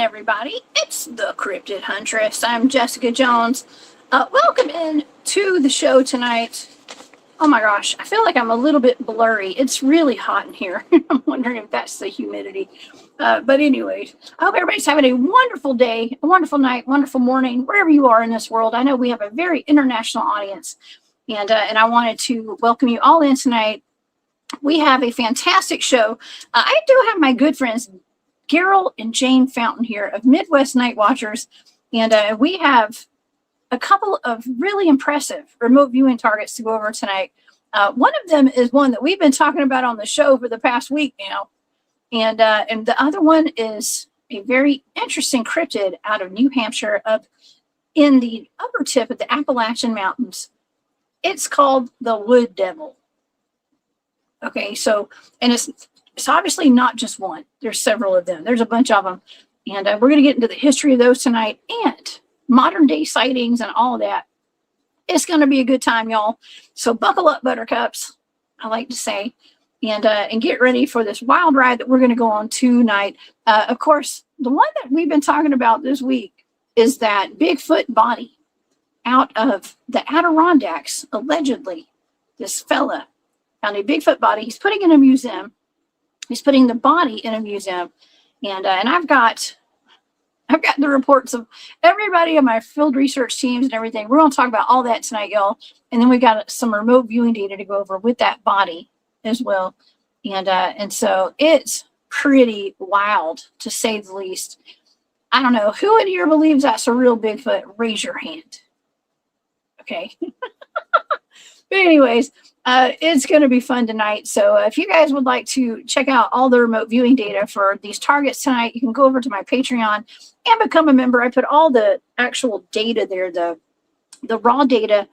everybody. It's the Cryptid Huntress. I'm Jessica Jones. Welcome in to the show tonight. Oh my gosh, I feel like I'm a little bit blurry. It's really hot in here. I'm wondering if that's the humidity. But anyways, I hope everybody's having a wonderful day, a wonderful night, wonderful morning, wherever you are in this world. I know we have a very international audience, and I wanted to welcome you all in tonight. We have a fantastic show. I do have my good friends Gerald and Jane Fountain here of Midwest Night Watchers, and we have a couple of really impressive remote viewing targets to go over tonight. One of them is one that we've been talking about on the show for the past week now, and the other one is a very interesting cryptid out of New Hampshire up in the upper tip of the Appalachian Mountains. It's called the Wood Devil. Okay, so, and it's obviously not just one. There's several of them. There's a bunch of them. And we're going to get into the history of those tonight and modern day sightings and all of that. It's going to be a good time, y'all. So buckle up, buttercups, I like to say, and get ready for this wild ride that we're going to go on tonight. Of course, the one that we've been talking about this week is that Bigfoot body out of the Adirondacks, allegedly. This fella found a Bigfoot body. He's putting it in a museum. He's putting the body in a museum, and I've got the reports of everybody on my field research teams and everything. We're going to talk about all that tonight, y'all. And then we got some remote viewing data to go over with that body as well. And so it's pretty wild, to say the least. I don't know who in here believes that's a real Bigfoot. Raise your hand. Okay. But anyways, it's going to be fun tonight. So if you guys would like to check out all the remote viewing data for these targets tonight, you can go over to my Patreon and become a member. I put all the actual data there, the raw data,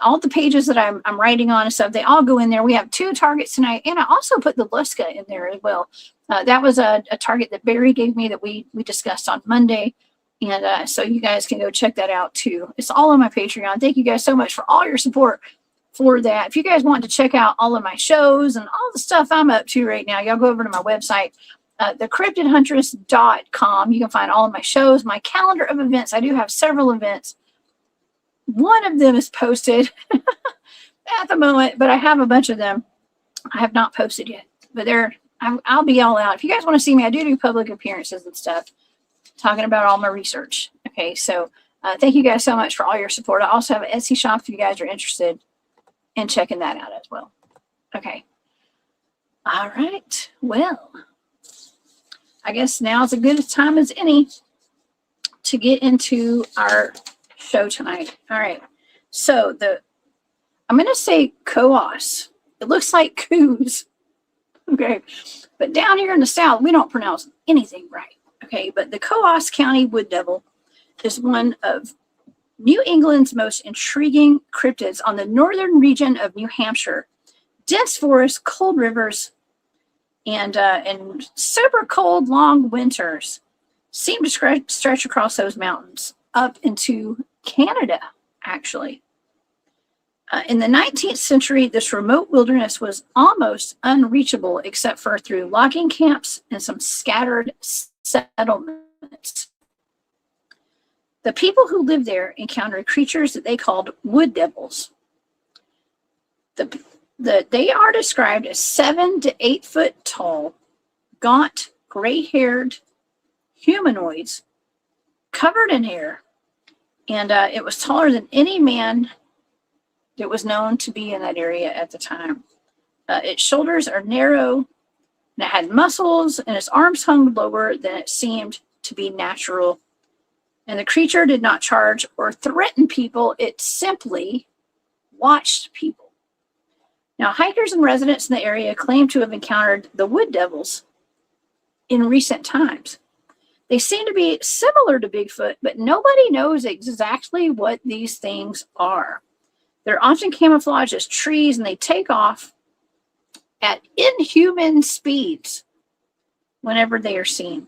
all the pages that I'm writing on and stuff, they all go in there. We have 2 targets tonight, and I also put the Luska in there as well. That was a target that Barry gave me that we discussed on Monday. And so you guys can go check that out too. It's all on my Patreon. Thank you guys so much for all your support for that. If you guys want to check out all of my shows and all the stuff I'm up to right now, y'all go over to my website, thecryptidhuntress.com. You can find all of my shows, my calendar of events. I do have several events. One of them is posted at the moment, but I have a bunch of them I have not posted yet. But I'll be all out. If you guys want to see me, I do public appearances and stuff, talking about all my research. Okay, so thank you guys so much for all your support. I also have an Etsy shop if you guys are interested in checking that out as well. Okay. All right. Well, I guess now is as good a time as any to get into our show tonight. All right. So I'm going to say Coos. It looks like Coos. Okay. But down here in the South, we don't pronounce anything right. Okay. But the Coos County Wood Devil is one of New England's most intriguing cryptids on the northern region of New Hampshire. Dense forests, cold rivers, and super cold, long winters seem to stretch across those mountains up into Canada, actually. In the 19th century, this remote wilderness was almost unreachable except for through logging camps and some scattered settlements. The people who lived there encountered creatures that they called wood devils. They are described as 7 to 8 foot tall, gaunt, gray-haired humanoids covered in hair, and it was taller than any man that was known to be in that area at the time. Its shoulders are narrow, and it had muscles, and its arms hung lower than it seemed to be natural. And the creature did not charge or threaten people. It simply watched people. Now, hikers and residents in the area claim to have encountered the wood devils in recent times. They seem to be similar to Bigfoot, but nobody knows exactly what these things are. They're often camouflaged as trees, and they take off at inhuman speeds whenever they are seen.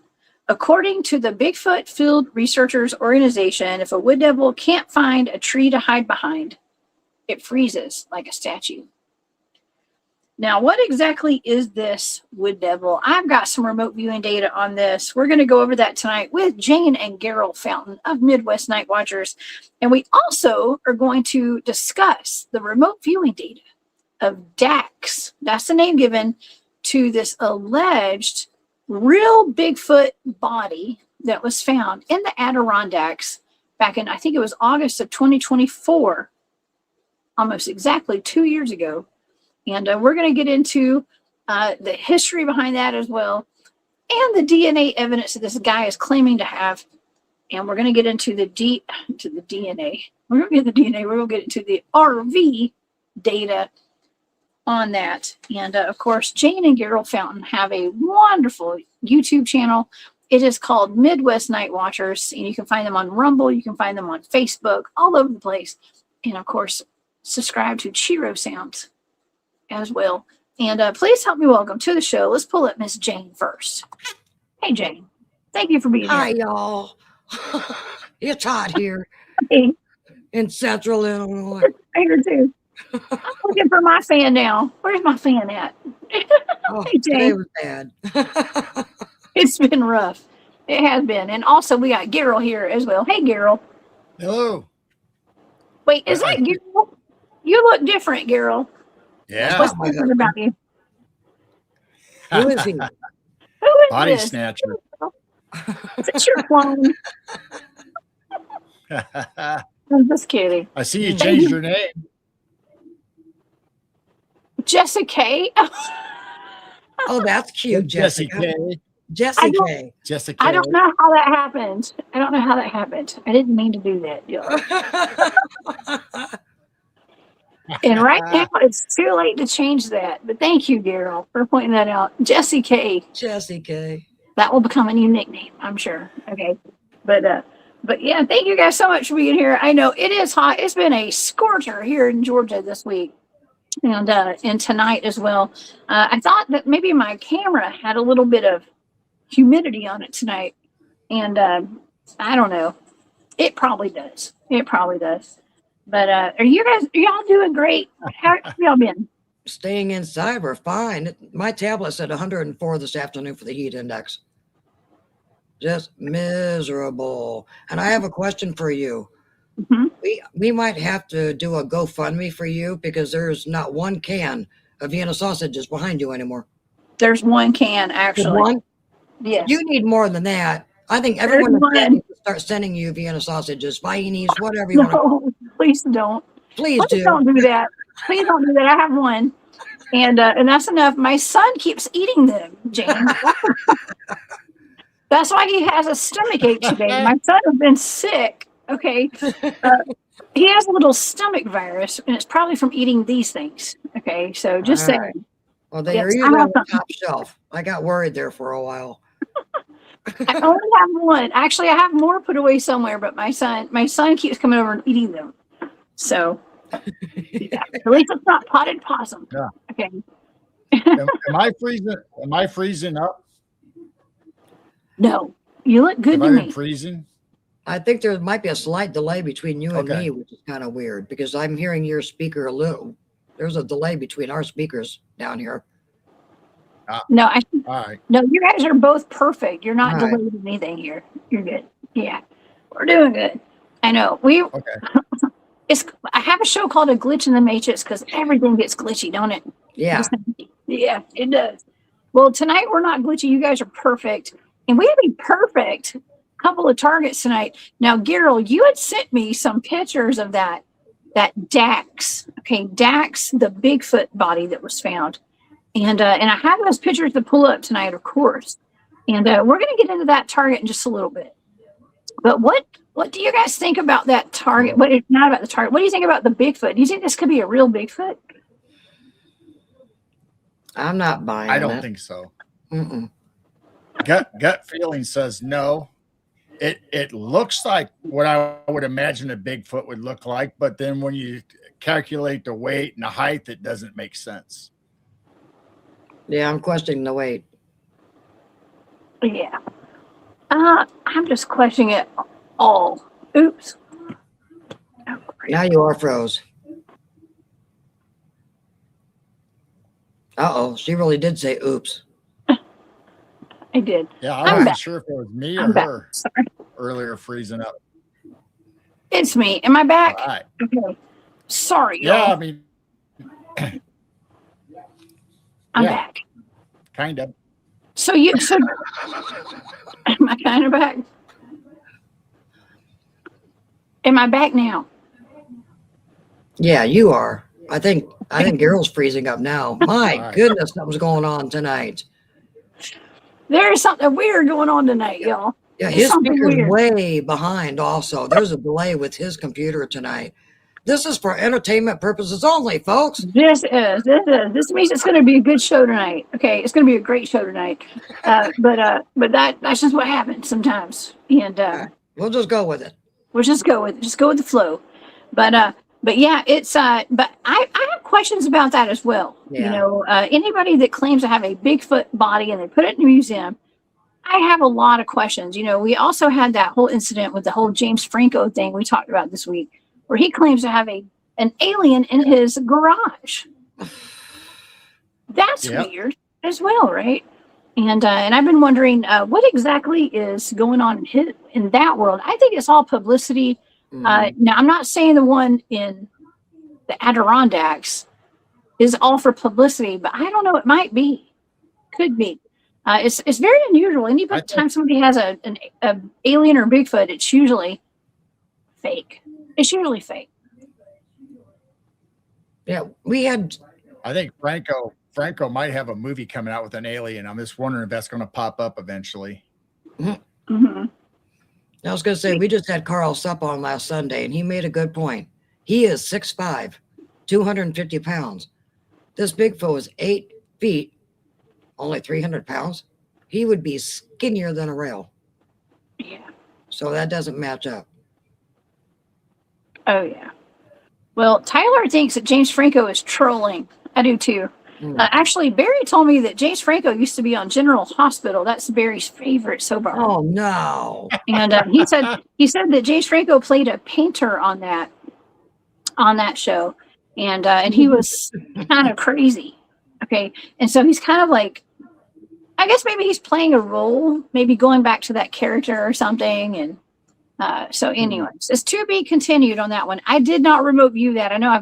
According to the Bigfoot Field Researchers Organization, if a wood devil can't find a tree to hide behind, it freezes like a statue. Now, what exactly is this wood devil? I've got some remote viewing data on this. We're going to go over that tonight with Jane and Gerald Fountain of Midwest Night Watchers. And we also are going to discuss the remote viewing data of Dax. That's the name given to this alleged real Bigfoot body that was found in the Adirondacks back in, I think it was August of 2024, almost exactly 2 years ago. And we're going to get into the history behind that as well, and the DNA evidence that this guy is claiming to have. And we're going to get into the DNA. We're going to get the DNA. We're going to get into the RV data on that. And of course, Jane and Gerald Fountain have a wonderful YouTube channel. It is called Midwest Night Watchers, and you can find them on Rumble. You can find them on Facebook, all over the place. And of course, subscribe to Chiro Sounds as well. And please help me welcome to the show. Let's pull up Miss Jane first. Hey, Jane. Thank you for being here. Hi, y'all. It's hot here in Central Illinois. Here too. I'm looking for my fan now. Where's my fan at? Oh, Hey, Jane. today was bad. It's been rough. It has been. And also, we got Gerald here as well. Hey, Gerald. Hello. Wait, is that Gerald? You look different, Gerald. Yeah. What's different about you? Who is he? Who is Body this? snatcher. Is it your clone? I'm just kidding. I see you changed your name. Jessica. Oh, that's cute, Jesse Jessica. K. Jessie K. Jessica. I don't know how that happened. I don't know how that happened. I didn't mean to do that. And right now, it's too late to change that. But thank you, Gerald, for pointing that out. Jessie K. Jessie K. That will become a new nickname, I'm sure. Okay. But yeah, thank you guys so much for being here. I know it is hot. It's been a scorcher here in Georgia this week. And tonight as well. I thought that maybe my camera had a little bit of humidity on it tonight. And I don't know. It probably does. It probably does. But are y'all doing great? How have y'all been? Staying inside, we're fine. My tablet said 104 this afternoon for the heat index. Just miserable. And I have a question for you. Mm-hmm. We might have to do a GoFundMe for you because there's not one can of Vienna sausages behind you anymore. There's one can, actually. One? Yes. You need more than that. I think everyone needs to start sending you Vienna sausages, Viennese, whatever you want. No, please don't. Please do. Don't do that. Please don't do that. I have one. And that's enough. My son keeps eating them, Jane. That's why he has a stomach ache today. My son has been sick. Okay. He has a little stomach virus, and it's probably from eating these things. Okay. So just saying. Right. Well, they are usually on the top shelf. I got worried there for a while. I only have one. Actually, I have more put away somewhere, but my son keeps coming over and eating them. So yeah. At least it's not potted possum. Yeah. Okay. Am I freezing? Am I freezing up? No, you look good Am to I me. freezing? I think there might be a slight delay between you and me, which is kind of weird because I'm hearing your speaker a little. There's a delay between our speakers down here. No, All right. no, you guys are both perfect. You're not All right. delayed anything here. You're good. Yeah, we're doing good. I know. Okay. I have a show called A Glitch in the Matrix because everything gets glitchy, don't it? Yeah. Yeah, it does. Well, tonight we're not glitchy. You guys are perfect. And we have a perfect couple of targets tonight. Now, Gerald, you had sent me some pictures of that Dax. Okay, Dax, the Bigfoot body that was found. And I have those pictures to pull up tonight, of course. And we're going to get into that target in just a little bit. But what do you guys think about that target? Not about the target. What do you think about the Bigfoot? Do you think this could be a real Bigfoot? I'm not buying it. I don't think so. Mm-mm. Gut feeling says no. It looks like what I would imagine a Bigfoot would look like, but then when you calculate the weight and the height, it doesn't make sense. Yeah, I'm questioning the weight. Yeah. I'm just questioning it all. Oops. Now you are froze. Uh-oh, she really did say oops. I did. Yeah, I I'm wasn't back. sure if it was me or I'm back. her Sorry. earlier freezing up. It's me. Am I back? All right. Okay. Sorry, Yeah, y'all. I mean, I'm yeah. back. kind of. So am I kind of back? Am I back now? Yeah, you are. I think Gerald's freezing up now. My All right. goodness, something's going on tonight. There is something weird going on tonight, y'all. Yeah, There's his something speaker's weird. way behind also. There's a delay with his computer tonight. This is for entertainment purposes only, folks. This means it's going to be a good show tonight. Okay, it's going to be a great show tonight. But that's just what happens sometimes, and We'll just go with it. we'll just go with the flow. But yeah, it's but I have questions about that as well. Yeah. You know, anybody that claims to have a Bigfoot body and they put it in a museum, I have a lot of questions. You know, we also had that whole incident with the whole James Franco thing we talked about this week, where he claims to have an alien in his garage. That's weird as well, right? And I've been wondering what exactly is going on in that world. I think it's all publicity. Now, I'm not saying the one in the Adirondacks is all for publicity, but I don't know. It might be, could be. It's very unusual. Any time somebody has an alien or Bigfoot, it's usually fake. It's usually fake. Yeah, we had. I think Franco might have a movie coming out with an alien. I'm just wondering if that's going to pop up eventually. Mm-hmm. I was going to say, we just had Carl Supp on last Sunday, and he made a good point. He is 6'5", 250 pounds. This Bigfoot is 8 feet, only 300 pounds. He would be skinnier than a rail. Yeah. So that doesn't match up. Oh, yeah. Well, Tyler thinks that James Franco is trolling. I do too. Actually, Barry told me that James Franco used to be on General Hospital. That's Barry's favorite soap opera. Oh no! And he said that James Franco played a painter on that show, and he was kind of crazy. Okay, and so he's kind of like, I guess maybe he's playing a role, maybe going back to that character or something. And so, anyways, it's to be continued on that one. I did not remote view that. I know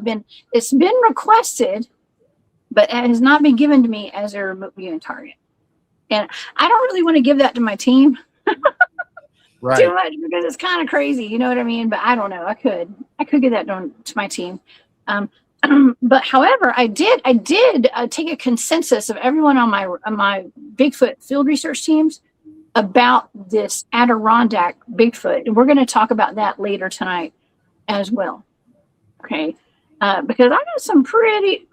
it's been requested, but it has not been given to me as a remote viewing target. And I don't really want to give that to my team Right. too much because it's kind of crazy, you know what I mean? But I don't know. I could get that done to my team. But however, I did take a consensus of everyone on my Bigfoot field research teams about this Adirondack Bigfoot, and we're going to talk about that later tonight as well. Okay, because I got some pretty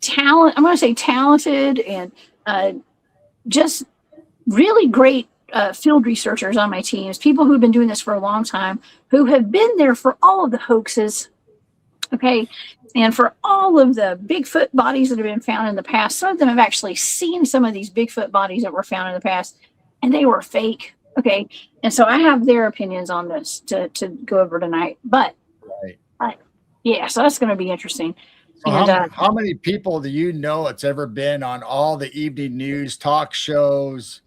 talent. I'm going to say talented and just really great field researchers on my teams. People who've been doing this for a long time, who have been there for all of the hoaxes. Okay, and for all of the Bigfoot bodies that have been found in the past. Some of them have actually seen some of these Bigfoot bodies that were found in the past, and they were fake. Okay, and so I have their opinions on this to go over tonight. But yeah, so that's going to be interesting. So And how many people do you know that's ever been on all the evening news, talk shows,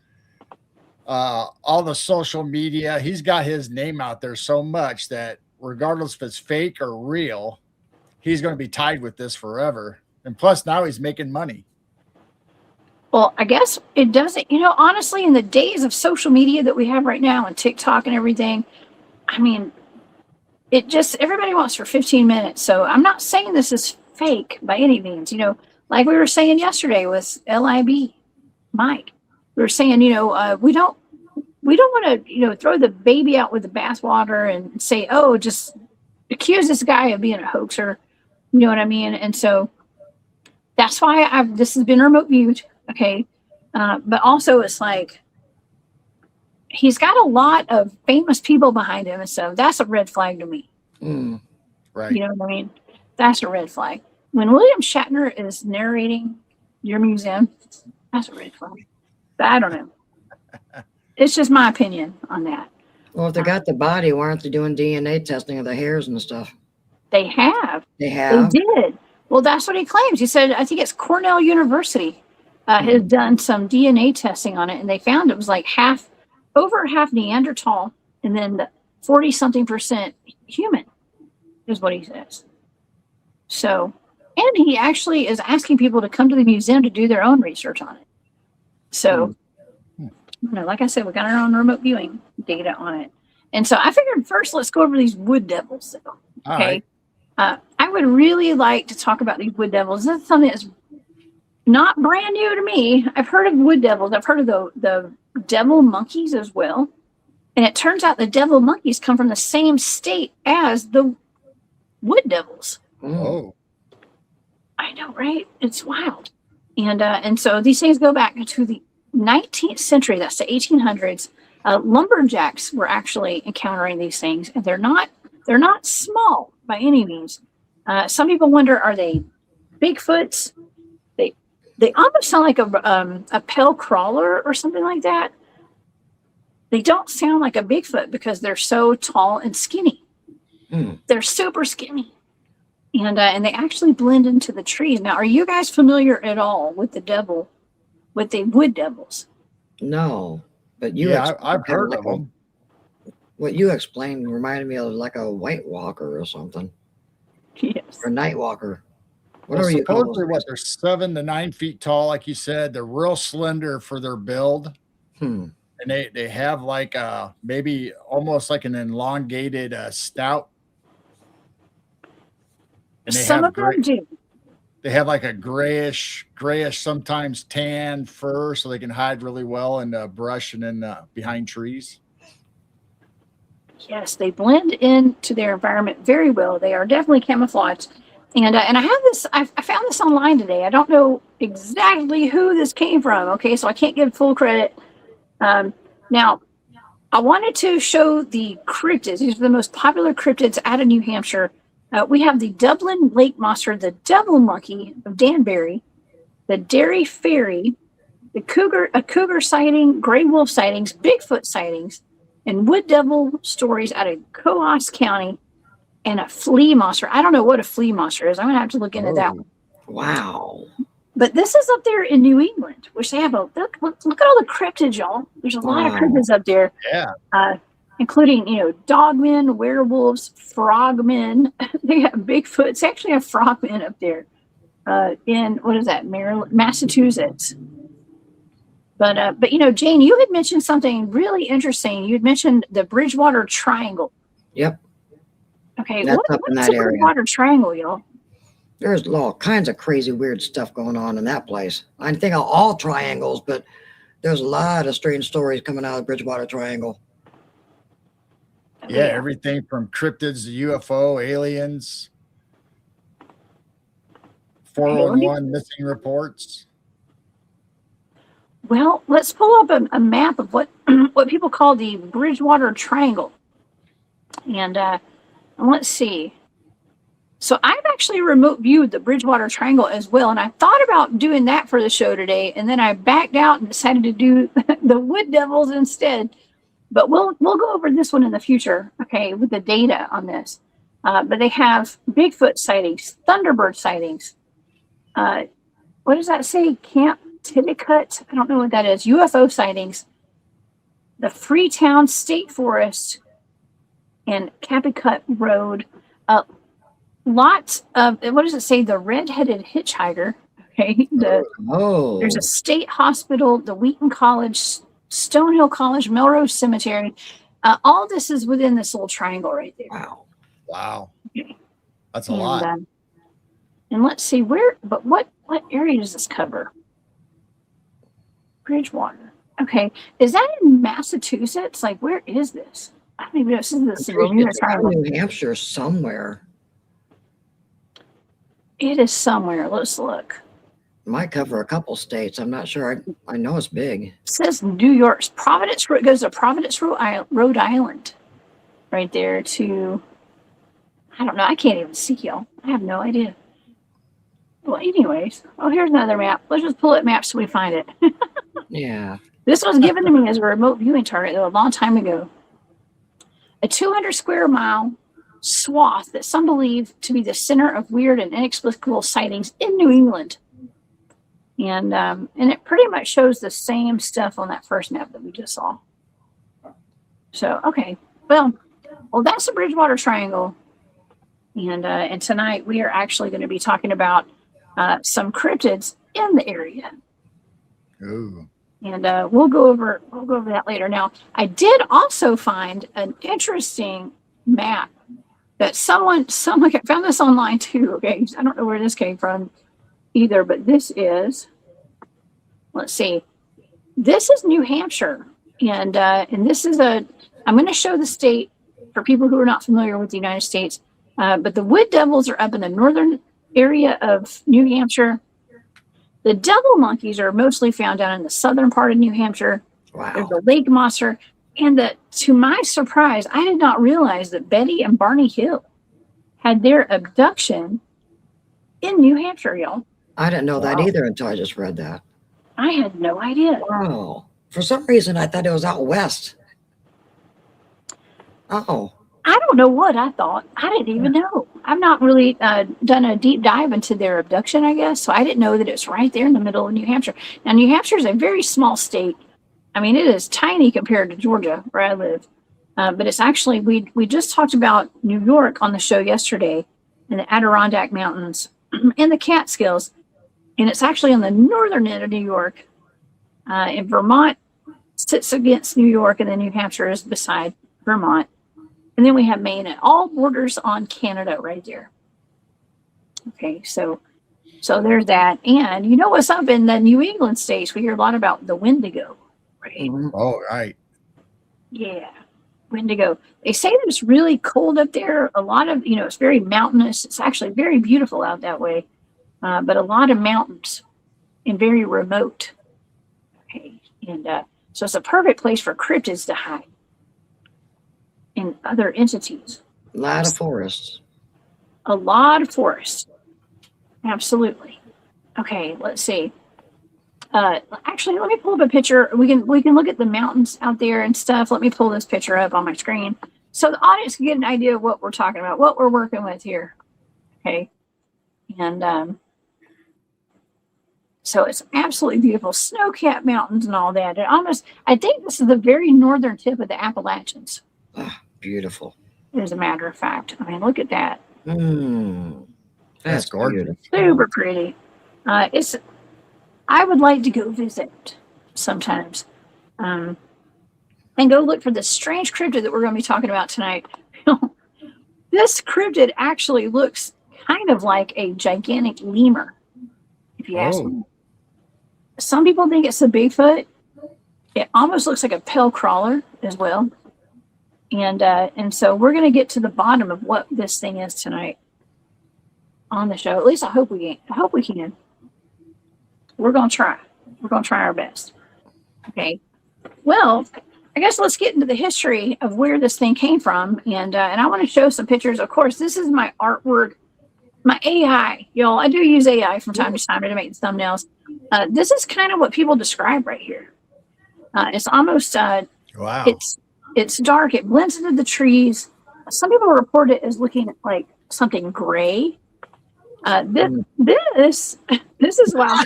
all the social media? He's got his name out there so much that regardless if it's fake or real, he's going to be tied with this forever. And plus now he's making money. well, I guess it doesn't, honestly, in the days of social media that we have right now and TikTok and everything, I mean, everybody wants for 15 minutes. So I'm not saying this is fake by any means, like we were saying yesterday with LIB Mike. We were saying, we don't want to, throw the baby out with the bathwater and say, oh, just accuse this guy of being a hoaxer. You know what I mean? And so that's why this has been remote viewed. Okay. But also it's like, he's got a lot of famous people behind him. And so that's a red flag to me. Right. You know what I mean? That's a red flag. When William Shatner is narrating your museum, that's a red flag. But I don't know. It's just my opinion on that. Well, if they got the body, why aren't they doing DNA testing of the hairs and stuff? They have. They have. They did. Well, that's what he claims. He said, I think it's Cornell University has done some DNA testing on it, and they found it was like over half Neanderthal, and then 40-something% human, is what he says. So, and he actually is asking people to come to the museum to do their own research on it. So, like I said, we got our own remote viewing data on it. And so I figured first, let's go over these wood devils. Okay. I would really like to talk about these wood devils. This is something that's not brand new to me. I've heard of wood devils. I've heard of the devil monkeys as well. And it turns out the devil monkeys come from the same state as the wood devils. Oh. I know, right? It's wild. And so these things go back to the 19th century. That's the 1800s. Lumberjacks were actually encountering these things, and they're not small by any means. Some people wonder, are they Bigfoots? They almost sound like a pale crawler or something like that. They don't sound like a Bigfoot because they're so tall and skinny. They're super skinny. And they actually blend into the trees. Now, are you guys familiar at all with the wood devils? No, but I've heard of them. What you explained reminded me of like a white walker or something. Yes. Or night walker. Well, supposedly they're 7 to 9 feet tall, like you said. They're real slender for their build. And they have like maybe almost like an elongated stout. And Some of them do. They have like a grayish, sometimes tan fur, so they can hide really well in the brush and in behind trees. Yes, they blend into their environment very well. They are definitely camouflaged. And I have this. I found this online today. I don't know exactly who this came from. Okay, so I can't give full credit. Now, I wanted to show the cryptids. These are the most popular cryptids out of New Hampshire. We have the Dublin lake monster, the devil monkey of Danbury, the Derry fairy, a cougar sighting, gray wolf sightings, Bigfoot sightings, and wood devil stories out of Coos County, and a flea monster. I don't know what a flea monster is. I'm gonna have to look into that one. Wow. But this is up there in New England, which they have look at all the cryptids, y'all. There's a lot of cryptids up there. Yeah. Including, dogmen, werewolves, frogmen. They have Bigfoots. They actually have frogmen up there in, what is that, Maryland, Massachusetts. But Jane, you had mentioned something really interesting. You had mentioned the Bridgewater Triangle. Yep. Okay, That's what's up in that the area. Bridgewater Triangle, y'all? There's all kinds of crazy, weird stuff going on in that place. I think of all triangles, but there's a lot of strange stories coming out of the Bridgewater Triangle. Yeah, everything from cryptids to UFO, aliens, 411 missing reports. Well, let's pull up a map of what people call the Bridgewater Triangle. And let's see. So I've actually remote viewed the Bridgewater Triangle as well, and I thought about doing that for the show today, and then I backed out and decided to do the wood devils instead. But we'll go over this one in the future, okay, with the data on this. But they have Bigfoot sightings, Thunderbird sightings. What does that say? Camp Titicut? I don't know what that is. UFO sightings. The Freetown State Forest and Capicut Road. Lots of, what does it say? The Red-Headed Hitchhiker. Okay. There's a state hospital, the Wheaton College, Stonehill College, Melrose Cemetery. All this is within this little triangle right there. Wow. Okay. That's a lot. And let's see what area does this cover? Bridgewater. Okay. Is that in Massachusetts? Like, where is this? I don't even know. This is New Hampshire somewhere. It is somewhere. Let's look. Might cover a couple states. I'm not sure. I know it's big. It says New York's Providence. It goes to Providence, Rhode Island, right there to. I don't know. I can't even see y'all. I have no idea. Well, anyways. Oh, here's another map. Let's just pull up maps so we find it. Yeah. This was given to me as a remote viewing target a long time ago. A 200 square mile swath that some believe to be the center of weird and inexplicable sightings in New England. And it pretty much shows the same stuff on that first map that we just saw. So, okay. Well, that's the Bridgewater Triangle. And tonight we are actually going to be talking about some cryptids in the area. Ooh. And we'll go over that later. Now, I did also find an interesting map that someone I found this online too. Okay, I don't know where this came from either, but this is, let's see, this is New Hampshire, and this is I'm going to show the state for people who are not familiar with the United States. But the Wood Devils are up in the northern area of New Hampshire. The devil monkeys are mostly found down in the southern part of New Hampshire. Wow. There's the lake monster. And to my surprise, I did not realize that Betty and Barney Hill had their abduction in New Hampshire, y'all. I didn't know that Wow. either until I just read that. I had no idea. Wow. For some reason, I thought it was out west. Oh. I don't know what I thought. I didn't even know. I've not really done a deep dive into their abduction, I guess. So I didn't know that it's right there in the middle of New Hampshire. Now, New Hampshire is a very small state. I mean, it is tiny compared to Georgia, where I live. But it's actually, we just talked about New York on the show yesterday, and the Adirondack Mountains and the Catskills. And it's actually on the northern end of New York. And Vermont sits against New York, and then New Hampshire is beside Vermont. And then we have Maine. It all borders on Canada right there. Okay, so there's that. And you know what's up in the New England states? We hear a lot about the Windigo, right? Mhm. Oh, right. Yeah, Windigo. They say that it's really cold up there. A lot of, it's very mountainous. It's actually very beautiful out that way. But a lot of mountains and very remote. Okay, and so it's a perfect place for cryptids to hide. And other entities. A lot of forests. A lot of forest. Absolutely. Okay, let's see. Actually, let me pull up a picture. We can look at the mountains out there and stuff. Let me pull this picture up on my screen so the audience can get an idea of what we're talking about, what we're working with here. Okay. And so it's absolutely beautiful. Snow-capped mountains and all that. I think this is the very northern tip of the Appalachians. Ah, beautiful. As a matter of fact. I mean, look at that. That's gorgeous. beautiful. Super pretty. I would like to go visit sometimes. And go look for the strange cryptid that we're going to be talking about tonight. This cryptid actually looks kind of like a gigantic lemur, if you ask me. Some people think it's a Bigfoot. It almost looks like a pale crawler as well. And so we're going to get to the bottom of what this thing is tonight on the show. At least I hope we can. We're going to try. We're going to try our best. Okay. Well, I guess let's get into the history of where this thing came from. And I want to show some pictures. Of course, this is my artwork, my AI, y'all. I do use AI from time to time to make the thumbnails. This is kind of what people describe right here. It's almost, Wow. It's dark. It blends into the trees. Some people report it as looking like something gray. This is wow.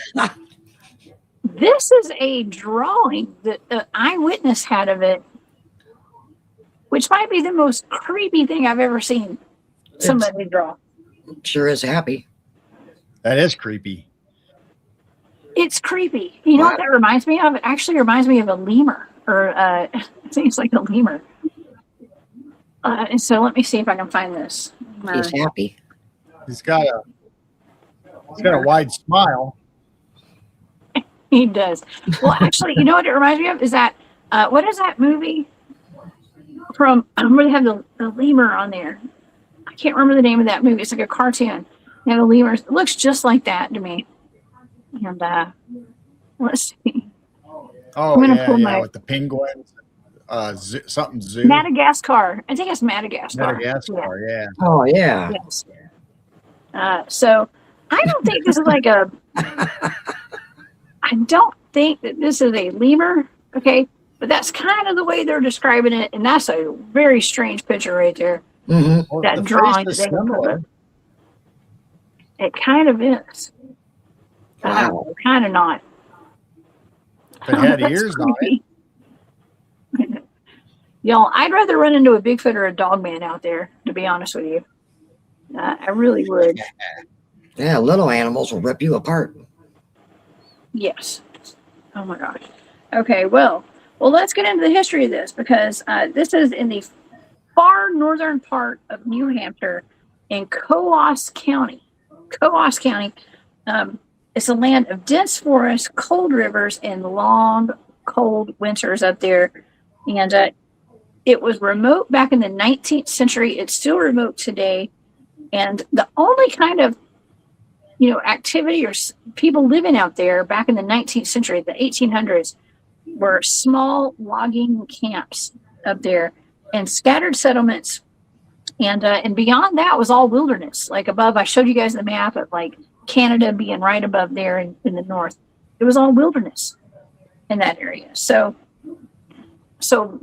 This is a drawing that an eyewitness had of it, which might be the most creepy thing I've ever seen somebody draw. Sure is happy. That is creepy. It's creepy. You know what that reminds me of? It actually reminds me of a lemur. Or I think it's like a lemur. And so let me see if I can find this. He's happy. He's got a wide smile. He does. Well, actually, you know what it reminds me of? Is that what is that movie from where they have the lemur on there? I can't remember the name of that movie. It's like a cartoon. They have a lemur. It looks just like that to me. And let's see. Oh, yeah, with the penguins. Something zoo. Madagascar. I think it's Madagascar. Madagascar, yeah. Oh, yeah. Yes. So I don't think this is like a. I don't think that this is a lemur. Okay, but that's kind of the way they're describing it, and that's a very strange picture right there. Mm-hmm. Well, That the drawing face that is they can pull similar. up. It kind of is. Wow. Kind of not. If it had That's ears on it. creepy. Y'all, I'd rather run into a Bigfoot or a dogman out there, to be honest with you. I really would. Yeah, little animals will rip you apart. Yes. Oh my gosh. Okay, well, let's get into the history of this because this is in the far northern part of New Hampshire in Coos County. Coos County. It's a land of dense forests, cold rivers, and long, cold winters up there. And it was remote back in the 19th century. It's still remote today. And the only kind of activity or people living out there back in the 19th century, the 1800s, were small logging camps up there and scattered settlements. And beyond that was all wilderness. Like above, I showed you guys the map of like Canada being right above there in the north. It was all wilderness in that area. So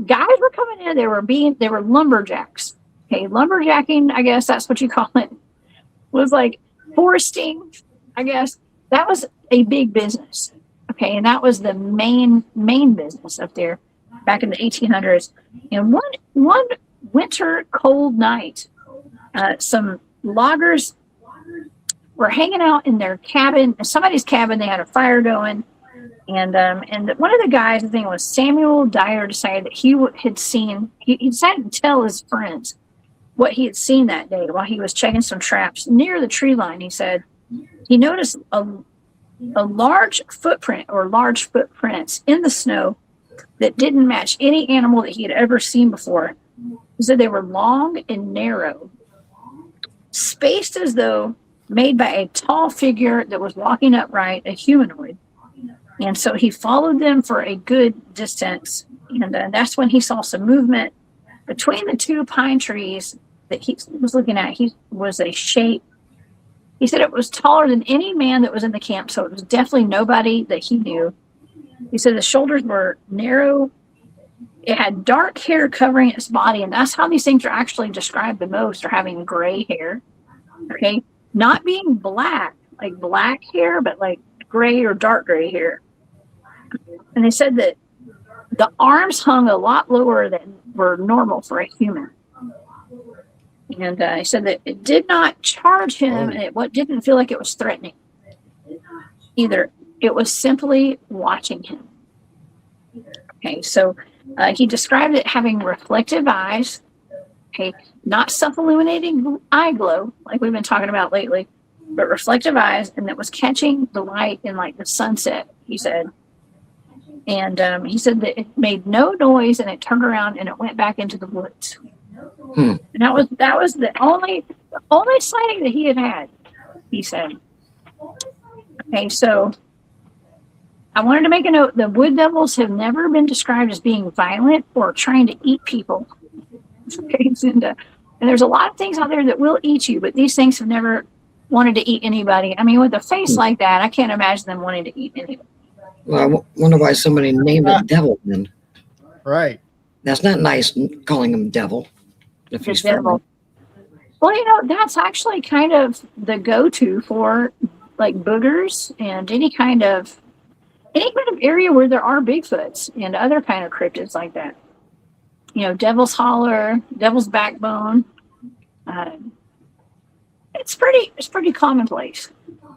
guys were coming in. They were lumberjacks. Okay, lumberjacking, I guess that's what you call it, was like foresting. I guess that was a big business. Okay, and that was the main business up there back in the 1800s. And one winter cold night, some loggers were hanging out in their cabin, somebody's cabin. They had a fire going, and one of the guys, I think it was Samuel Dyer, decided that he had seen. He decided to tell his friends what he had seen that day while he was checking some traps near the tree line. He said he noticed a large footprint or large footprints in the snow that didn't match any animal that he had ever seen before. He said they were long and narrow, spaced as though made by a tall figure that was walking upright, a humanoid. And so he followed them for a good distance. And that's when he saw some movement between the two pine trees that he was looking at. He was a shape. He said it was taller than any man that was in the camp. So it was definitely nobody that he knew. He said the shoulders were narrow. It had dark hair covering its body. And that's how these things are actually described the most, are having gray hair. Okay. Not being black, like black hair, but like gray or dark gray hair. And they said that the arms hung a lot lower than were normal for a human. And he said that it did not charge him, and it didn't feel like it was threatening either. It was simply watching him. Okay, so he described it having reflective eyes, okay, not self-illuminating eye glow like we've been talking about lately, but reflective eyes, and that was catching the light in like the sunset, he said. And he said that it made no noise, and it turned around and it went back into the woods. And that was the only sighting that he had, he said. Okay, so I wanted to make a note. The wood devils have never been described as being violent or trying to eat people. Okay, and there's a lot of things out there that will eat you, but these things have never wanted to eat anybody. I mean, with a face like that, I can't imagine them wanting to eat anybody. Well, I wonder why somebody named it Devil then. Right. That's not nice calling him Devil. If The he's devil. Well, that's actually kind of the go-to for like boogers and any kind of area where there are Bigfoots and other kind of cryptids like that. Devil's Holler, Devil's Backbone. It's pretty commonplace.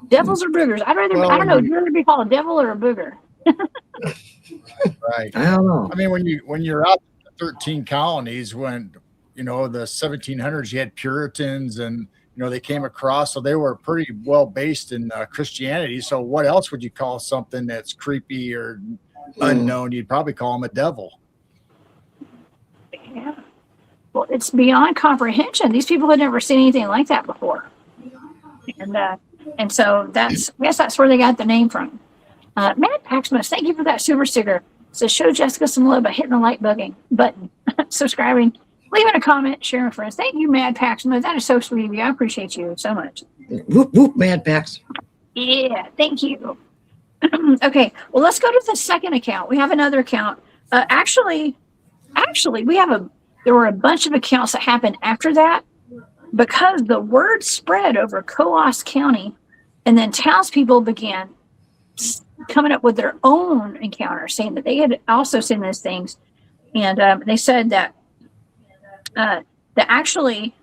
Devils or boogers. I don't know. Do you rather be called a devil or a booger? Right. I don't know. I mean, when you're out in the 13 colonies, when the 1700s, you had Puritans, and they came across, so they were pretty well based in Christianity. So what else would you call something that's creepy or unknown? You'd probably call them a devil. Yeah. Well, it's beyond comprehension. These people had never seen anything like that before, and so I guess that's where they got the name from. Matt Paxmas, thank you for that super sticker. It says show Jessica some love by hitting the like button, subscribing, leaving a comment, sharing with friends. Thank you, Mad Paxmas. That is so sweet of you. I appreciate you so much. Whoop whoop, Mad Pax. Yeah, thank you. Okay, well, let's go to the second account. We have another account. Actually, we have there were a bunch of accounts that happened after that because the word spread over Coos County, and then townspeople began coming up with their own encounters, saying that they had also seen those things. And they said that actually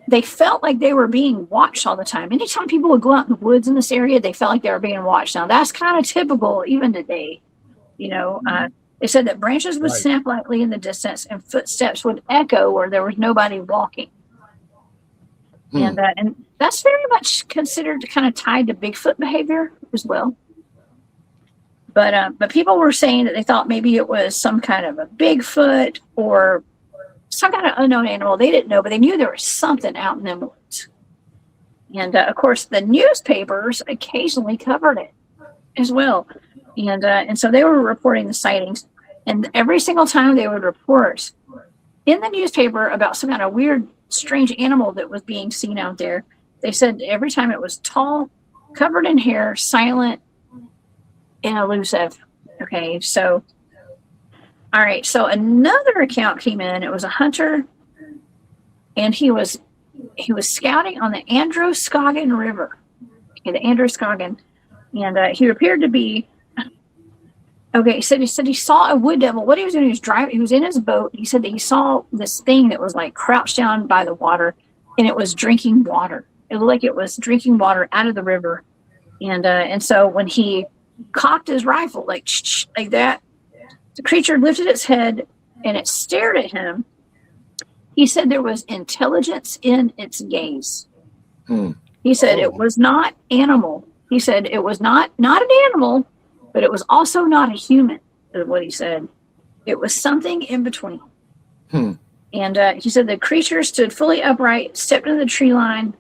they felt like they were being watched all the time. Anytime people would go out in the woods in this area, they felt like they were being watched. Now, that's kind of typical even today. They said that branches would snap lightly in the distance and footsteps would echo where there was nobody walking. And that's very much considered kind of tied to Bigfoot behavior as well. But people were saying that they thought maybe it was some kind of a Bigfoot or some kind of unknown animal. They didn't know, but they knew there was something out in them woods. And of course, the newspapers occasionally covered it as well. And so they were reporting the sightings. And every single time they would report in the newspaper about some kind of weird, strange animal that was being seen out there, they said every time it was tall, covered in hair, silent, and elusive. Okay, so all right, so another account came in. It was a hunter, and he was scouting on the Androscoggin River. Okay, the Androscoggin, and he appeared to be. Okay, he said he saw a wood devil. What he was doing, he was driving. He was in his boat. He said that he saw this thing that was like crouched down by the water, and it was drinking water. It looked like it was drinking water out of the river, and so when he cocked his rifle like that, the creature lifted its head and it stared at him. He said there was intelligence in its gaze. He said it was not animal. He said it was not an animal, but it was also not a human, is what he said. It was something in between. And he said the creature stood fully upright, stepped into the tree line,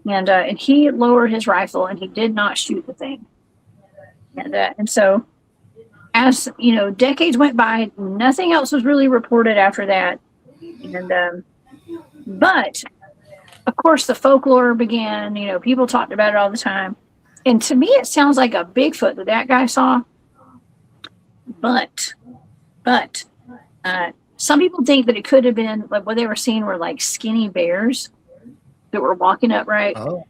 and he lowered his rifle and he did not shoot the thing. And so, as decades went by, nothing else was really reported after that. But of course, the folklore began. People talked about it all the time. And to me, it sounds like a Bigfoot that guy saw. But some people think that it could have been like what they were seeing were like skinny bears that were walking upright. Oh.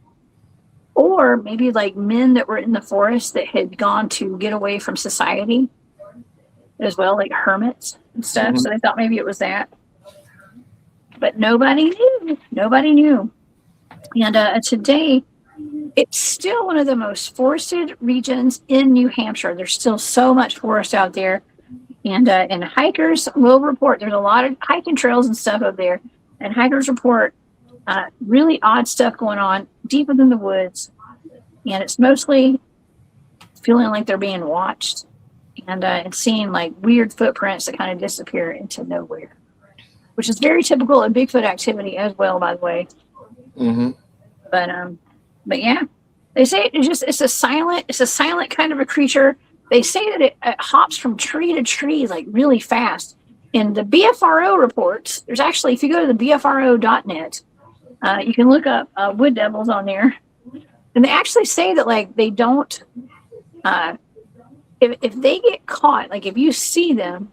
Or maybe like men that were in the forest that had gone to get away from society as well, like hermits and stuff. So they thought maybe it was that. But nobody knew. And today, it's still one of the most forested regions in New Hampshire. There's still so much forest out there. And hikers will report, there's a lot of hiking trails and stuff up there. And hikers report really odd stuff going on deep within the woods. And it's mostly feeling like they're being watched and seeing like weird footprints that kind of disappear into nowhere, which is very typical of Bigfoot activity as well, by the way. But yeah, they say it's a silent kind of a creature. They say that it hops from tree to tree like really fast. And the BFRO reports, there's actually, if you go to the BFRO.net, you can look up wood devils on there. And they actually say that like they don't, if they get caught, like if you see them,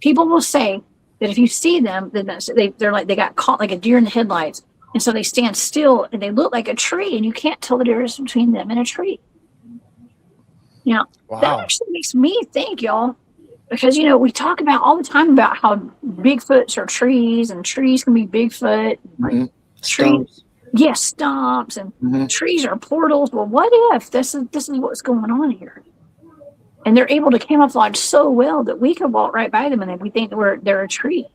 people will say that if you see them, then they're like they got caught like a deer in the headlights. And so they stand still and they look like a tree, and you can't tell the difference between them and a tree. Wow. That actually makes me think, y'all, because we talk about all the time about how Bigfoots are trees and trees can be Bigfoot. Like trees, stumps, and trees are portals. Well, what if this is what's going on here? And they're able to camouflage so well that we could walk right by them and then we think they're a tree.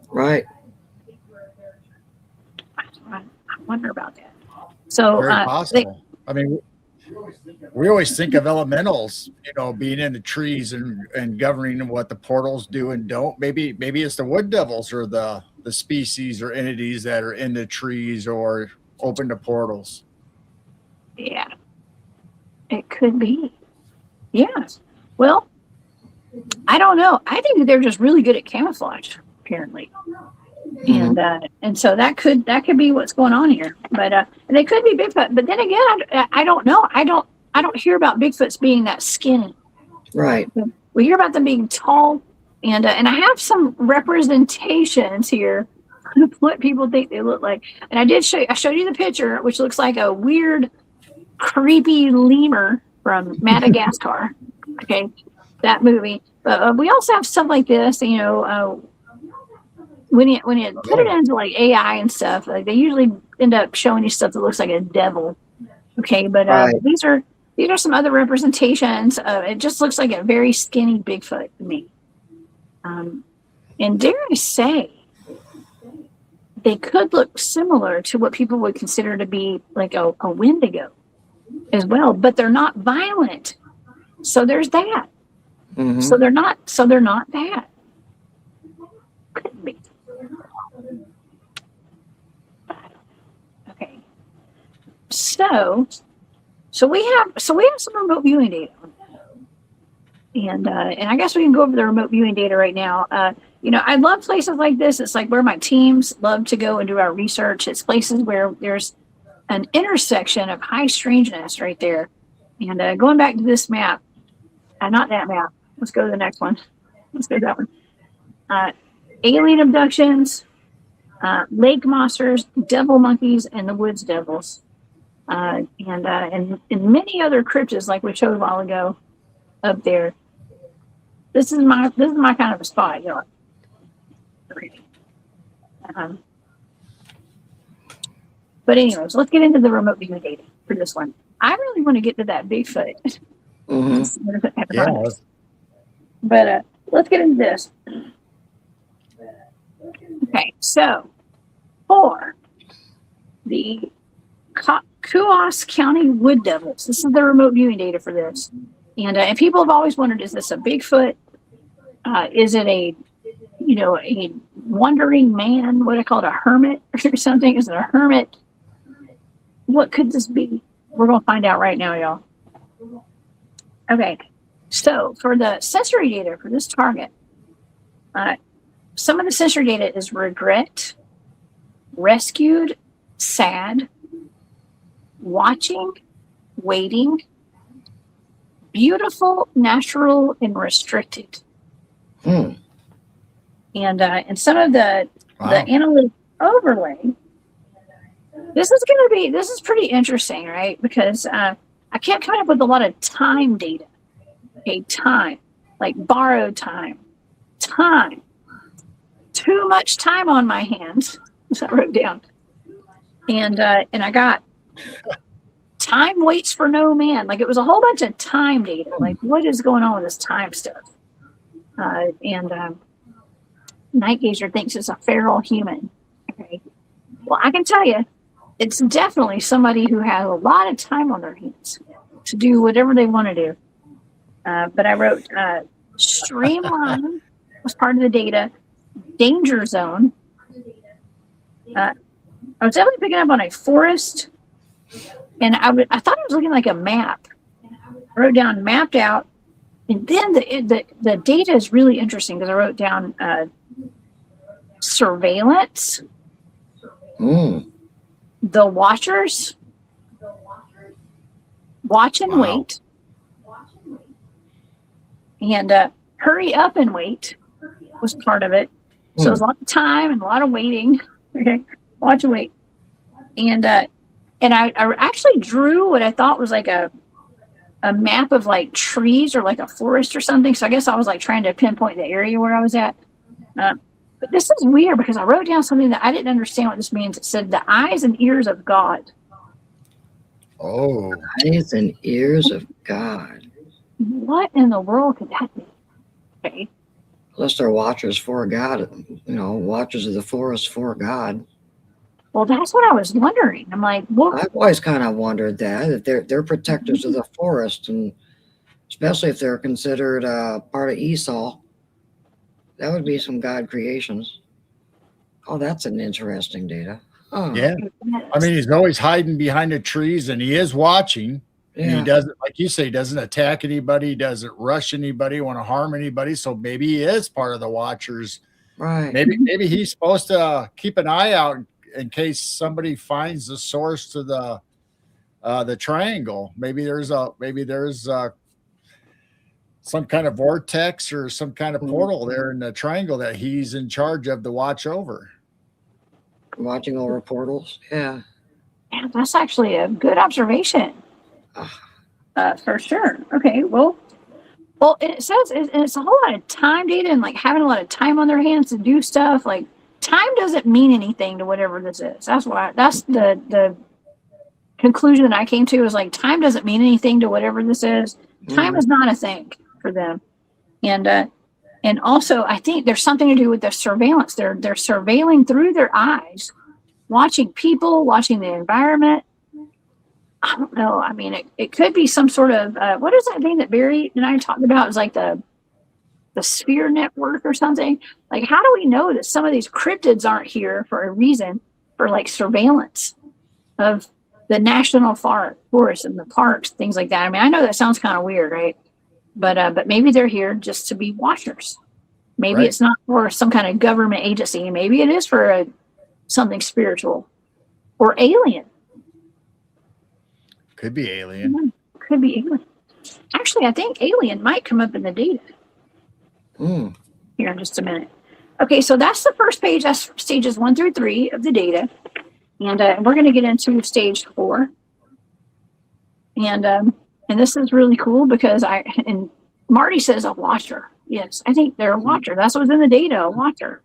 Right. I wonder about that. So very possible. We always think of elementals, being in the trees and governing what the portals do and don't. Maybe it's the wood devils or the species or entities that are in the trees or open to portals. Yeah, it could be. Yeah. Well, I don't know. I think that they're just really good at camouflage, apparently. And so that could be what's going on here. But they could be Bigfoot. But then again, I don't know. I don't hear about Bigfoots being that skinny. Right. We hear about them being tall, And I have some representations here of what people think they look like. And I showed you the picture, which looks like a weird, creepy lemur from Madagascar. Okay, that movie. But we also have stuff like this. You know, when you put it into like AI and stuff, like they usually end up showing you stuff that looks like a devil. Okay, but these are some other representations. It just looks like a very skinny Bigfoot to me. And dare I say, they could look similar to what people would consider to be like a Wendigo as well, but they're not violent. So there's that. Mhm. So they're not that. Could be. Okay. So we have some remote viewing data. And I guess we can go over the remote viewing data right now. You know, I love places like this. It's like where my teams love to go and do our research. It's places where there's an intersection of high strangeness right there. And going back to this map, not that map. Let's go to the next one. Let's go to that one. Alien abductions, lake monsters, devil monkeys, and the woods devils. And many other cryptids like we showed a while ago up there. This is my kind of a spot, you know. But anyways, let's get into the remote viewing data for this one. I really want to get to that Bigfoot. Mhm. Yeah. But let's get into this. Okay, so for the Coos County Wood Devils, this is the remote viewing data for this. And people have always wondered, is this a Bigfoot? Is it a wandering man? What I call it, a hermit or something? Is it a hermit? What could this be? We're going to find out right now, y'all. Okay, so for the sensory data for this target, some of the sensory data is regret, rescued, sad, watching, waiting, beautiful, natural, and restricted. And some of the analytic overlay. This is pretty interesting, right? Because I kept coming up with a lot of time data. Okay, time, like borrowed time. Too much time on my hands. So I wrote down. And I got time waits for no man. Like it was a whole bunch of time data. Like what is going on with this time stuff? Night Gazer thinks it's a feral human. Okay. Well, I can tell you, it's definitely somebody who has a lot of time on their hands to do whatever they want to do. But I wrote streamline was part of the data. Danger zone. I was definitely picking up on a forest, and I thought I was looking like a map. I wrote down mapped out, and then the data is really interesting because I wrote down surveillance, the watchers, watch and wait, and hurry up and wait was part of it. So it was a lot of time and a lot of waiting. Okay, watch and wait, and I actually drew what I thought was like a map of like trees or like a forest or something. So I guess I was like trying to pinpoint the area where I was at. But this is weird because I wrote down something that I didn't understand what this means. It said the eyes and ears of God. Oh, Eyes and ears of God. What in the world could that be? Okay. Unless they're watchers for God, watchers of the forest for God. Well, that's what I was wondering. I'm like, what? I've always kind of wondered that they're protectors of the forest, and especially if they're considered part of Esau, that would be some God creations. Oh, that's an interesting data. Oh. Yeah. I mean, he's always hiding behind the trees, and he is watching. And he doesn't, like you say, he doesn't attack anybody, doesn't rush anybody, want to harm anybody. So maybe he is part of the watchers. Right. Maybe he's supposed to keep an eye out in case somebody finds the source to the triangle. Maybe there's some kind of vortex or some kind of portal there in the triangle that he's in charge of to watch over. Watching over portals. Yeah. Yeah, that's actually a good observation. For sure. Okay, well, it says it's a whole lot of time data and like having a lot of time on their hands to do stuff. Like time doesn't mean anything to whatever this is. That's the conclusion that I came to, is like time doesn't mean anything to whatever this is. Time is not a thing for them. And also I think there's something to do with their surveillance. They're surveilling through their eyes, watching people, watching the environment. I don't know. I mean, it could be some sort of what is that thing that Barry and I talked about? It was like the sphere network or something. Like, how do we know that some of these cryptids aren't here for a reason, for like surveillance of the national forest and the parks, things like that? I mean, I know that sounds kind of weird, right? But maybe they're here just to be watchers. Maybe It's not for some kind of government agency. Maybe it is for something spiritual or alien. Could be alien. Could be alien. Actually, I think alien might come up in the data. Here in just a minute. Okay, so that's the first page. That's stages 1 through 3 of the data. And we're going to get into stage 4. And this is really cool because and Marty says a watcher. Yes, I think they're a watcher. That's what's in the data, a watcher.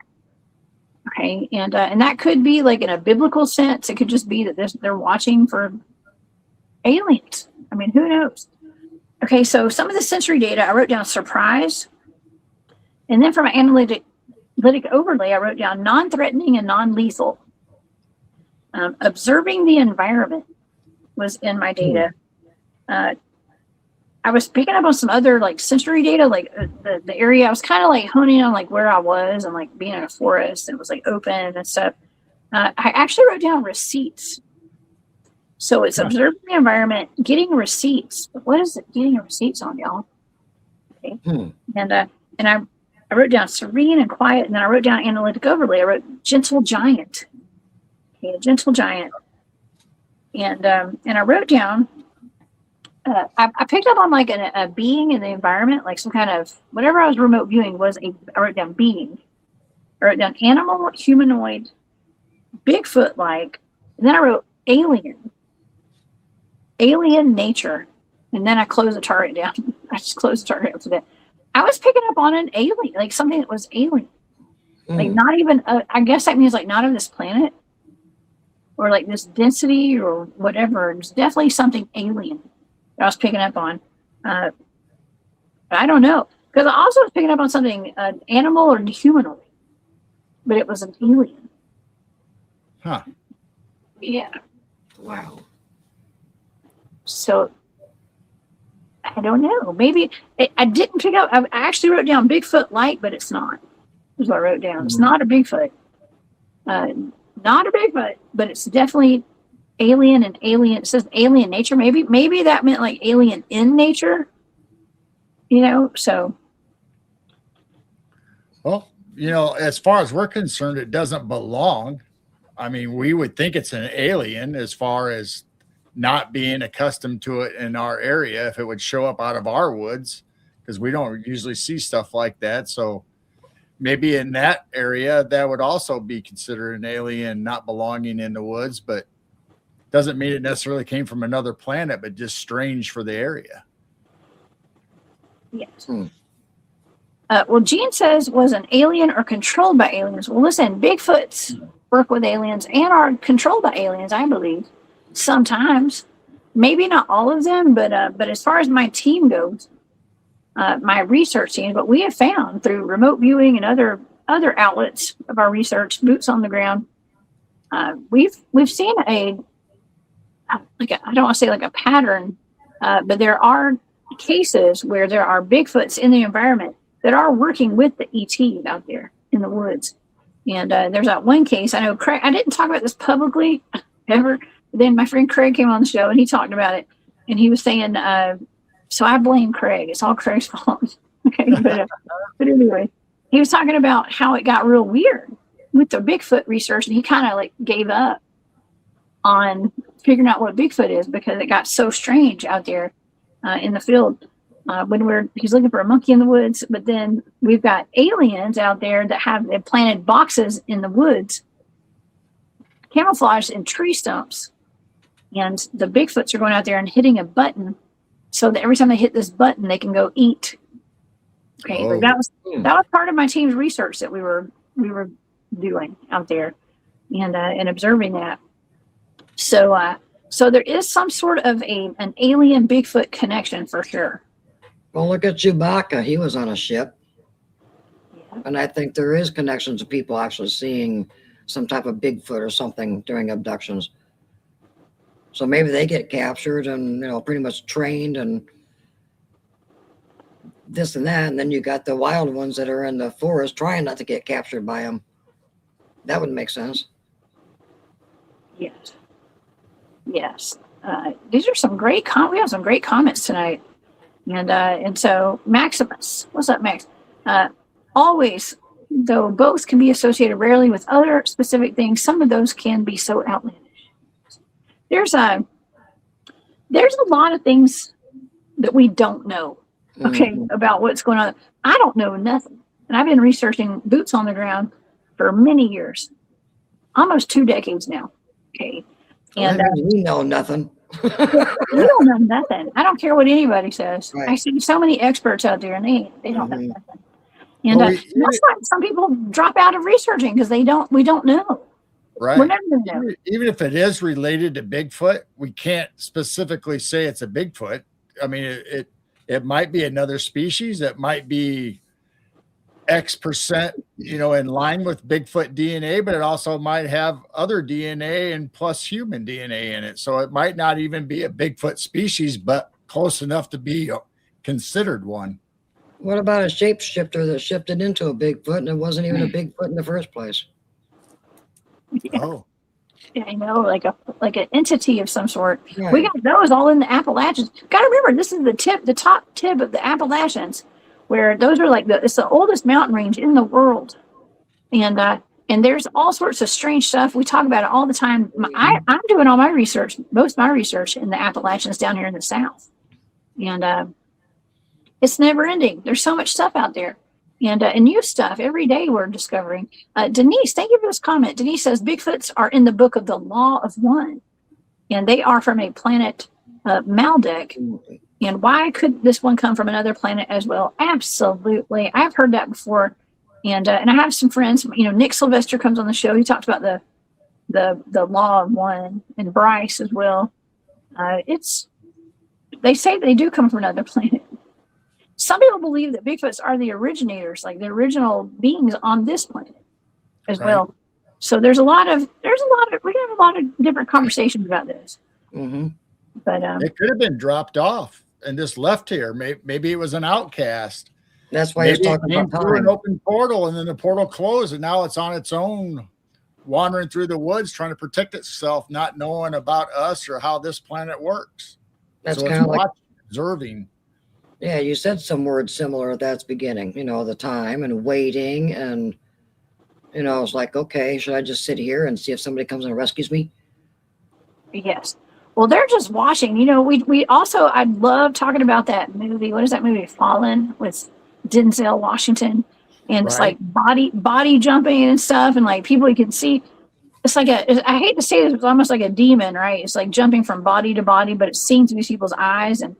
Okay, and that could be like in a biblical sense. It could just be that they're watching for aliens. I mean, who knows? Okay, so some of the sensory data, I wrote down surprise. And then from an analytic overlay, I wrote down non-threatening and non-lethal. Observing the environment was in my data. I was picking up on some other like sensory data, like the area. I was kind of like honing on like where I was and like being in a forest and it was like open and stuff. I actually wrote down receipts. So it's observing the environment, getting receipts. What is it getting receipts on, y'all? Okay. And I wrote down serene and quiet, and then I wrote down analytic overlay. I wrote gentle giant. Okay, a gentle giant. And I wrote down I picked up on like a being in the environment, like some kind of whatever I was remote viewing was I wrote down being. I wrote down animal, humanoid, Bigfoot like, and then I wrote alien nature, and then I closed the target down. I just closed the target after that. I was picking up on an alien, like something that was alien, like not even. I guess that means like not of this planet, or like this density or whatever. It's definitely something alien that I was picking up on. But I don't know, because I also was picking up on something animal or humanoid, but it was an alien. Huh. Yeah. Wow. So I don't know. Maybe I didn't pick up. I actually wrote down Bigfoot like, but it's not. That's what I wrote down. It's not a Bigfoot. Not a Bigfoot, but it's definitely alien and alien. It says alien nature. Maybe that meant like alien in nature. You know, so. Well, you know, as far as we're concerned, it doesn't belong. I mean, we would think it's an alien as far as not being accustomed to it in our area if it would show up out of our woods, because we don't usually see stuff like that. So maybe in that area that would also be considered an alien not belonging in the woods, but doesn't mean it necessarily came from another planet, but just strange for the area. Yes. Well, Gene says was an alien or controlled by aliens. Well, listen, Bigfoots work with aliens and are controlled by aliens, I believe. Sometimes, maybe not all of them, but as far as my team goes, my research team, what we have found through remote viewing and other outlets of our research, boots on the ground, we've seen I don't want to say like a pattern, but there are cases where there are Bigfoots in the environment that are working with the ET out there in the woods. And there's that one case, I know Craig, I didn't talk about this publicly ever. Then my friend Craig came on the show and he talked about it, and he was saying, so I blame Craig. It's all Craig's fault. Okay, but anyway, he was talking about how it got real weird with the Bigfoot research, and he kind of like gave up on figuring out what Bigfoot is because it got so strange out there in the field. he's looking for a monkey in the woods. But then we've got aliens out there that they've planted boxes in the woods, camouflaged in tree stumps, and the Bigfoots are going out there and hitting a button, so that every time they hit this button, they can go eat. Okay, but that was part of my team's research that we were doing out there, and observing that. So there is some sort of an alien Bigfoot connection for sure. Well, look at Chewbacca. He was on a ship. Yeah. And I think there is connections to people actually seeing some type of Bigfoot or something during abductions. So maybe they get captured and, pretty much trained and this and that. And then you got the wild ones that are in the forest trying not to get captured by them. That would make sense. Yes. Yes. These are some great we have some great comments tonight. And so Maximus, what's up, Max? Always, though both can be associated rarely with other specific things, some of those can be so outlandish. There's a lot of things that we don't know, okay, about what's going on. I don't know nothing. And I've been researching boots on the ground for many years, almost 2 decades now. Okay. And we know nothing. we don't know nothing. I don't care what anybody says. Right. I see so many experts out there, and they don't know nothing. And that's why some people drop out of researching, because we don't know. Right. We're never going to know. Even if it is related to Bigfoot, we can't specifically say it's a Bigfoot. I mean, it might be another species. It might be X percent, in line with Bigfoot DNA, but it also might have other DNA and plus human DNA in it. So it might not even be a Bigfoot species, but close enough to be considered one. What about a shapeshifter that shifted into a Bigfoot and it wasn't even a Bigfoot in the first place? Yeah. Oh, Yeah, like an entity of some sort. Right. We got those all in the Appalachians. Got to remember, this is the top tip of the Appalachians, where those are it's the oldest mountain range in the world, and there's all sorts of strange stuff. We talk about it all the time. I'm doing all my research, most of my research in the Appalachians down here in the South, and it's never ending. There's so much stuff out there. And new stuff every day we're discovering. Denise, thank you for this comment. Denise says Bigfoots are in the book of the Law of One, and they are from a planet Maldek. And why could this one come from another planet as well? Absolutely, I've heard that before. And I have some friends. Nick Sylvester comes on the show. He talks about the Law of One, and Bryce as well. They say they do come from another planet. Some people believe that Bigfoots are the originators, like the original beings on this planet as well. So we can have a lot of different conversations about this. Mm-hmm. But it could have been dropped off and just left here. Maybe it was an outcast. That's why he's talking about through time. an open portal, and then the portal closed, and now it's on its own, wandering through the woods, trying to protect itself, not knowing about us or how this planet works. That's so kind of like observing. Yeah, you said some words similar at that beginning, the time and waiting. And, it's like, okay, should I just sit here and see if somebody comes and rescues me? yes. Well, they're just watching. We also, I love talking about that movie. What is that movie? Fallen, with Denzel Washington. And it's like body jumping and stuff. And like people you can see. It's like I hate to say this, it's almost like a demon, right? It's like jumping from body to body, but it's seen through these people's eyes. And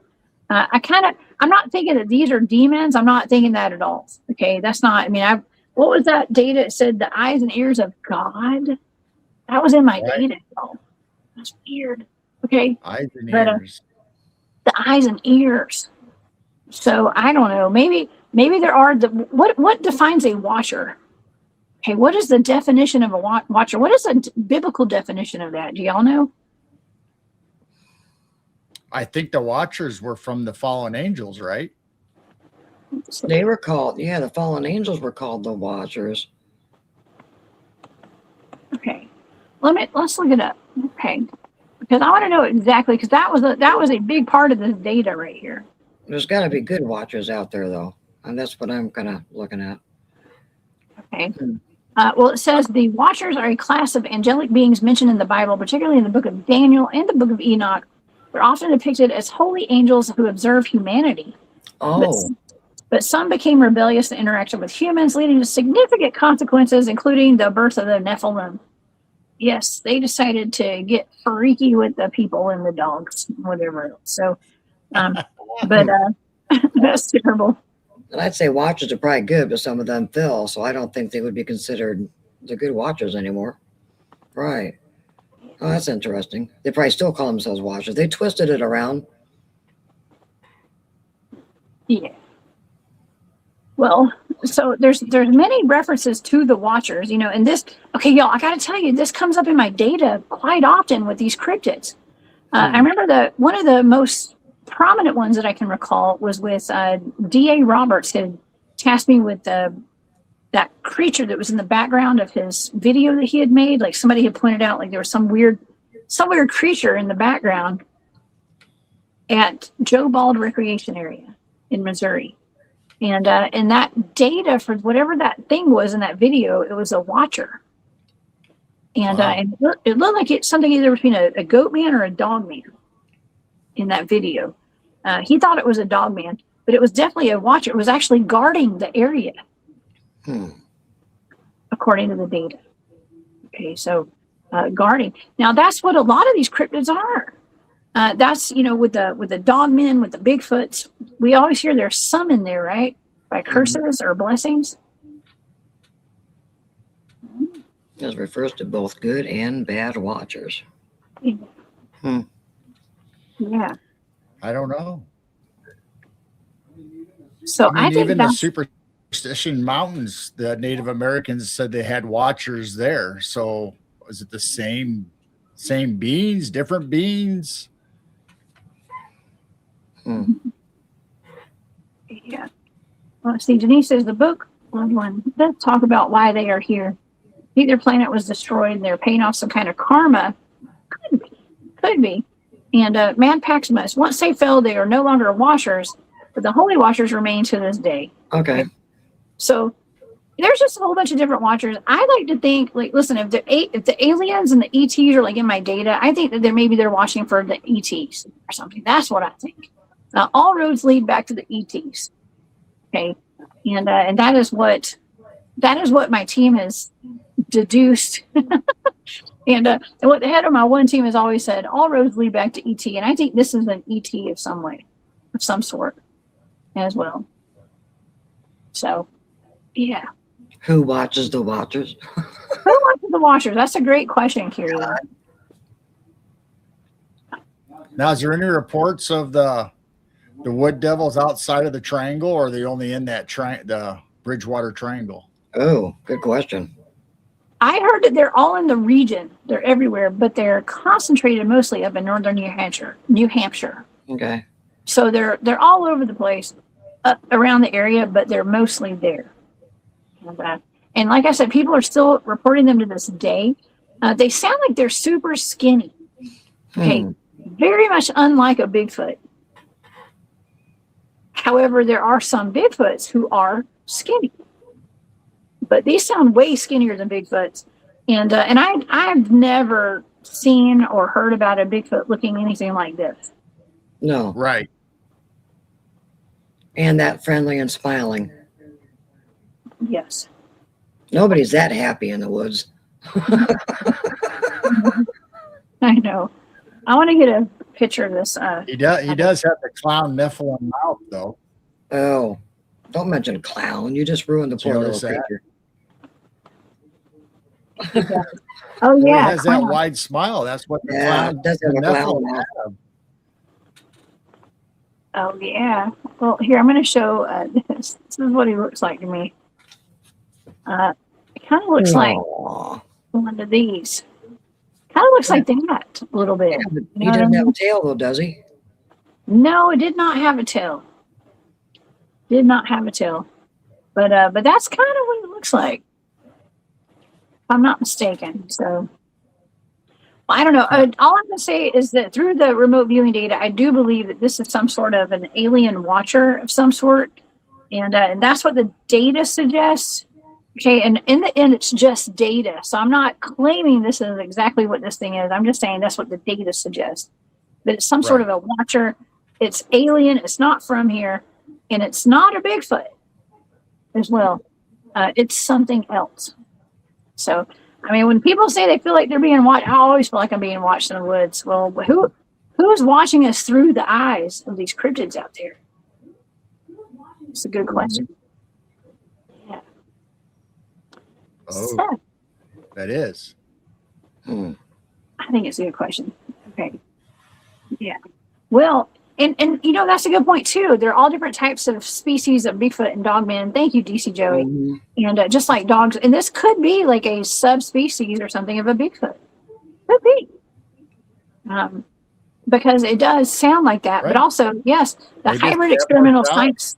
I'm not thinking that these are demons. I'm not thinking that at all. Okay. That's not, what was that data? It said the eyes and ears of God. That was in my data. Oh, that's weird. Okay. Eyes and ears. The eyes and ears. So I don't know. Maybe there are what defines a watcher? Okay. What is the definition of a watcher? What is the biblical definition of that? Do y'all know? I think the Watchers were from the fallen angels, right? They were called, the fallen angels were called the Watchers. Okay, let's look it up. Okay, because I want to know exactly, because that was a big part of this data right here. There's got to be good Watchers out there, though, and that's what I'm kind of looking at. Okay. Well, it says the Watchers are a class of angelic beings mentioned in the Bible, particularly in the book of Daniel and the book of Enoch. They're often depicted as holy angels who observe humanity. Oh, But some became rebellious and interacted with humans, leading to significant consequences, including the birth of the Nephilim. Yes, they decided to get freaky with the people and the dogs, whatever else. So, but that's terrible. and I'd say watchers are probably good, but some of them fell, so I don't think they would be considered the good watchers anymore. Right. Oh, that's interesting. They probably still call themselves watchers. They twisted it around. Yeah. Well, so there's many references to the watchers, and this, okay, y'all, I got to tell you, this comes up in my data quite often with these cryptids. I remember one of the most prominent ones that I can recall was with D.A. Roberts had tasked me with that creature that was in the background of his video that he had made. Like somebody had pointed out, like there was some weird creature in the background at Joe Bald Recreation Area in Missouri. And that data for whatever that thing was in that video, it was a watcher. And, Wow. and it looked like it's something either between a goat man or a dog man in that video. He thought it was a dog man, but it was definitely a watcher. It was actually guarding the area, according to the data. Okay, so guarding. Now, that's what a lot of these cryptids are. That's, with the dog men, with the Bigfoots, we always hear there's some in there, right? By curses or blessings. This refers to both good and bad watchers. Yeah. I don't know. So I think even the that's, Superstition Mountains, the Native Americans said they had watchers there. So is it the same beings, different beings? yeah. Well, see, Denise says the book one does talk about why they are here. I think their planet was destroyed and they're paying off some kind of karma. Could be. And man Paximus, once they fell, they are no longer watchers, but the holy watchers remain to this day. Okay. So there's just a whole bunch of different watchers. I like to think, like, listen, if the aliens and the ETs are like in my data, I think that they're watching for the ETs or something. That's what I think. All roads lead back to the ETs. Okay, and that is what my team has deduced. and what the head of my one team has always said: all roads lead back to ET. And I think this is an ET of some way, of some sort, as well. So, yeah. Who watches the watchers? Who watches the watchers? That's a great question, Kira. Now, is there any reports of the wood devils outside of the triangle, or are they only in that the Bridgewater Triangle? Oh, good question. I heard that they're all in the region. They're everywhere, but they're concentrated mostly up in northern New Hampshire. Okay. So they're all over the place, around the area, but they're mostly there. And like I said, people are still reporting them to this day. They sound like they're super skinny. Okay, very much unlike a Bigfoot. However, there are some Bigfoots who are skinny, but these sound way skinnier than Bigfoots. And I've never seen or heard about a Bigfoot looking anything like this. No. Right. And that friendly and smiling. Yes. Nobody's that happy in the woods. I know. I want to get a picture of this. He does have the clown Nephilim mouth, though. Oh, don't mention clown. You just ruined the poor little notice that? creature. Oh, Well, yeah. he has that wide smile. That's what the Yeah, clown, it does have the a clown Nephilim mouth. have. Oh, yeah. Well, here, I'm going to show this. This is what he looks like to me. It kind of looks like Aw. one of these. Kind of looks like that a little bit. Yeah, but You he know what I doesn't have a mean? tail, though, does he? No, it did not have a tail. Did not have a tail. But that's kind of what it looks like. If I'm not mistaken. So, well, I don't know. All I'm going to say is that through the remote viewing data, I do believe that this is some sort of an alien watcher of some sort. And that's what the data suggests. Okay, and in the end, it's just data. So I'm not claiming this is exactly what this thing is. I'm just saying that's what the data suggests. That it's some sort of a watcher. It's alien. It's not from here. and it's not a Bigfoot as well. It's something else. So, I mean, when people say they feel like they're being watched, I always feel like I'm being watched in the woods. Well, who's watching us through the eyes of these cryptids out there? It's a good question. Yeah. Oh, So, that is. I think it's a good question. Okay. Yeah. Well, and you know, that's a good point too. There are all different types of species of Bigfoot and Dogman. Thank you, DC Joey. And just like dogs, and this could be like a subspecies or something of a Bigfoot. Could be. Because it does sound like that, but also, yes, the Maybe hybrid it's experimental dogs.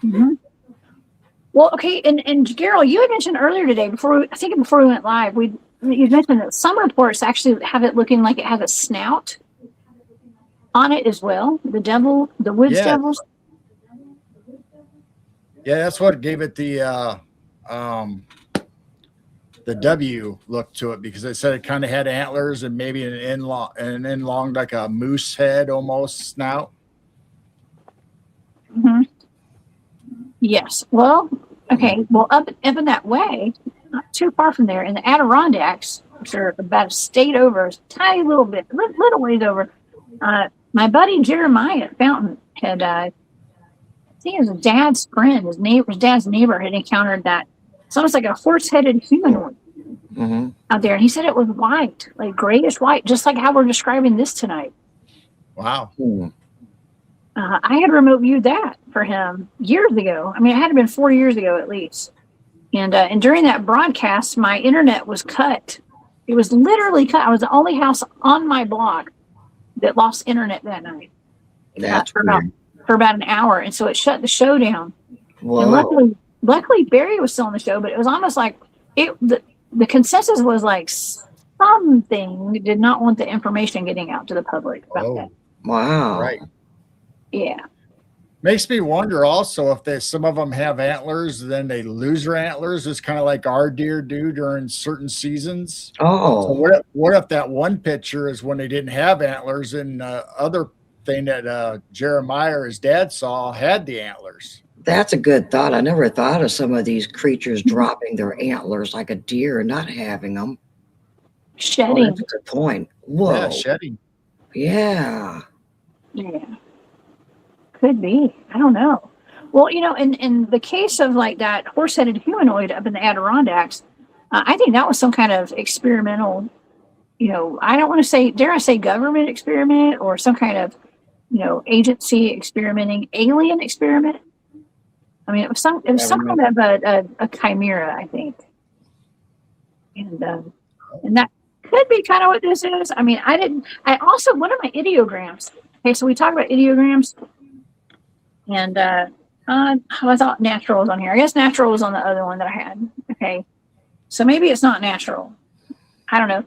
science. Well, okay, and Gerald, you had mentioned earlier today, before we went live, you mentioned that some reports actually have it looking like it has a snout on it as well. The woods devils. Yeah, that's what gave it the W look to it, because they said it kind of had antlers and maybe an end-long like a moose head almost snout. Yes. Well, okay. Well, up in that way, not too far from there, in the Adirondacks, which are about a state over, a tiny little bit, little ways over. My buddy Jeremiah Fountain had, I think it was his dad's friend, his dad's neighbor had encountered that. It's almost like a horse-headed humanoid out there, and he said it was white, like grayish white, just like how we're describing this tonight. Wow. I had remote viewed that for him years ago. I mean, it had been 4 years ago at least. And during that broadcast, my internet was cut. It was literally cut. I was the only house on my block that lost internet that night. That's for about an hour, and so it shut the show down. Whoa. And luckily Barry was still on the show, but it was almost like the consensus was like something did not want the information getting out to the public about that. Wow. Right. Yeah. Makes me wonder also if some of them have antlers, then they lose their antlers. It's kind of like our deer do during certain seasons. So what if that one picture is when they didn't have antlers, and other thing that Jeremiah, his dad, saw had the antlers? That's a good thought. I never thought of some of these creatures dropping their antlers like a deer and not having them. Shedding. That's a good point. Whoa. Yeah, shedding. Yeah. Yeah. Could be. I don't know. Well, you know, in the case of like that horse-headed humanoid up in the Adirondacks, I think that was some kind of experimental, you know, I don't want to say, dare I say government experiment, or some kind of, you know, agency experimenting, alien experiment. I mean, it was some kind of a chimera, I think. And that could be kind of what this is. I mean, I also, one of my ideograms. Okay, so we talk about ideograms. And I thought natural was on here. I guess natural was on the other one that I had. Okay. So maybe it's not natural. I don't know.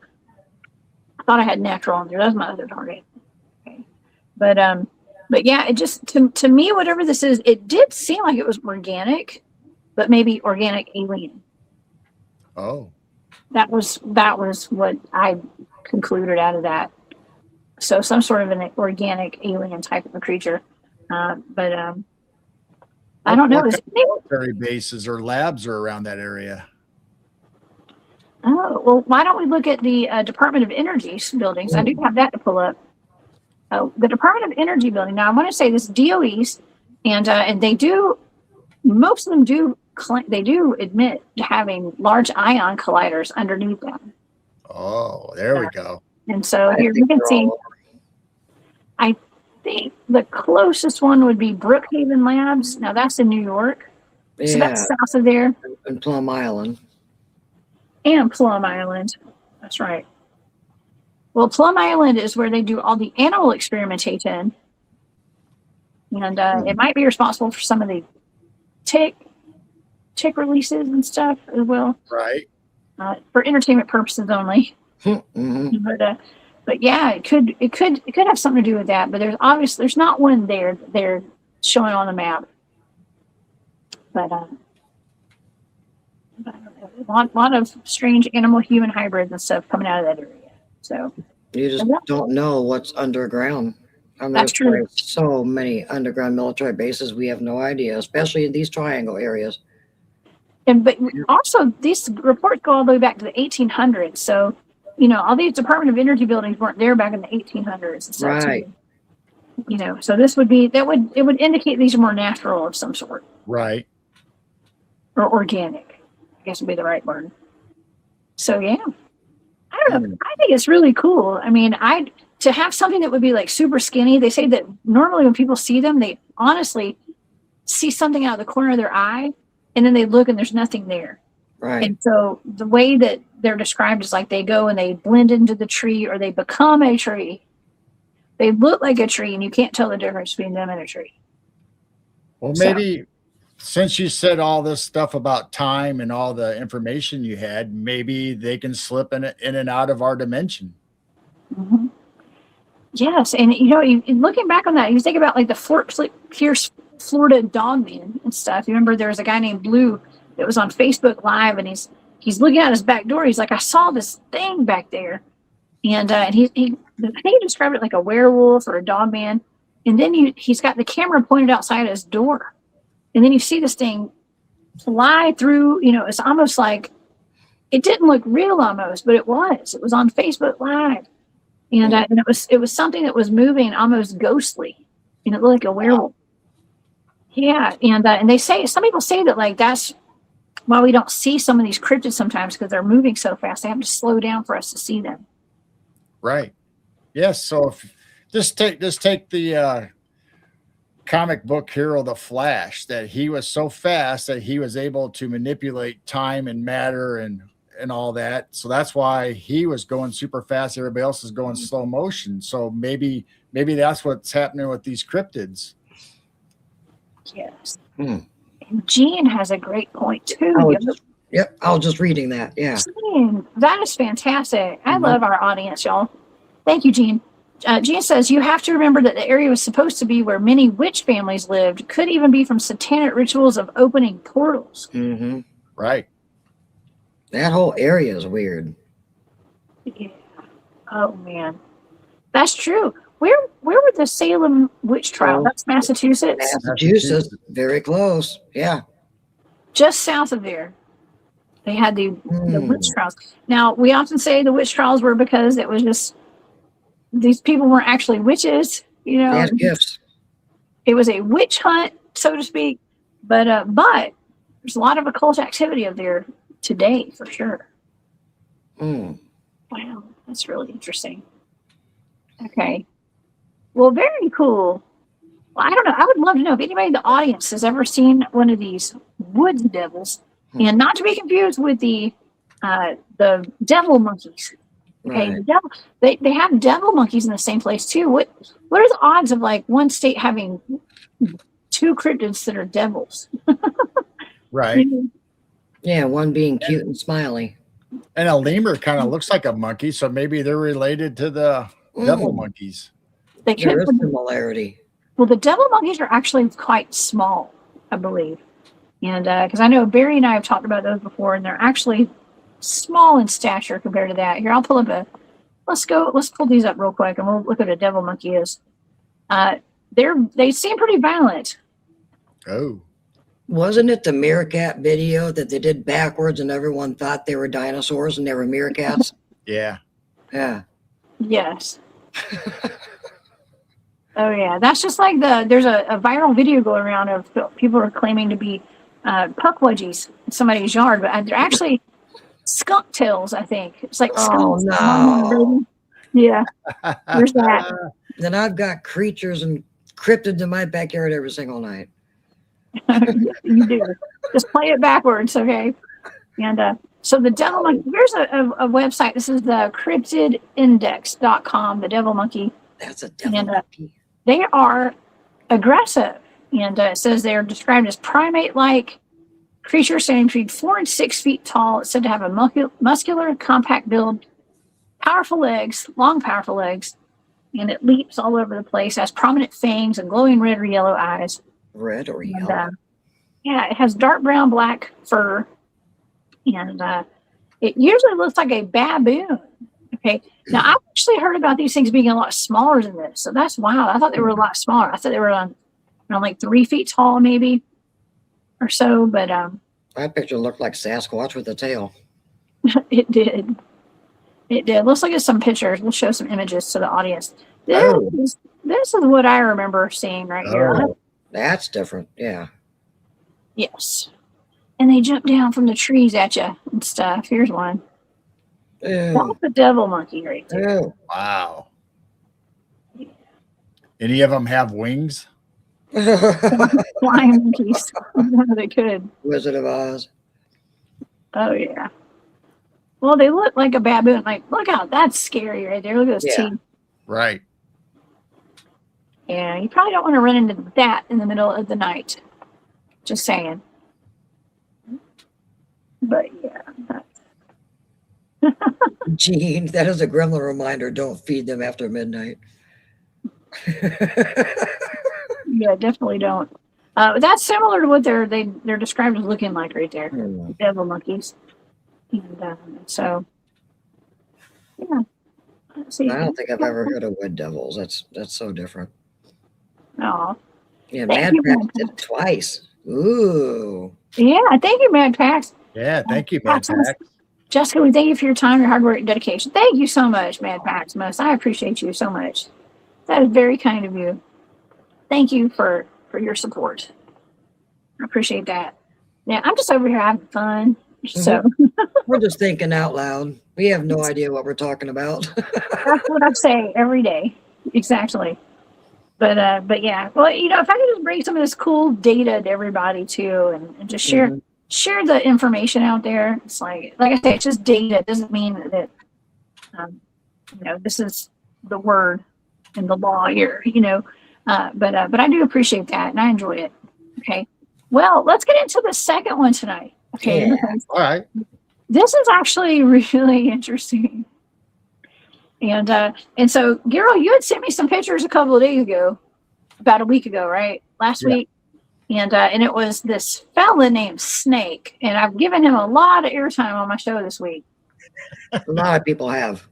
I thought I had natural on there. That was my other target. Okay. But yeah, it just, to me, whatever this is, it did seem like it was organic, but maybe organic alien. Oh. That was what I concluded out of that. So some sort of an organic alien type of a creature. But I don't know. Military bases or labs are around that area. Oh, well, why don't we look at the Department of Energy's buildings? I do have that to pull up. Oh, the Department of Energy building. Now, I want to say this DOE's, and they do, most of them do, they do admit to having large ion colliders underneath them. Oh, there we go. And so here you can see, I think the closest one would be Brookhaven Labs. Now that's in New York. Yeah. So that's south of there. And Plum Island. And Plum Island. That's right. Well, Plum Island is where they do all the animal experimentation. And it might be responsible for some of the tick releases and stuff as well. Right. For entertainment purposes only. But yeah, it could have something to do with that. But there's not one there that they're showing on the map. But I don't know. A lot of strange animal-human hybrids and stuff coming out of that area. So you just don't know what's underground I mean, That's there's probably true. so many underground military bases. We have no idea, especially in these triangle areas. But also these reports go all the way back to the 1800s. So, all these Department of Energy buildings weren't there back in the 1800s and stuff. Right. Too. So this would be it would indicate these are more natural of some sort. Right. Or organic, I guess would be the right word. So yeah. I don't know. I think it's really cool. I mean, to have something that would be like super skinny, they say that normally when people see them, they honestly see something out of the corner of their eye, and then they look and there's nothing there. Right. And so the way that they're described is like they go and they blend into the tree or they become a tree. They look like a tree, and you can't tell the difference between them and a tree. Well, maybe since you said all this stuff about time and all the information you had, maybe they can slip in and out of our dimension. Mm-hmm. Yes, and looking back on that, you think about like the Fort Pierce, Florida dogman and stuff. You remember there was a guy named Blue that was on Facebook Live, and he's looking out his back door. He's like, I saw this thing back there, and I think he described it like a werewolf or a dogman. And then he's got the camera pointed outside his door, and then you see this thing fly through. It's almost like it didn't look real, almost, but it was. It was on Facebook Live. And it was something that was moving almost ghostly, and it looked like a werewolf. Yeah, and they say, some people say that like that's why we don't see some of these cryptids sometimes, because they're moving so fast. They have to slow down for us to see them. Right. Yes. So if just take the comic book hero, the Flash, that he was so fast that he was able to manipulate time and matter and all that. So that's why he was going super fast. Everybody else is going slow motion. So maybe that's what's happening with these cryptids. Yes. And Gene has a great point too. I was just reading that. Yeah. Gene, that is fantastic. I love our audience, y'all. Thank you, Gene. Gene says, you have to remember that the area was supposed to be where many witch families lived. Could even be from satanic rituals of opening portals. Mm-hmm. Right. That whole area is weird. Yeah. Oh man, that's true. Where were the Salem witch trial? That's Massachusetts. Massachusetts, very close. Yeah. Just south of there, they had the witch trials. Now we often say the witch trials were because it was just these people weren't actually witches. They had gifts. It was a witch hunt, so to speak. But there's a lot of occult activity up there today, for sure. Wow, that's really interesting. Okay. Well, very cool. Well, I don't know. I would love to know if anybody in the audience has ever seen one of these wood devils, and not to be confused with the devil monkeys. Okay, Right. the devil. They have devil monkeys in the same place too. What are the odds of like one state having two cryptids that are devils? Right. Yeah, one being cute and smiley. And a lemur kind of looks like a monkey, so maybe they're related to the devil monkeys. There is similarity. Well, the devil monkeys are actually quite small, I believe. And because I know Barry and I have talked about those before, and they're actually small in stature compared to that. Here, I'll pull up let's pull these up real quick, and we'll look at what a devil monkey is. They seem pretty violent. Oh. Wasn't it the meerkat video that they did backwards and everyone thought they were dinosaurs and they were meerkats? Yeah. Yeah. Yes. Oh yeah, that's just like there's a viral video going around of people are claiming to be puckwudgies in somebody's yard, but they're actually skunk tails, I think. It's like skunks. No. Yeah. There's that. Then I've got creatures and cryptids in my backyard every single night. You do. Just play it backwards, okay? And so the devil monkey, here's a website. This is the cryptidindex.com, the devil monkey. That's a devil monkey. They are aggressive. And it says they're described as primate-like creatures standing between 4 and 6 feet tall. It's said to have a muscular, compact build, powerful legs, long, powerful legs, and it leaps all over the place, has prominent fangs and glowing red or yellow eyes. Red or yellow? Yeah, it has dark brown, black fur, and it usually looks like a baboon. Okay. Now I've actually heard about these things being a lot smaller than this. So that's wild. I thought they were a lot smaller. I thought they were on like 3 feet tall, maybe or so. But That picture looked like Sasquatch with a tail. it did. It did. Let's look at some pictures. We'll show some images to the audience. Oh. This is what I remember seeing right here. Oh, that's different. Yeah. Yes. And they jump down from the trees at you and stuff. Here's one. Ew. That's the devil monkey right there. Ew. Wow. Any of them have wings? Flying monkeys. They could. Wizard of Oz. Oh, yeah. Well, they look like a baboon. Like, look out. That's scary right there. Look at those teeth. Right. Yeah, you probably don't want to run into that in the middle of the night. Just saying. But, yeah. Gene, that is a gremlin reminder. Don't feed them after midnight. Yeah, definitely don't. That's similar to what they're described as looking like right there. Devil monkeys. And so, yeah. Let's see. I don't think I've ever heard of wood devils. That's so different. Oh. Yeah, Thank Mad you, Pax Mad did it twice. Ooh. Yeah, thank you, Mad Pax. Yeah, thank you, Mad Pax. Jessica, we thank you for your time, your hard work, and dedication. Thank you so much, Mad Pax. I appreciate you so much. That is very kind of you. Thank you for your support. I appreciate that. Yeah, I'm just over here having fun. So We're just thinking out loud. We have no idea what we're talking about. that's what I say every day. Exactly. But yeah. Well, if I could just bring some of this cool data to everybody too, and just share the information out there. It's like I say, it's just data. It doesn't mean that this is the word and the law here. But I do appreciate that, and I enjoy it. Okay. Well, let's get into the second one tonight. Okay. Yeah. All right. This is actually really interesting. And so, Gero, you had sent me some pictures a couple of days ago, about a week ago, right? Last week. And it was this fella named Snake. And I've given him a lot of airtime on my show this week. A lot of people have.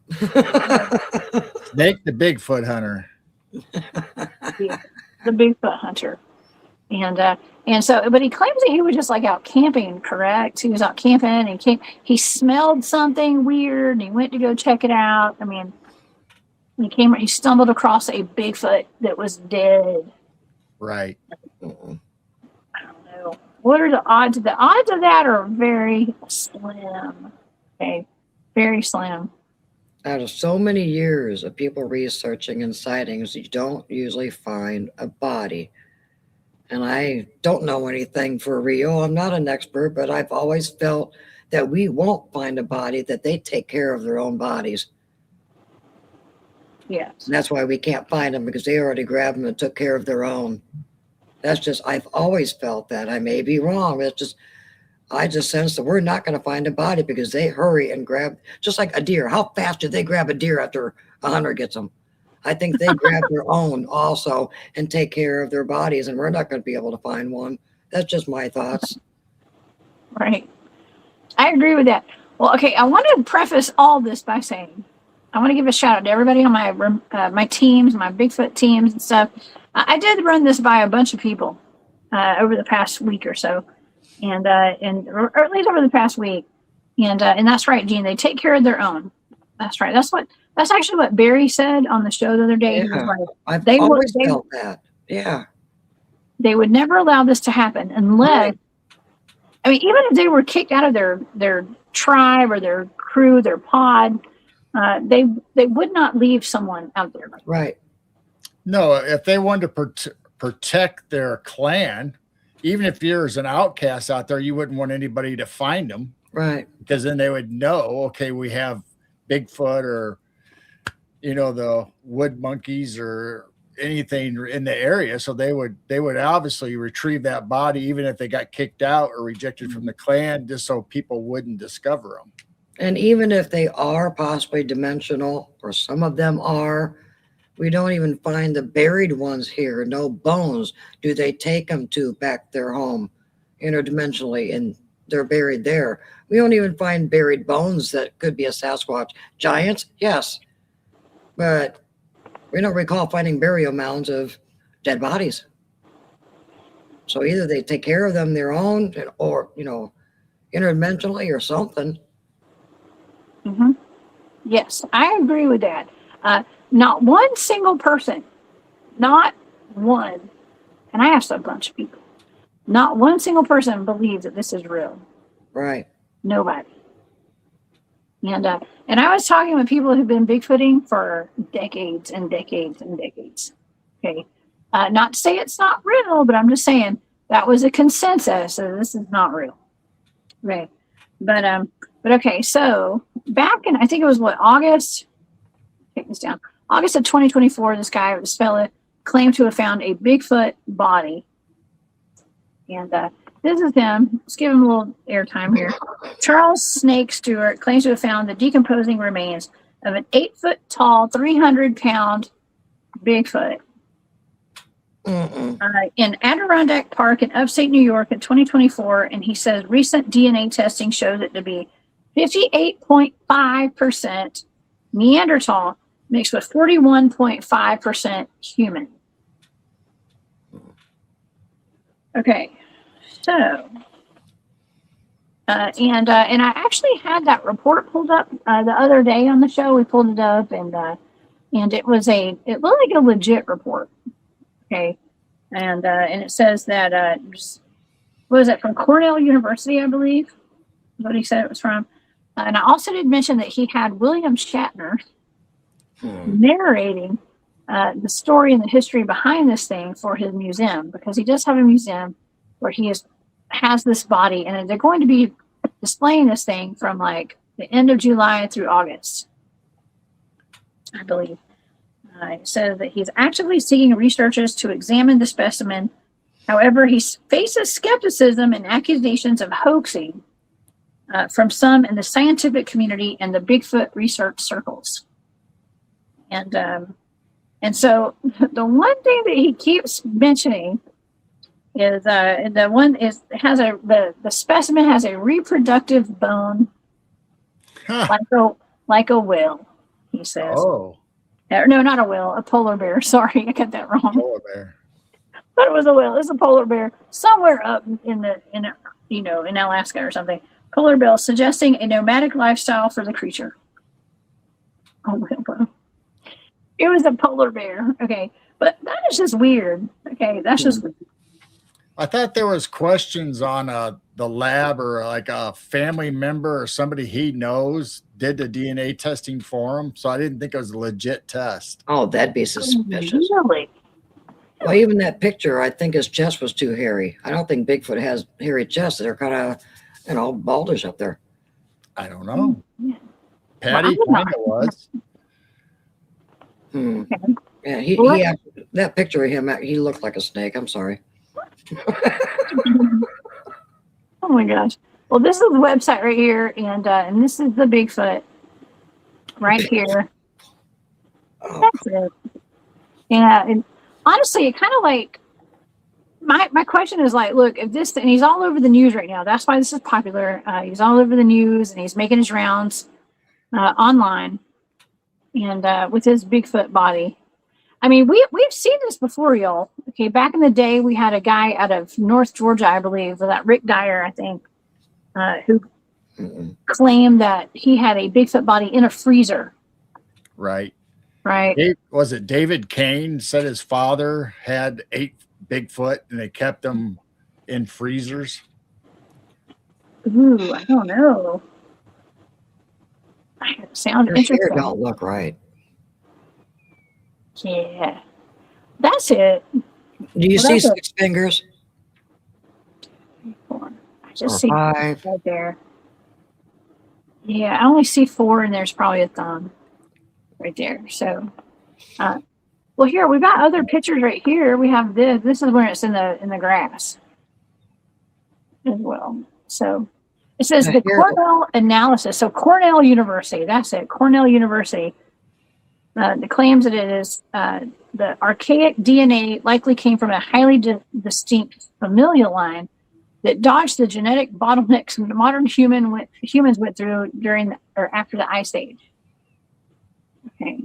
Snake the Bigfoot hunter. The Bigfoot hunter. And so, but he claims that he was just like out camping, correct? He was out camping and he smelled something weird and he went to go check it out. I mean, he stumbled across a Bigfoot that was dead. Right. I don't know. What are the odds? The odds of that are very slim. Okay. Very slim. Out of so many years of people researching and sightings, you don't usually find a body. And I don't know anything for real. I'm not an expert, but I've always felt that we won't find a body, that they take care of their own bodies. Yes. And that's why we can't find them, because they already grabbed them and took care of their own. That's just, I've always felt that. I may be wrong. I just sense that we're not going to find a body because they hurry and grab, just like a deer. How fast do they grab a deer after a hunter gets them? I think they grab their own also and take care of their bodies, and we're not going to be able to find one. That's just my thoughts. Right. I agree with that. Well, okay, I want to preface all this by saying I want to give a shout out to everybody on my teams, my Bigfoot teams and stuff. I did run this by a bunch of people over the past week or so, or at least over the past week. And that's right, Gene. They take care of their own. That's right. That's actually what Barry said on the show the other day. Yeah, he was like, I've always felt that. Yeah. They would never allow this to happen unless, I mean, even if they were kicked out of their tribe or their crew, their pod, they would not leave someone out there. Right. No, if they wanted to protect their clan, even if there's an outcast out there, you wouldn't want anybody to find them. Right. Because then they would know, okay, we have Bigfoot or, the wood monkeys or anything in the area. So they would obviously retrieve that body, even if they got kicked out or rejected from the clan, just so people wouldn't discover them. And even if they are possibly dimensional, or some of them are, we don't even find the buried ones here. No bones. Do they take them back their home interdimensionally? And they're buried there. We don't even find buried bones that could be a Sasquatch. Giants, yes, but we don't recall finding burial mounds of dead bodies. So either they take care of them their own, or interdimensionally or something. Mm-hmm. Yes, I agree with that. Not one single person, not one, and I asked a bunch of people, not one single person believes that this is real. Right. Nobody. And I was talking with people who've been Bigfooting for decades and decades and decades. Okay. Not to say it's not real, but I'm just saying that was a consensus. So this is not real. Right. But okay. So back in, I think it was August, take this down. August of 2024, this fella claimed to have found a Bigfoot body. And this is him. Let's give him a little airtime here. Charles Snake Stewart claims to have found the decomposing remains of an 8-foot tall, 300-pound Bigfoot in Adirondack Park in upstate New York in 2024. And he says recent DNA testing shows it to be 58.5% Neanderthal mixed with 41.5% human. Okay, so and I actually had that report pulled up the other day on the show. We pulled it up, and it looked like a legit report. Okay, and it says that what is it, from Cornell University, I believe, is what he said it was from. And I also did mention that he had William Shatner narrating the story and the history behind this thing for his museum, because he does have a museum where he has this body, and they're going to be displaying this thing from like the end of July through August, I believe. It says that he's actively seeking researchers to examine the specimen. However, he faces skepticism and accusations of hoaxing from some in the scientific community and the Bigfoot research circles. And so the one thing that he keeps mentioning is the specimen has a reproductive bone like a whale, he says. Oh. No, not a whale, a polar bear. Sorry, I got that wrong. Polar bear. But it was a whale. It's a polar bear somewhere up in Alaska or something. Polar bear, suggesting a nomadic lifestyle for the creature. Oh, well. It was a polar bear. Okay, but that is just weird. Okay, that's just weird. I thought there was questions on the lab, or like a family member or somebody he knows did the DNA testing for him. So I didn't think it was a legit test. Oh, that'd be suspicious. Really? Well, even that picture, I think his chest was too hairy. I don't think Bigfoot has hairy chests. They're kind of, baldish up there. I don't know. Yeah. Patty kind of was. Okay. Yeah, that picture of him, he looked like a snake. I'm sorry. Oh my gosh. Well, this is the website right here, and this is the Bigfoot right here. Oh. That's it. Yeah, and honestly, it kind of like my question is like, look, if this, and he's all over the news right now. That's why this is popular. He's all over the news, and he's making his rounds online, and with his Bigfoot body. I mean, we've seen this before, y'all. Okay, back in the day, we had a guy out of North Georgia, I believe, that Rick Dyer, I think, who claimed that he had a Bigfoot body in a freezer. Right. Right. Was it David Kane said his father had 8 Bigfoot and they kept them in freezers? Ooh, I don't know. It sounds interesting. It don't look right. Yeah, that's it. Do you see 6 fingers? 4. I just Or see 5. right there. Yeah, I only see 4, and there's probably a thumb right there. So, well, here we got other pictures right here. We have this. This is where it's in the grass as well. So it says the Cornell analysis. So Cornell University. That's it. Cornell University. The claims that it is the archaic DNA likely came from a highly distinct familial line that dodged the genetic bottlenecks modern humans went through during or after the Ice Age. Okay.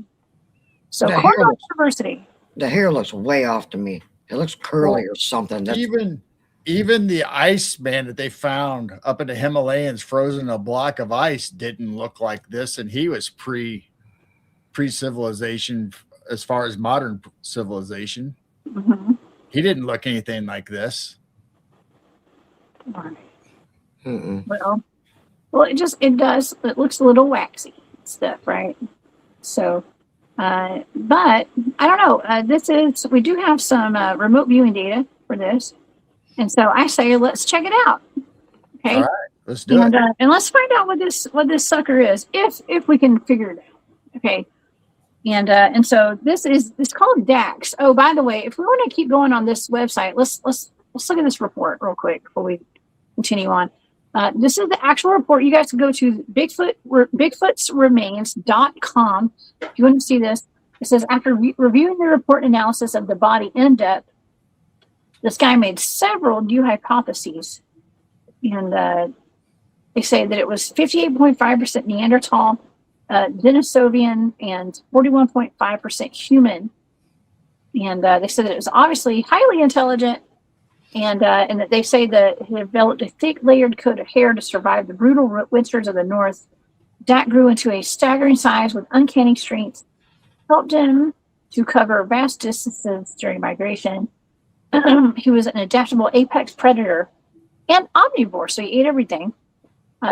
So Cornell University. The hair looks way off to me. It looks curly or something. That's, even the ice man that they found up in the Himalayas frozen in a block of ice didn't look like this, and he was pre-civilization as far as modern civilization. Mm-hmm. He didn't look anything like this. Well, it does. It looks a little waxy stuff, right? So, but I don't know. We do have some remote viewing data for this, and so I say let's check it out. Okay, all right, let's do it, and let's find out what this sucker is, if we can figure it out. Okay. And so it's called DAX. Oh, by the way, if we want to keep going on this website, let's look at this report real quick before we continue on. This is the actual report. You guys can go to bigfootsremains.com if you want to see this. It says, after reviewing the report analysis of the body in depth, this guy made several new hypotheses. And they say that it was 58.5% Neanderthal, Denisovian, and 41.5% human. And they said that it was obviously highly intelligent, and that they say that he developed a thick layered coat of hair to survive the brutal winters of the north. That grew into a staggering size with uncanny strength, helped him to cover vast distances during migration. He was an adaptable apex predator and omnivore, so he ate everything.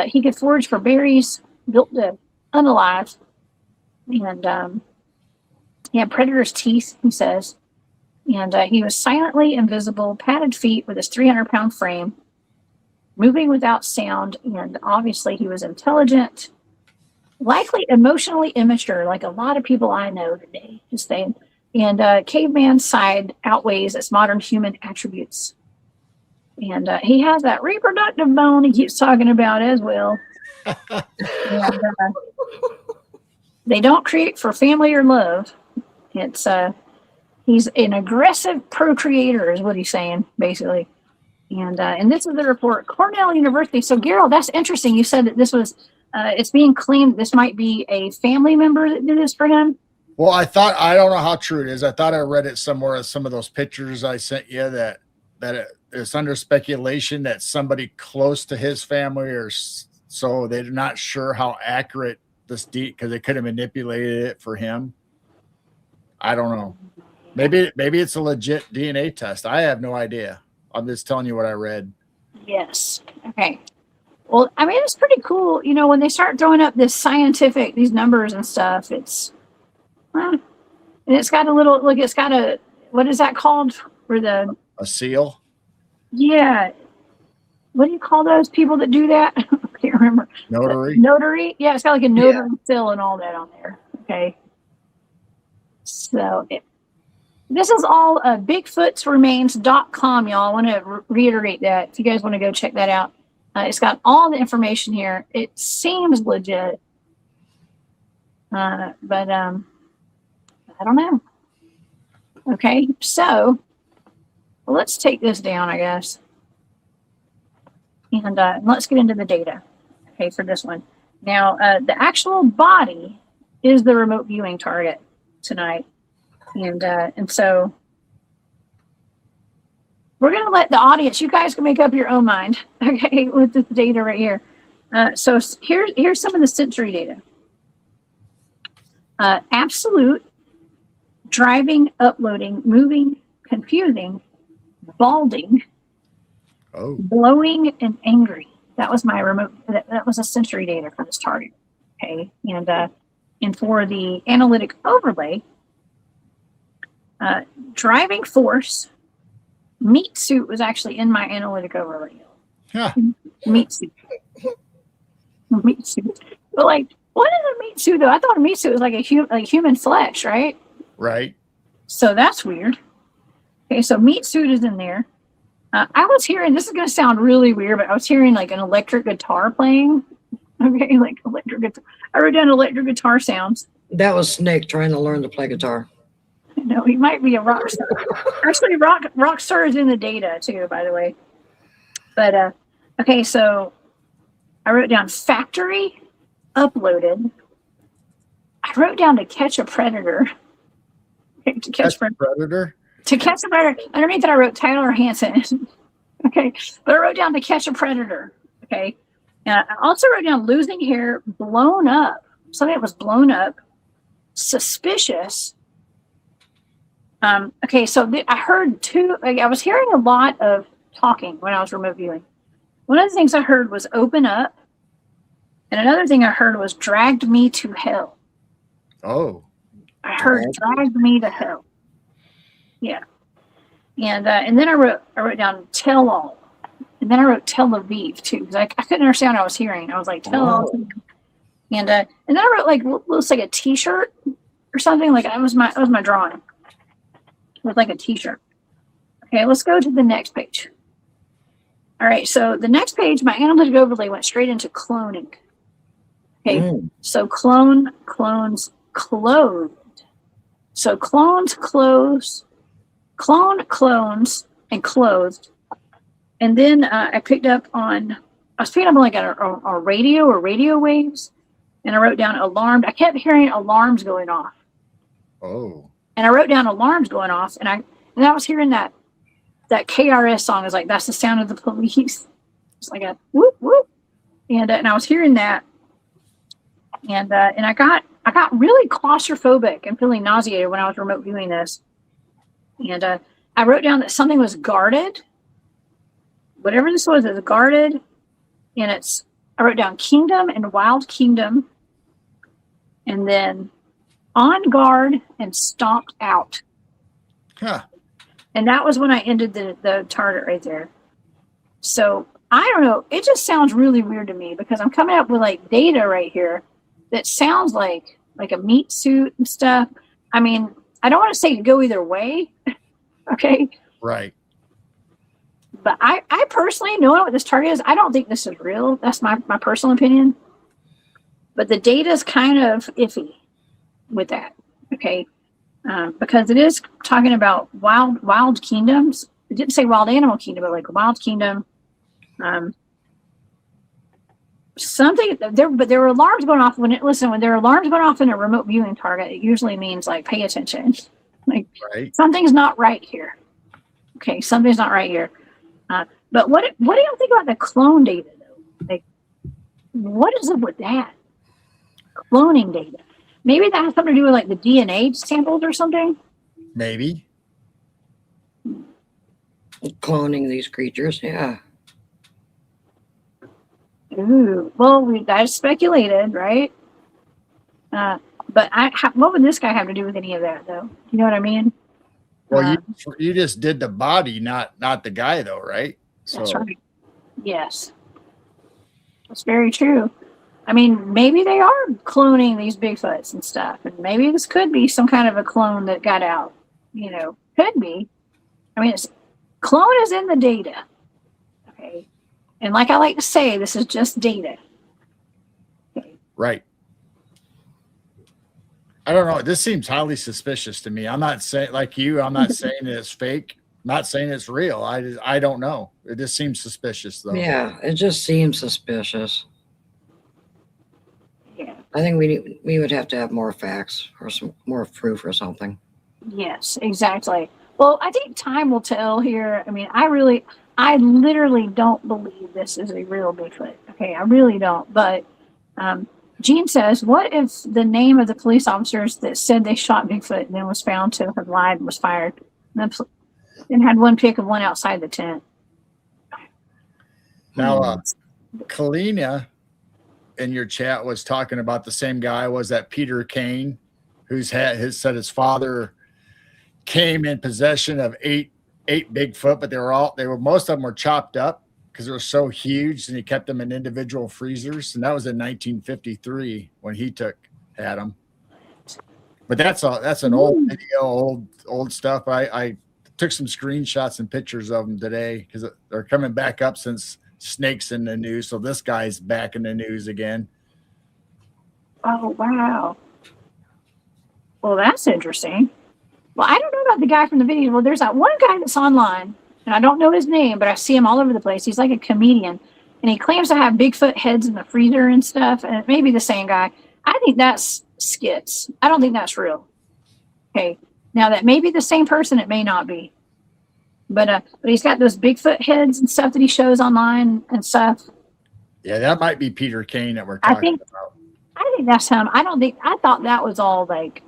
He could forage for berries, built to unalive, and he had predator's teeth, he says, and he was silently invisible, padded feet with his 300-pound frame, moving without sound, and obviously he was intelligent, likely emotionally immature, like a lot of people I know today, just saying. And caveman's side outweighs its modern human attributes, and he has that reproductive bone he keeps talking about as well. And, they don't create for family or love. It's he's an aggressive procreator, is what he's saying, basically. And this is the report, Cornell University. So, Gerald, that's interesting. You said that this was it's being claimed this might be a family member that did this for him. Well, I don't know how true it is. I thought I read it somewhere. Some of those pictures I sent you that it's under speculation that somebody close to his family, or so they're not sure how accurate this because they could have manipulated it for him. I don't know. Maybe it's a legit DNA test. I have no idea. I'm just telling you what I read. Yes. Okay. Well, I mean, it's pretty cool. You know, when they start throwing up these numbers and stuff, and it's got a little, look, it's got a, what is that called? A seal? Yeah. What do you call those people that do that? I can't remember. Notary? Notary? Yeah, it's got like a notary seal and all that on there. Okay. So this is all bigfootsremains.com, y'all. I want to reiterate that if you guys want to go check that out. It's got all the information here. It seems legit. But I don't know. Okay, so let's take this down, I guess. And let's get into the data, okay, for this one. Now, the actual body is the remote viewing target tonight. And so we're going to let the audience, you guys can make up your own mind, okay, with this data right here. So here's some of the sensory data. Absolute, driving, uploading, moving, confusing, balding, blowing, and angry. That was my remote. That was a sensory data for this target. Okay, and for the analytic overlay, driving force, meat suit was actually in my analytic overlay. Huh. Meat suit. Meat suit. But like, what is a meat suit though? I thought a meat suit was like human flesh, right? Right. So that's weird. Okay, so meat suit is in there. I was hearing, this is going to sound really weird, but I was hearing like an electric guitar playing. Okay, like electric guitar. I wrote down electric guitar sounds. That was Snake trying to learn to play guitar. No, he might be a rock star. Actually, rock star is in the data too, by the way. But okay, so I wrote down factory uploaded. I wrote down to catch a predator. To catch a predator. To catch a predator. Underneath that, I wrote Tyler Hansen. Okay, but I wrote down to catch a predator. Okay, and I also wrote down losing hair, blown up. Something that was blown up, suspicious. Okay, so I heard I was hearing a lot of talking when I was remote viewing. One of the things I heard was open up, and another thing I heard was dragged me to hell. Oh. I heard dragged me to hell. Yeah. And then I wrote down tell all. And then I wrote Tel Aviv too, because I couldn't understand what I was hearing. I was like, tell all. And then I wrote like looks like a t-shirt or something. Like that was my drawing. It was like a t-shirt. Okay, let's go to the next page. All right, so the next page, my analytic overlay went straight into cloning. Okay, so clones, clothed. So clones, clones, and clothed. And then I was picking up on like a radio or radio waves, and I wrote down alarmed. I kept hearing alarms going off. Oh. And I wrote down alarms going off, and I was hearing that KRS song is like, that's the sound of the police. It's like a whoop whoop, and I was hearing that, and I got really claustrophobic and feeling nauseated when I was remote viewing this, and I wrote down that something was guarded. Whatever this was, is guarded, and I wrote down kingdom and wild kingdom, and then on guard and stomped out. Huh. And that was when I ended the target right there. So I don't know. It just sounds really weird to me because I'm coming up with like data right here that sounds like a meat suit and stuff. I mean, I don't want to say go either way. Okay. Right. But I personally, knowing what this target is, I don't think this is real. That's my personal opinion. But the data is kind of iffy with that. Okay. Because it is talking about wild kingdoms. It didn't say wild animal kingdom, but like wild kingdom. Something there, but there were alarms going off when there are alarms going off in a remote viewing target, it usually means like pay attention. Like something's not right here. Okay, something's not right here. But what do you think about the clone data though? Like, what is up with that? Cloning data. Maybe that has something to do with like the DNA samples or something. Maybe. Cloning these creatures, yeah. Ooh, well, I speculated, right? But what would this guy have to do with any of that, though? You know what I mean? Well, you just did the body, not the guy, though, right? So. That's right. Yes, that's very true. I mean, maybe they are cloning these Bigfoots and stuff, and maybe this could be some kind of a clone that got out. You know, could be. I mean, clone is in the data. Okay, and like I like to say, this is just data. Okay. Right. I don't know. This seems highly suspicious to me. I'm not saying like you. I'm not saying it's fake. I'm not saying it's real. I don't know. It just seems suspicious, though. Yeah, it just seems suspicious. Yeah. I think we would have to have more facts or some more proof or something. Yes, exactly. Well, I think time will tell here. I mean, I literally don't believe this is a real Bigfoot. Okay, I really don't. But Gene says, what if the name of the police officers that said they shot Bigfoot and then was found to have lied and was fired and had one pick of one outside the tent? Now, Kalina in your chat was talking about the same guy. Was that Peter Kane, said his father came in possession of eight Bigfoot, but most of them were chopped up because they were so huge, and he kept them in individual freezers. And that was in 1953 when he had them. But that's an old video, old stuff. I took some screenshots and pictures of them today because they're coming back up since snakes in the news. So this guy's back in the news again. Oh, wow. Well, that's interesting. Well, I don't know about the guy from the video. Well, there's that one guy that's online and I don't know his name, but I see him all over the place. He's like a comedian, and he claims to have Bigfoot heads in the freezer and stuff, and it may be the same guy. I think that's skits. I don't think that's real. Okay, now that may be the same person, it may not be. But he's got those Bigfoot heads and stuff that he shows online and stuff. Yeah, that might be Peter Kane that we're talking about. I think that's him. I thought that was all like,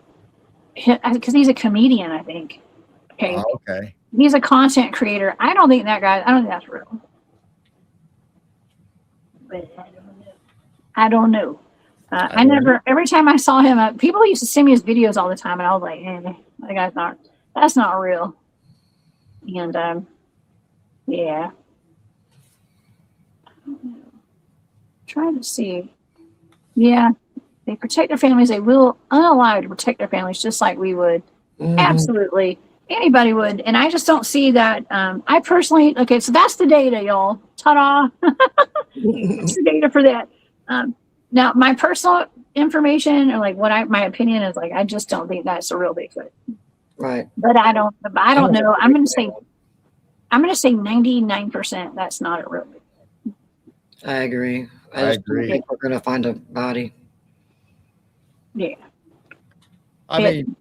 because he's a comedian, I think. Okay. Oh, okay. He's a content creator. I don't think that's real. But I don't know. Every time I saw him, people used to send me his videos all the time, and I was like, that guy's that's not real. And, yeah. Trying to see. Yeah. They protect their families. They will unalive to protect their families just like we would. Mm-hmm. Absolutely. Anybody would. And I just don't see that. I personally, okay, so that's the data, y'all. Ta-da. That's the data for that. Now, my personal information, or like my opinion is like, I just don't think that's a real Bigfoot. Right. But I don't know. I'm going to say 99% that's not a real Bigfoot. I agree. I agree. think we're going to find a body. Yeah. I mean,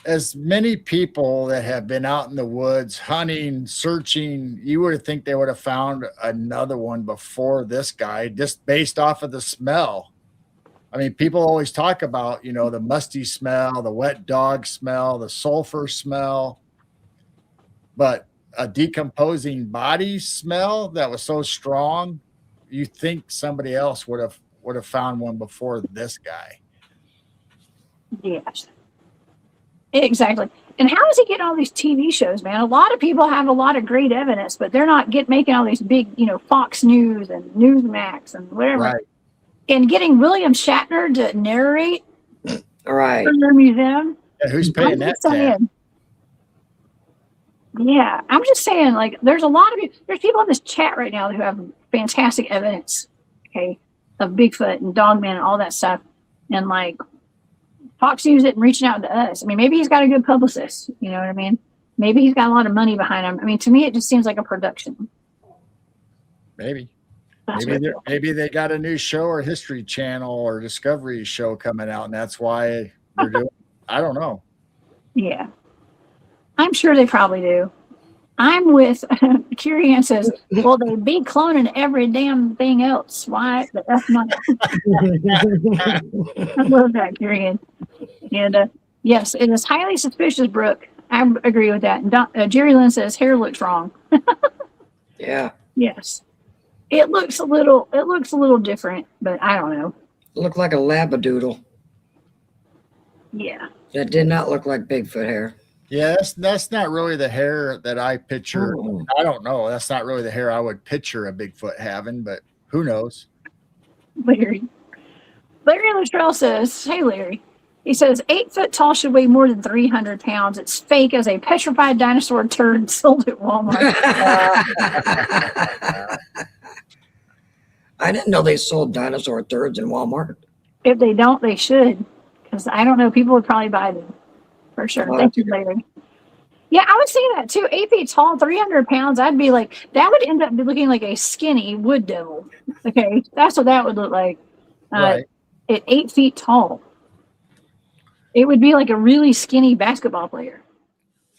as many people that have been out in the woods hunting, searching, you would think they would have found another one before this guy, just based off of the smell. I mean, people always talk about, the musty smell, the wet dog smell, the sulfur smell, but a decomposing body smell that was so strong, you think somebody else would have found one before this guy. Yes. Exactly. And how does he get all these TV shows, man? A lot of people have a lot of great evidence, but they're not making all these big, Fox News and Newsmax and whatever. Right. And getting William Shatner to narrate right. for their museum. Yeah, who's paying that? Yeah, I'm just saying, like, there's people in this chat right now who have fantastic evidence, okay, of Bigfoot and Dogman and all that stuff. And, like, Fox News isn't reaching out to us. I mean, maybe he's got a good publicist. You know what I mean? Maybe he's got a lot of money behind him. I mean, to me, it just seems like a production. Maybe they got a new show or History Channel or Discovery show coming out, and that's why they're doing. I don't know. Yeah, I'm sure they probably do. I'm with Kirian says, well, they'd be cloning every damn thing else. Why? But that's not. I love that, Kirian. And yes, it is highly suspicious, Brooke. I agree with that. And Jerry Lynn says hair looks wrong. Yeah. Yes. It looks a little different, but I don't know. It looked like a labradoodle. Yeah. That did not look like Bigfoot hair. Yeah, that's not really the hair that I picture. Oh. I don't know. That's not really the hair I would picture a Bigfoot having, but who knows? Larry Luttrell says, hey, Larry. He says, 8 foot tall should weigh more than 300 pounds. It's fake as a petrified dinosaur turd sold at Walmart. I didn't know they sold dinosaur turds in Walmart. If they don't, they should. Because I don't know, people would probably buy them. For sure. Well, thank you, Larry. Yeah, I would say that too. 8 feet tall, 300 pounds. I'd be like, that would end up looking like a skinny wood devil. Okay. That's what that would look like. Right. At 8 feet tall. It would be like a really skinny basketball player.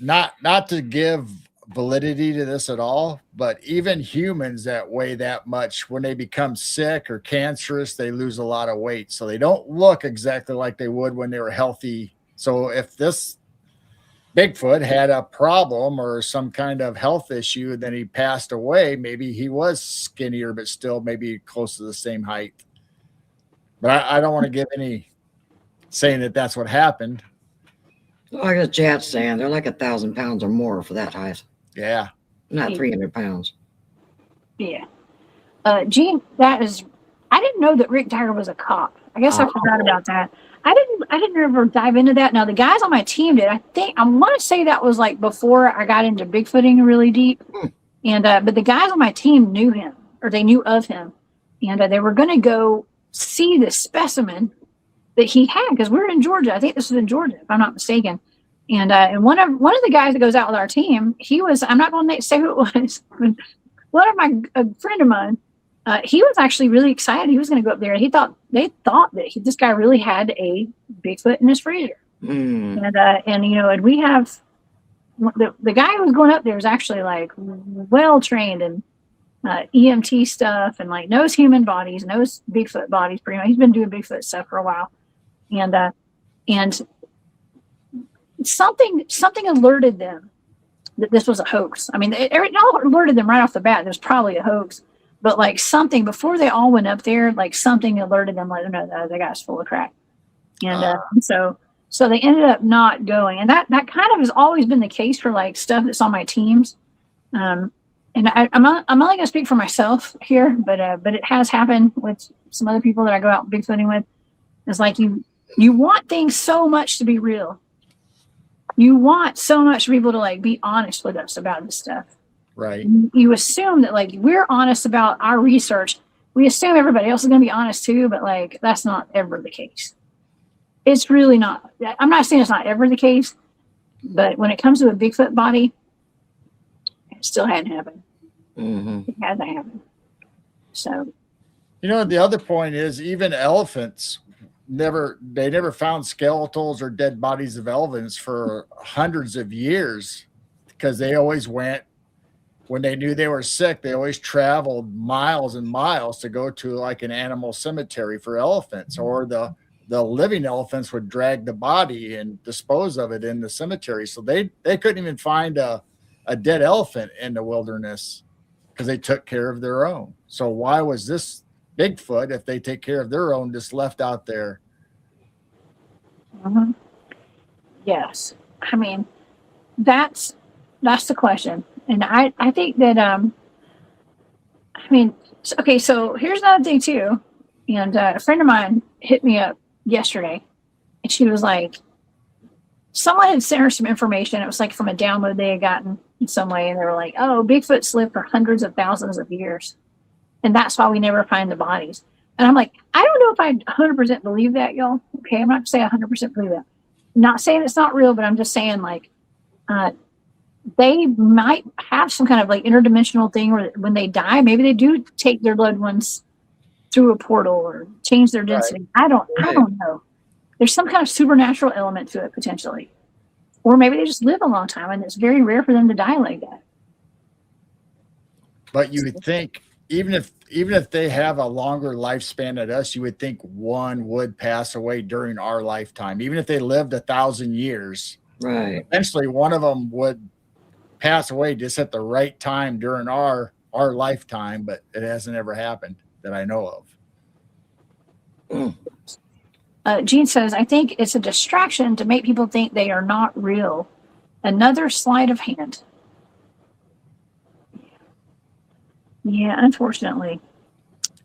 Not to give validity to this at all, but even humans that weigh that much, when they become sick or cancerous, they lose a lot of weight. So they don't look exactly like they would when they were healthy. So if this Bigfoot had a problem or some kind of health issue, then he passed away, maybe he was skinnier, but still maybe close to the same height. But I don't want to give any saying that that's what happened. Like the chat's saying, they're like 1,000 pounds or more for that height. Yeah. Not 300 pounds. Yeah. Gene, I didn't know that Rick Dyer was a cop. I guess I forgot about that. I didn't ever dive into that. Now the guys on my team did. I want to say that was like before I got into Bigfooting really deep. And but the guys on my team knew him, or they knew of him, and they were going to go see the specimen that he had, because we're in Georgia. I think this was in Georgia, if I'm not mistaken. And one of the guys that goes out with our team, he was, I'm not going to say who it was, but a friend of mine, he was actually really excited. He was going to go up there. They thought that this guy really had a Bigfoot in his freezer. And we have the guy who was going up there is actually like well trained in EMT stuff and like knows human bodies, knows Bigfoot bodies pretty much. He's been doing Bigfoot stuff for a while, and something alerted them that this was a hoax. I mean, it all alerted them right off the bat. There's probably a hoax, but like something before they all went up there, like something alerted them, let them know that the guy's full of crap. And so they ended up not going, and that kind of has always been the case for like stuff that's on my teams. And I'm only going to speak for myself here, but it has happened with some other people that I go out bigfooting with. It's like you want things so much to be real. You want so much for people to like be honest with us about this stuff. Right. You assume that like we're honest about our research. We assume everybody else is going to be honest too, but like that's not ever the case. It's really not. I'm not saying it's not ever the case, but when it comes to a Bigfoot body, it still hadn't happened. It hasn't happened. So, the other point is even elephants never found skeletals or dead bodies of elephants for hundreds of years, because they always went, when they knew they were sick, they always traveled miles and miles to go to like an animal cemetery for elephants, or the living elephants would drag the body and dispose of it in the cemetery. So they couldn't even find a dead elephant in the wilderness because they took care of their own. So why was this Bigfoot, if they take care of their own, just left out there? Yes. I mean, that's the question. And I think that, okay, so here's another thing too. And a friend of mine hit me up yesterday, and she was like, someone had sent her some information. It was like from a download they had gotten in some way, and they were like, oh, Bigfoot lived for hundreds of thousands of years, and that's why we never find the bodies. And I'm like, I don't know if I 100% believe that, y'all. Okay, I'm not saying I 100% believe that. I'm not saying it's not real, but I'm just saying like they might have some kind of like interdimensional thing where when they die, maybe they do take their loved ones through a portal or change their density. Right. I don't know. There's some kind of supernatural element to it potentially. Or maybe they just live a long time and it's very rare for them to die like that. But you would think even if they have a longer lifespan than us, you would think one would pass away during our lifetime. Even if they lived 1,000 years, right? Eventually one of them would pass away just at the right time during our lifetime, but it hasn't ever happened that I know of. Gene says, I think it's a distraction to make people think they are not real. Another sleight of hand. Yeah, unfortunately.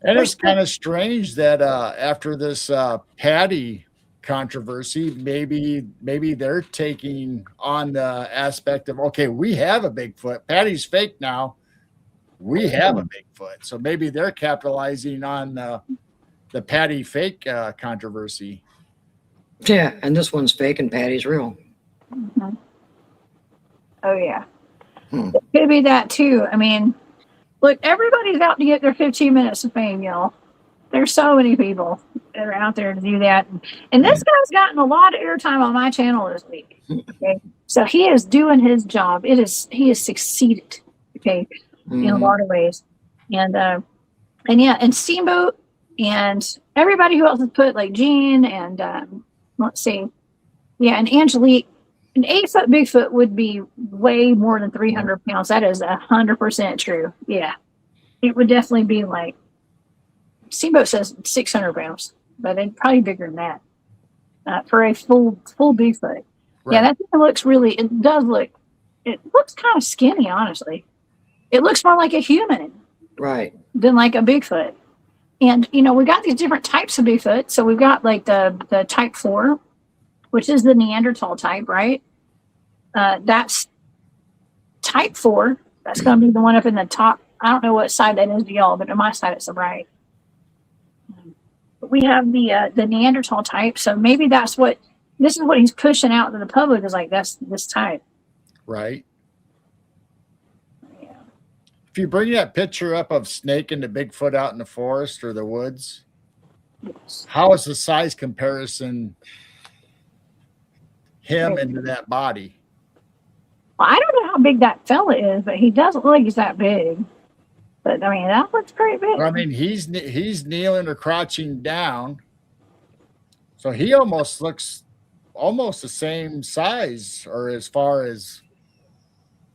And it's kind of strange that after this Patty controversy, maybe they're taking on the aspect of, okay, we have a Bigfoot. Patty's fake now. We have a Bigfoot. So maybe they're capitalizing on the Patty fake controversy. Yeah, and this one's fake and Patty's real. Mm-hmm. Oh, yeah. It could be that, too. I mean, look, everybody's out to get their 15 minutes of fame, y'all. There's so many people that are out there to do that. And this guy's gotten a lot of airtime on my channel this week. Okay? So he is doing his job. He has succeeded, okay, in a lot of ways. And yeah, and Steamboat and everybody who else has put, like Gene and let's see. Yeah, and Angelique. An 8-foot Bigfoot would be way more than 300 pounds. That is 100% true. Yeah. It would definitely be like, Steamboat says 600 pounds, but it's probably bigger than that for a full Bigfoot. Right. Yeah, that thing looks really, it looks kind of skinny, honestly. It looks more like a human. Right. Than like a Bigfoot. And, we got these different types of Bigfoot. So we've got like the type 4, which is the Neanderthal type, right? That's type 4. That's going to be the one up in the top. I don't know what side that is to y'all, but on my side, it's the right. But we have the Neanderthal type, so maybe that's what this is what he's pushing out to the public is like, that's this type. Right. Yeah. If you bring that picture up of snake and the Bigfoot out in the forest or the woods, Yes. how is the size comparison him into that body? Well, I don't know how big that fella is, but he doesn't look like he's that big. But I mean, that looks pretty big. I mean, he's kneeling or crouching down, so he almost looks almost the same size, or as far as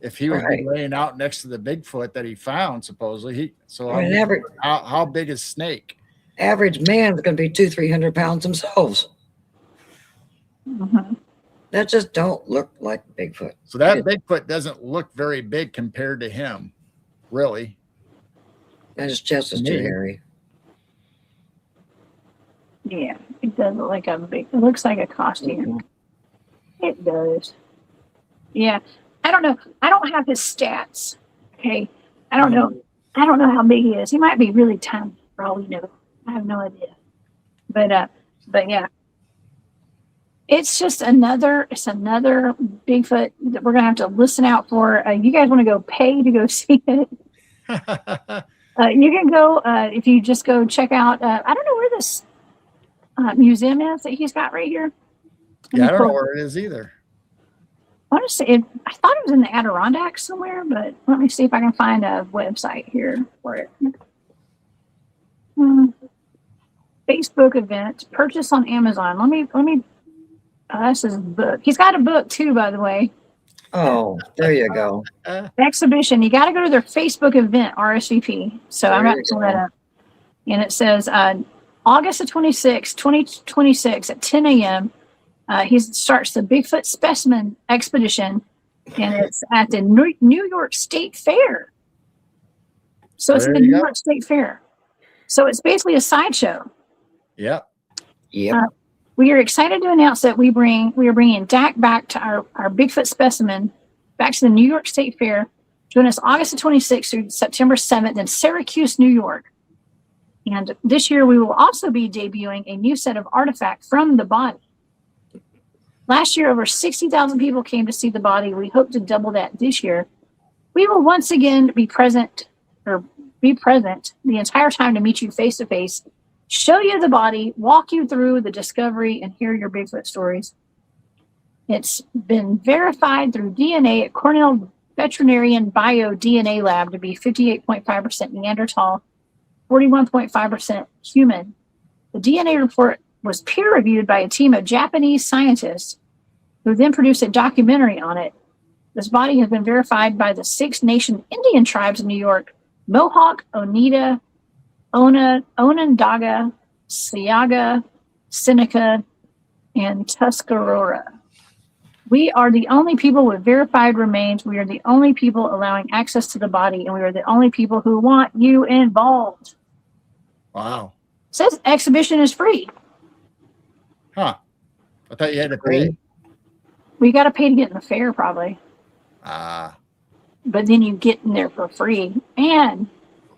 if he was Right. laying out next to the Bigfoot that he found, supposedly. I mean, How big is Snake? average man's going to be 200-300 pounds themselves. Mhm. That just don't look like Bigfoot. So that Bigfoot doesn't look very big compared to him, really. And his chest is too Me. hairy. Yeah, it does look like a big. It looks like a costume. Mhm. It does. Yeah, I don't know. I don't have his stats. Okay, I don't know. I don't know how big he is. He might be really tiny for all we know. I have no idea. But yeah, it's just another. It's another Bigfoot that we're gonna have to listen out for. You guys want to go pay to go see it? You can go if you just go check out. I don't know where this museum is that he's got right here. Yeah, I don't know where it is either. I want to say it, I thought it was in the Adirondacks somewhere, but let me see if I can find a website here for it. Facebook event, purchase on Amazon. Let me. That's his book. He's got a book too, by the way. Oh, there you go. Exhibition. You got to go to their Facebook event, RSVP. So There I'm you going to pull go. that up. And it says August the 26th, 2026 at 10 a.m. He starts the Bigfoot Specimen Expedition, and it's at the New York State Fair. So it's There the you New go. York State Fair. So it's basically a sideshow. Yep. Yep. We are excited to announce that we are bringing Dak back to our Bigfoot specimen back to the New York State Fair. Join us August the 26th through September 7th in Syracuse, New York. And this year we will also be debuting a new set of artifacts from the body. Last year, over 60,000 people came to see the body. We hope to double that this year. We will once again be present the entire time to meet you face to face, show you the body, walk you through the discovery, and hear your Bigfoot stories. It's been verified through DNA at Cornell Veterinarian Bio DNA Lab to be 58.5% Neanderthal, 41.5% human. The DNA report was peer-reviewed by a team of Japanese scientists who then produced a documentary on it. This body has been verified by the 6 Nation Indian tribes in New York: Mohawk, Oneida, Onondaga, Siaga, Seneca, and Tuscarora. We are the only people with verified remains. We are the only people allowing access to the body, and we are the only people who want you involved. Wow. Says exhibition is free. Huh. I thought you had to pay. We got to pay to get in the fair, probably. But then you get in there for free. And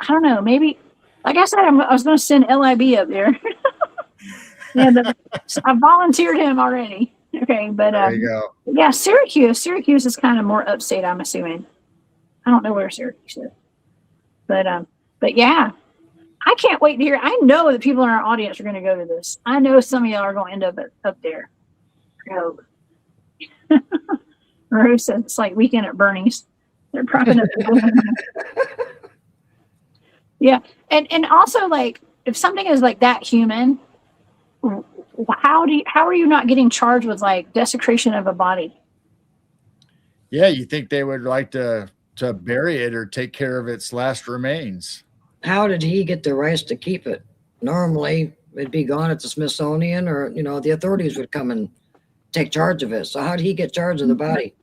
I don't know, maybe, like I said, I was going to send LIB up there. And so I volunteered him already. Okay, but There you go. yeah, Syracuse. Syracuse is kind of more upstate, I'm assuming. I don't know where Syracuse is. But yeah, I can't wait to hear. I know that people in our audience are going to go to this. I know some of y'all are going to end up there. Go. Rose says it's like Weekend at Bernie's. They're propping up. Yeah, and also, like, if something is like that human, how are you not getting charged with like desecration of a body? Yeah, you think they would like to bury it or take care of its last remains? How did he get the rights to keep it? Normally, it'd be gone at the Smithsonian, or the authorities would come and take charge of it. So how did he get charge of the body?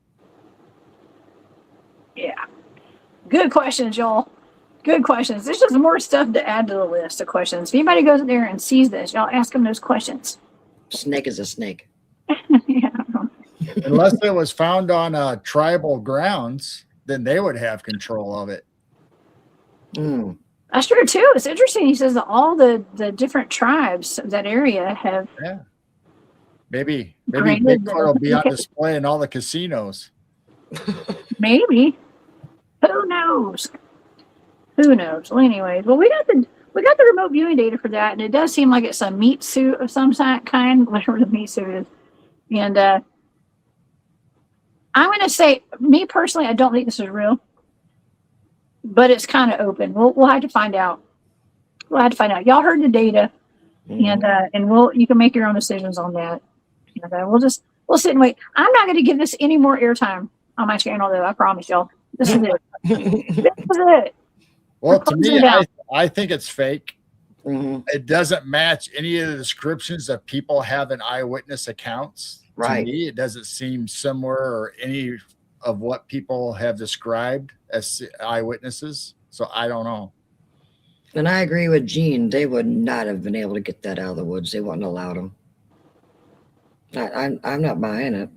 Yeah, good questions, y'all. Good questions. There's just more stuff to add to the list of questions. If anybody goes in there and sees this, y'all ask them those questions. Snake is a snake. Yeah. Unless it was found on tribal grounds, then they would have control of it. Mm. That's true too. It's interesting. He says that all the different tribes of that area have Maybe Granted, Bigfoot will be on display in all the casinos. maybe. Who knows? Who knows? Well, anyways, well, we got the remote viewing data for that, and it does seem like it's a meat suit of some kind, whatever the meat suit is. And I'm going to say, me personally, I don't think this is real, but it's kind of open. We'll have to find out. We'll have to find out. Y'all heard the data, and you can make your own decisions on that. And we'll sit and wait. I'm not going to give this any more airtime on my channel, though. I promise y'all. This is it. This is it. Well, to me, I think it's fake. Mm-hmm. It doesn't match any of the descriptions of people having eyewitness accounts. Right. To me, it doesn't seem similar or any of what people have described as eyewitnesses. So I don't know. And I agree with Gene. They would not have been able to get that out of the woods. They wouldn't have allowed them. I'm not buying it.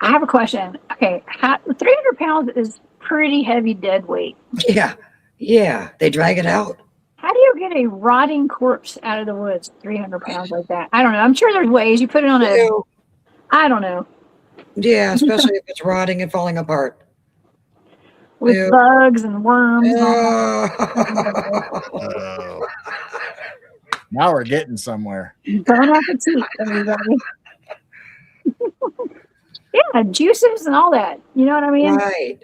I have a question. Okay, 300 pounds is pretty heavy dead weight. Yeah. They drag it out. How do you get a rotting corpse out of the woods, 300 pounds like that? I don't know. I'm sure there's ways. You put it on I don't know. Yeah, especially if it's rotting and falling apart. With bugs and worms. Now we're getting somewhere. Bon appetit, everybody. Yeah, juices and all that. You know what I mean? Right.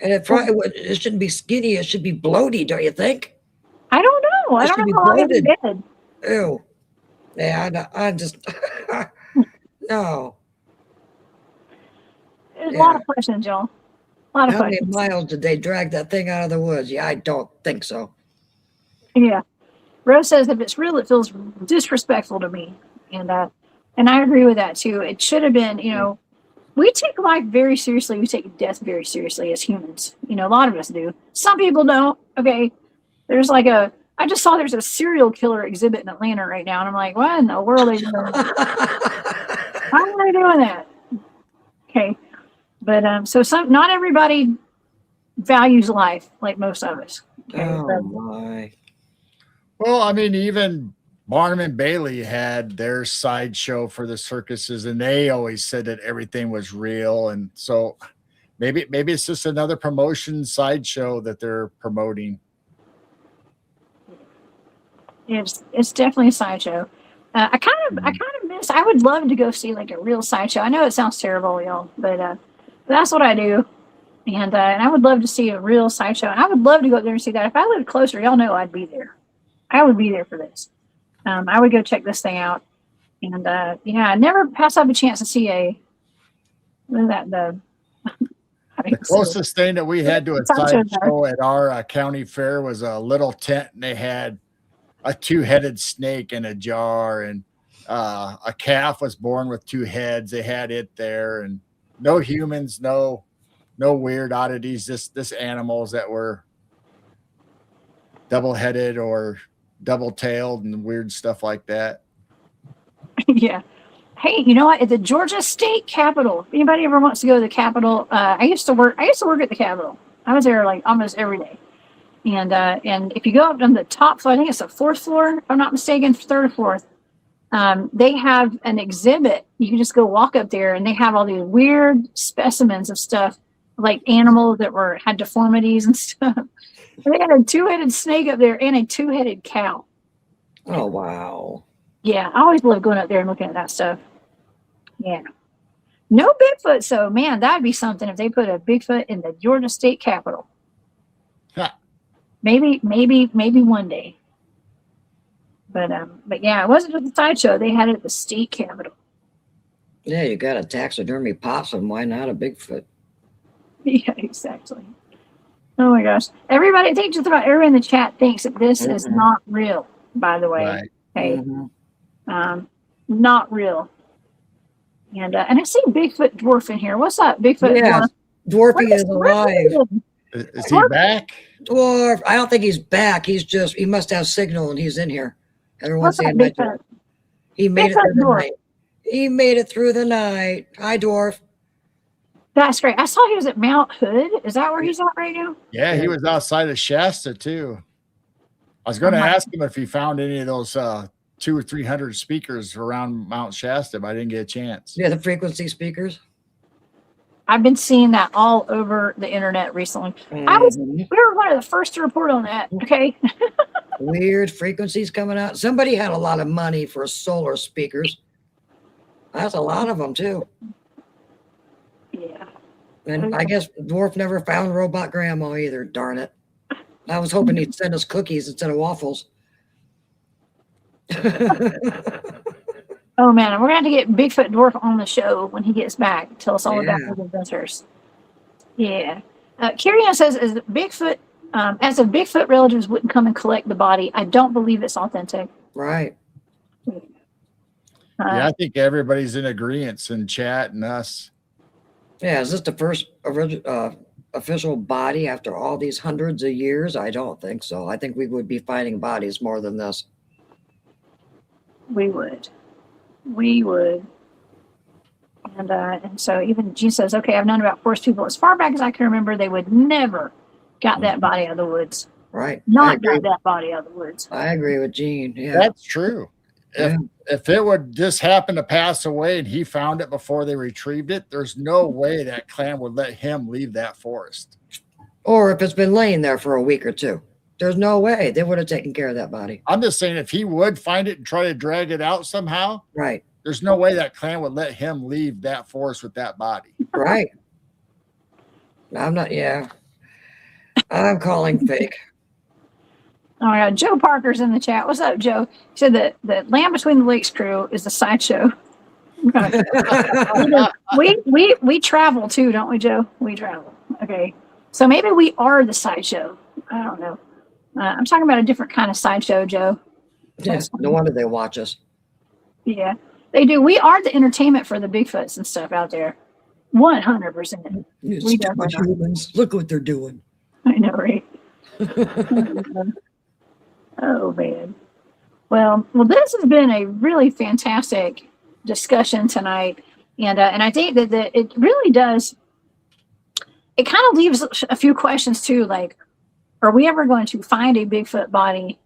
And it shouldn't be skinny. It should be bloaty, don't you think? I don't know. I don't know how long it's been. Ew. Yeah, I just no. There's a lot of questions, y'all. A lot of How questions. many miles did they drag that thing out of the woods? Yeah, I don't think so. Yeah. Rose says if it's real, it feels disrespectful to me. And I agree with that too. It should have been, we take life very seriously. We take death very seriously as humans. A lot of us do. Some people don't. Okay. There's I just saw there's a serial killer exhibit in Atlanta right now. And I'm like, what in the world are they doing? Why are they doing that? Okay. But not everybody values life like most of us. Okay? Oh my. Well, I mean, even Barnum and Bailey had their sideshow for the circuses, and they always said that everything was real. And so maybe it's just another promotion sideshow that they're promoting. It's definitely a sideshow. I kind of miss. I would love to go see a real sideshow. I know it sounds terrible, y'all, but that's what I do. And I would love to see a real sideshow. And I would love to go up there and see that. If I lived closer, y'all know I'd be there. I would be there for this. I would go check this thing out. And I never pass up a chance to see the closest thing that we had to a sideshow at our county fair was a little tent, and they had a two-headed snake in a jar, and a calf was born with two heads. They had it there, and no humans, no weird oddities, just animals that were double-headed or double-tailed and weird stuff like that. Yeah. Hey, you know what? At the Georgia State Capitol, if anybody ever wants to go to the Capitol, I used to work at the Capitol. I was there almost every day. And if you go up on the top floor, I think it's the fourth floor, if I'm not mistaken, third or fourth, they have an exhibit. You can just go walk up there, and they have all these weird specimens of stuff, like animals that had deformities and stuff. And they had a two-headed snake up there and a two-headed cow. Oh, wow. Yeah, I always love going up there and looking at that stuff. Yeah. No Bigfoot, so man, that'd be something if they put a Bigfoot in the Georgia State Capitol. Huh. Maybe one day. But yeah, it wasn't just a sideshow. They had it at the state capitol. Yeah, you got a taxidermy possum. Why not a Bigfoot? Yeah, exactly. Oh my gosh. Everybody, I think just about everyone in the chat thinks that this is not real, by the way. Right. Okay. Not real. And I see Bigfoot Dwarf in here. What's up, Bigfoot Dwarf? Dwarfy is alive. Is he back? Dwarf. I don't think he's back. He must have signal and he's in here. Everyone's saying Bigfoot? He made it through the night. He made it through the night. Hi, Dwarf. That's great. I saw he was at Mount Hood. Is that where he's at right now? Yeah, he was outside of Shasta too. I was going to ask him if he found any of those 200 or 300 speakers around Mount Shasta, but I didn't get a chance. Yeah, the frequency speakers. I've been seeing that all over the internet recently. We were one of the first to report on that. Okay. Weird frequencies coming out. Somebody had a lot of money for solar speakers. That's a lot of them too. Yeah. And I guess Dwarf never found Robot Grandma either. Darn it. I was hoping he'd send us cookies instead of waffles. Oh man, we're gonna have to get Bigfoot Dwarf on the show when he gets back. Tell us all about his adventures. Yeah. Carrie says, as Bigfoot relatives wouldn't come and collect the body, I don't believe it's authentic. Right. Yeah, I think everybody's in agreement in chat and us. Yeah, is this the first official body after all these hundreds of years? I don't think so. I think we would be finding bodies more than this. We would. And so even Gene says, okay, I've known about forest people as far back as I can remember. They would never got that body out of the woods. Right. Not got that body out of the woods. I agree with Gene. Yeah. That's true. If it would just happen to pass away and he found it before they retrieved it, there's no way that clan would let him leave that forest. Or if it's been laying there for a week or two. There's no way they would have taken care of that body. I'm just saying, if he would find it and try to drag it out somehow, right? There's no way that clan would let him leave that forest with that body. Right. I'm not. Yeah. I'm calling fake. Oh my God, Joe Parker's in the chat. What's up, Joe? He said that the Land Between the Lakes crew is the sideshow. we travel too, don't we, Joe? We travel. Okay, so maybe we are the sideshow. I don't know. I'm talking about a different kind of sideshow, Joe. Yes, no wonder they watch us. Yeah, they do. We are the entertainment for the Bigfoots and stuff out there. 100%. We humans. Look what they're doing. I know, right? Oh man. Well, this has been a really fantastic discussion tonight, and I think that it really does. It kind of leaves a few questions too, like, are we ever going to find a Bigfoot body?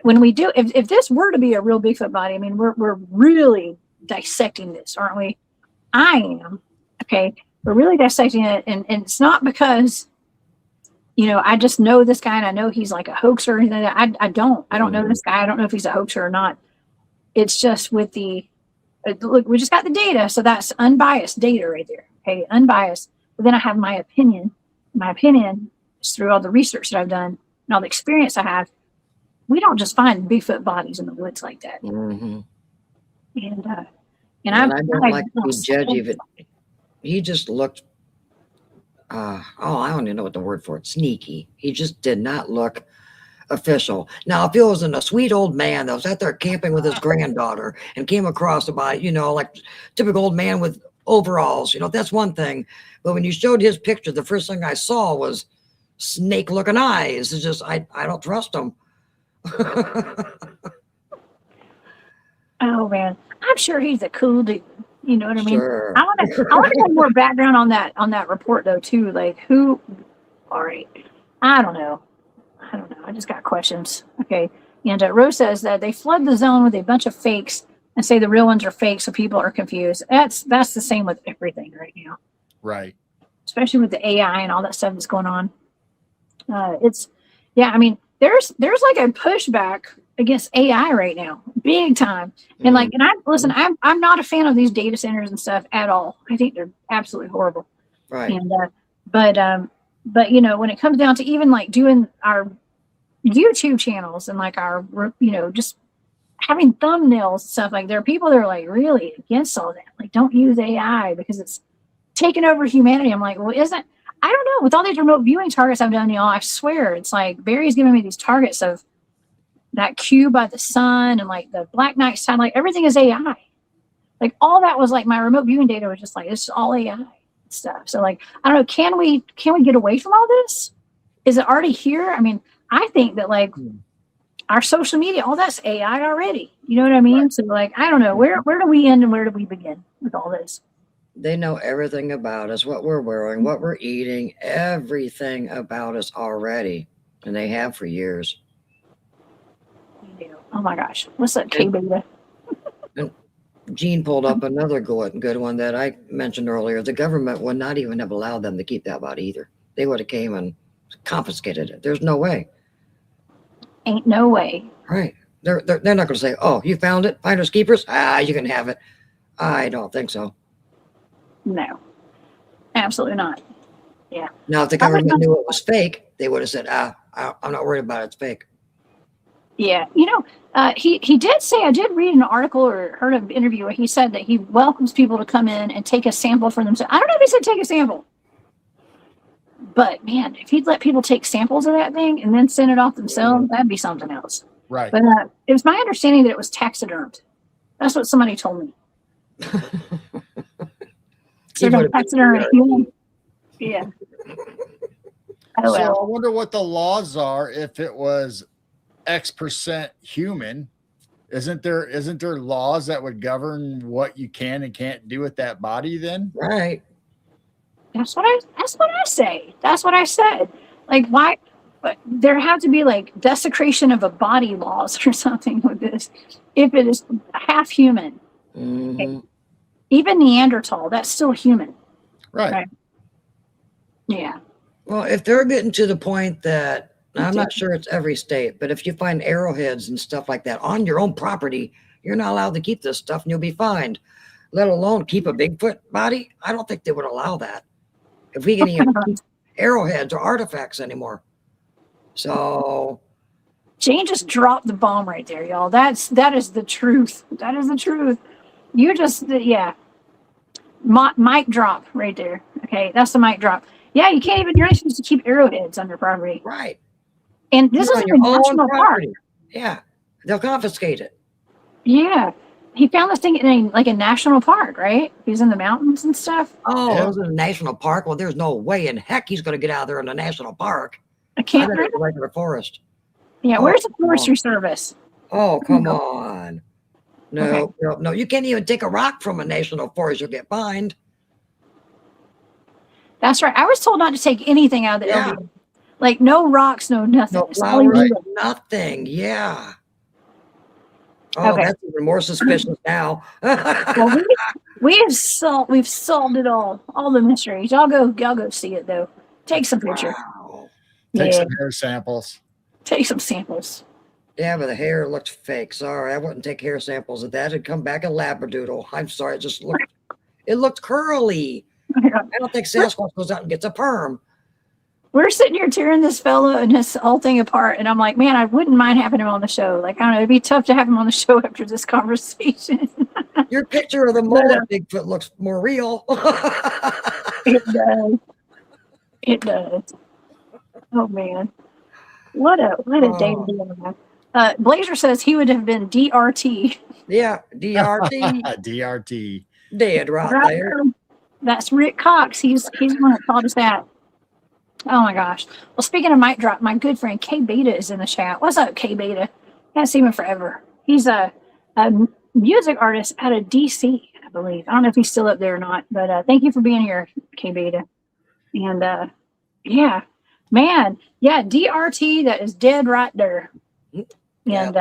When we do, if this were to be a real Bigfoot body, I mean, we're really dissecting this, aren't we? I am. Okay, we're really dissecting it, and it's not because, I just know this guy and I know he's like a hoaxer or anything. I don't know this guy. I don't know if he's a hoaxer or not. It's just with look, we just got the data. So that's unbiased data right there. Okay. Unbiased. But then I have my opinion. My opinion is through all the research that I've done and all the experience I have. We don't just find Bigfoot bodies in the woods like that. Mm-hmm. And I don't like to be judgy of it. He just looked, I don't even know what the word for it, sneaky. He just did not look official. Now, if it wasn't a sweet old man that was out there camping with his granddaughter and came across a body, like typical old man with overalls, that's one thing. But when you showed his picture, the first thing I saw was snake-looking eyes. It's just, I don't trust him. Oh, man. I'm sure he's a cool dude. You know what I mean? Sure. I want to get more background on that report though too. Like who? All right, I don't know. I just got questions. Okay, and Rose says that they flood the zone with a bunch of fakes and say the real ones are fake, so people are confused. That's the same with everything right now. Right. Especially with the AI and all that stuff that's going on. I mean, there's like a pushback against AI right now, big time. And I'm not a fan of these data centers and stuff at all. I think they're absolutely horrible. Right. And but when it comes down to even like doing our YouTube channels and like our just having thumbnails and stuff, like there are people that are like really against all that. Like, don't use AI because it's taking over humanity. I'm like, well, I don't know. With all these remote viewing targets I've done, I swear it's like Barry's giving me these targets of that cube by the sun and like the Black Knight sign, like everything is AI. Like all that was like my remote viewing data was just like, it's all AI stuff. So like, I don't know, can we get away from all this? Is it already here? I mean, I think that like our social media, all that's AI already. You know what I mean? Right. So like, I don't know, where do we end and where do we begin with all this? They know everything about us, what we're wearing, what we're eating, everything about us already. And they have for years. Oh my gosh. What's up, K Beta? Gene pulled up another good one that I mentioned earlier. The government would not even have allowed them to keep that body either. They would have came and confiscated it. There's no way. Ain't no way. Right. They're not going to say, oh, you found it, finders keepers? You can have it. I don't think so. No. Absolutely not. Yeah. Now, if the government knew it was fake, they would have said, I'm not worried about it. It's fake. Yeah. You know, he did say, I did read an article or heard an interview where he said that he welcomes people to come in and take a sample for themselves. I don't know if he said take a sample. But man, if he'd let people take samples of that thing and then send it off themselves, that'd be something else. Right. But it was my understanding that it was taxidermed. That's what somebody told me. So taxidermy. Yeah. Oh, So well. I wonder what the laws are if it was X% human. Isn't there laws that would govern what you can and can't do with that body then? Right. That's what I say. That's what I said. Like, why? But there have to be like desecration of a body laws or something with this. If it is half human, Mm-hmm. even Neanderthal, that's still human. Right. Yeah. Well, if they're getting to the point that, I'm not sure it's every state, but if you find arrowheads and stuff like that on your own property, you're not allowed to keep this stuff and you'll be fined, let alone keep a Bigfoot body. I don't think they would allow that. If we can even keep arrowheads or artifacts anymore. So Jane just dropped the bomb right there, y'all. That is the truth. That is the truth. You just, yeah. Mic drop right there. Okay, that's the mic drop. Yeah, you can't even, you're not supposed to keep arrowheads on your property. right. And this is You're a on your own national park. property. Yeah. They'll confiscate it. Yeah. He found this thing in a national park, right? He's in the mountains and stuff. Oh, Yeah. it was in a national park. Well, there's no way in heck he's going to get out there in a national park. I can't. I'd go right to the forest. Yeah, Oh, where's the come forestry on. service? Oh, come on. No, Okay. no. You can't even take a rock from a national forest. You'll get fined. That's right. I was told not to take anything out of the Yeah. LD. Like no rocks, no nothing. No It's all you flowers, do. nothing. Yeah. Oh, Okay. that's even more suspicious now. Well, we've solved it all the mysteries. Y'all go see it though. Take some pictures. Wow. Take Yeah, some hair samples. take some samples. Yeah, but the hair looked fake. Sorry, I wouldn't take hair samples of that. It'd come back a labradoodle. I'm sorry, it looked curly. I don't think Sasquatch goes out and gets a perm. We're sitting here tearing this fellow and his whole thing apart, and I'm like, man, I wouldn't mind having him on the show. Like, I don't know, it'd be tough to have him on the show after this conversation. Your picture of the mullet Bigfoot looks more real. It does. It does. Oh man, what a day to be alive. Blazer says he would have been DRT. Yeah, DRT. DRT. Dead right there. That's Rick Cox. He's the one that taught us that. Oh my gosh. Well, speaking of mic drop, my good friend K Beta is in the chat. What's up, K Beta? Haven't seen him forever. He's a music artist out of DC, I believe. I don't know if he's still up there or not, but thank you for being here, K Beta. And yeah, man, yeah, DRT, that is dead right there. And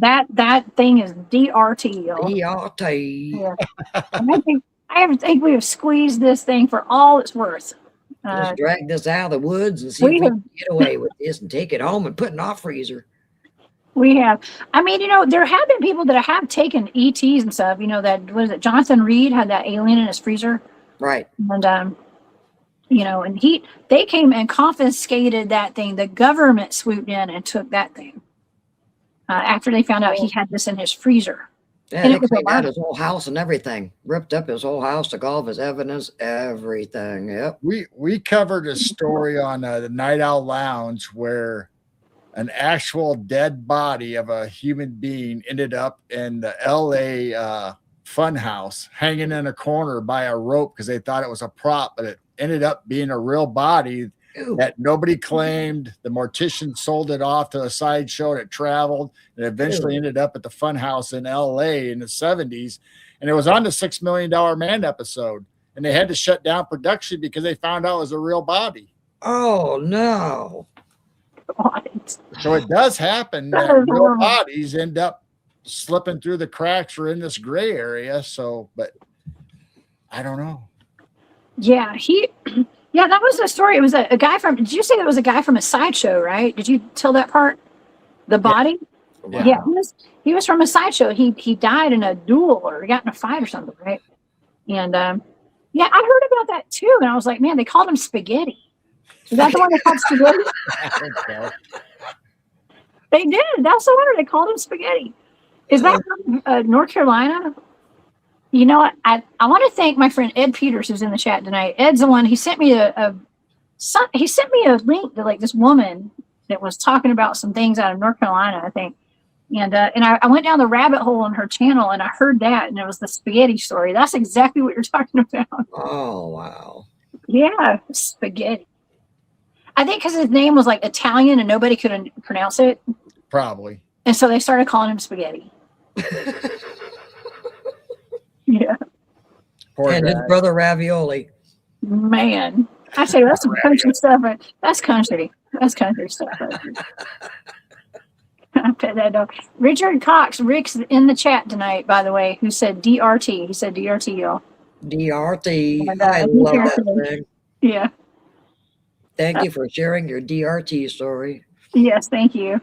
that thing is DRT, y'all. DRT. Yeah. And I think we have squeezed this thing for all it's worth. Just drag this out of the woods and see if we can get away with this and take it home and put it in our freezer. We have. I mean, there have been people that have taken ETs and stuff. That was it. Jonathan Reed had that alien in his freezer, right? And and they came and confiscated that thing. The government swooped in and took that thing after they found out he had this in his freezer. Yeah, they cleaned out his whole house and everything. Ripped up his whole house, took all of his evidence, everything. Yep. We covered a story on the Night Owl Lounge where an actual dead body of a human being ended up in the LA fun house, hanging in a corner by a rope because they thought it was a prop, but it ended up being a real body. Ooh. That nobody claimed. The mortician sold it off to a sideshow that traveled and eventually ended up at the fun house in LA in the 70s. And it was on the $6 Million Man episode. And they had to shut down production because they found out it was a real body. Oh, no. What? So it does happen That that is real horrible. bodies end up slipping through the cracks or in this gray area. So, but I don't know. Yeah, yeah, that was the story. It was a guy from, did you say that was a guy from a sideshow, right? Did you tell that part? The body? Yeah. Yeah, he was from a sideshow. He died in a duel or got in a fight or something, right? And yeah, I heard about that too. And I was like, man, they called him Spaghetti. Is that the one they called Spaghetti? I think so. They did. That's the one they called him Spaghetti. Is that from North Carolina? You know what? I want to thank my friend Ed Peters, who's in the chat tonight. Ed's the one. He sent me a link to like this woman that was talking about some things out of North Carolina, I think. And I went down the rabbit hole on her channel and I heard that, and it was the spaghetti story. That's exactly what you're talking about. Oh, wow. Yeah, spaghetti. I think because his name was like Italian and nobody could pronounce it. Probably. And so they started calling him Spaghetti. Yeah. Poor And his guy. brother Ravioli. Man. I say that's some country stuff. That's country. That's country stuff. I bet that dog. Richard Cox, Rick's in the chat tonight, by the way, who said DRT. He said DRT, y'all. DRT. And, I he's love here that today. thing. Yeah. Thank you for sharing your DRT story. Yes, thank you.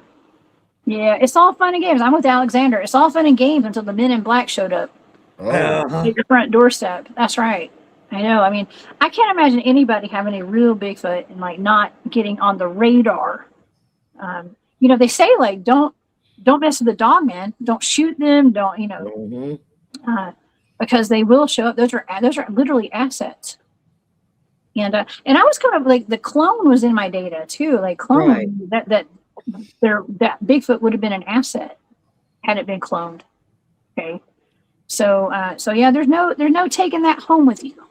Yeah, it's all fun and games. I'm with Alexander. It's all fun and games until the men in black showed up Oh, Uh-huh. at your front doorstep. That's right. I know. I mean, I can't imagine anybody having a real Bigfoot and like not getting on the radar. You know, they say like don't mess with the dog, man. Don't shoot them. Don't Mhm. because they will show up. Those are literally assets. And I was kind of like the clone was in my data too. Like clone Right. that Bigfoot would have been an asset had it been cloned. Okay. So yeah, there's no taking that home with you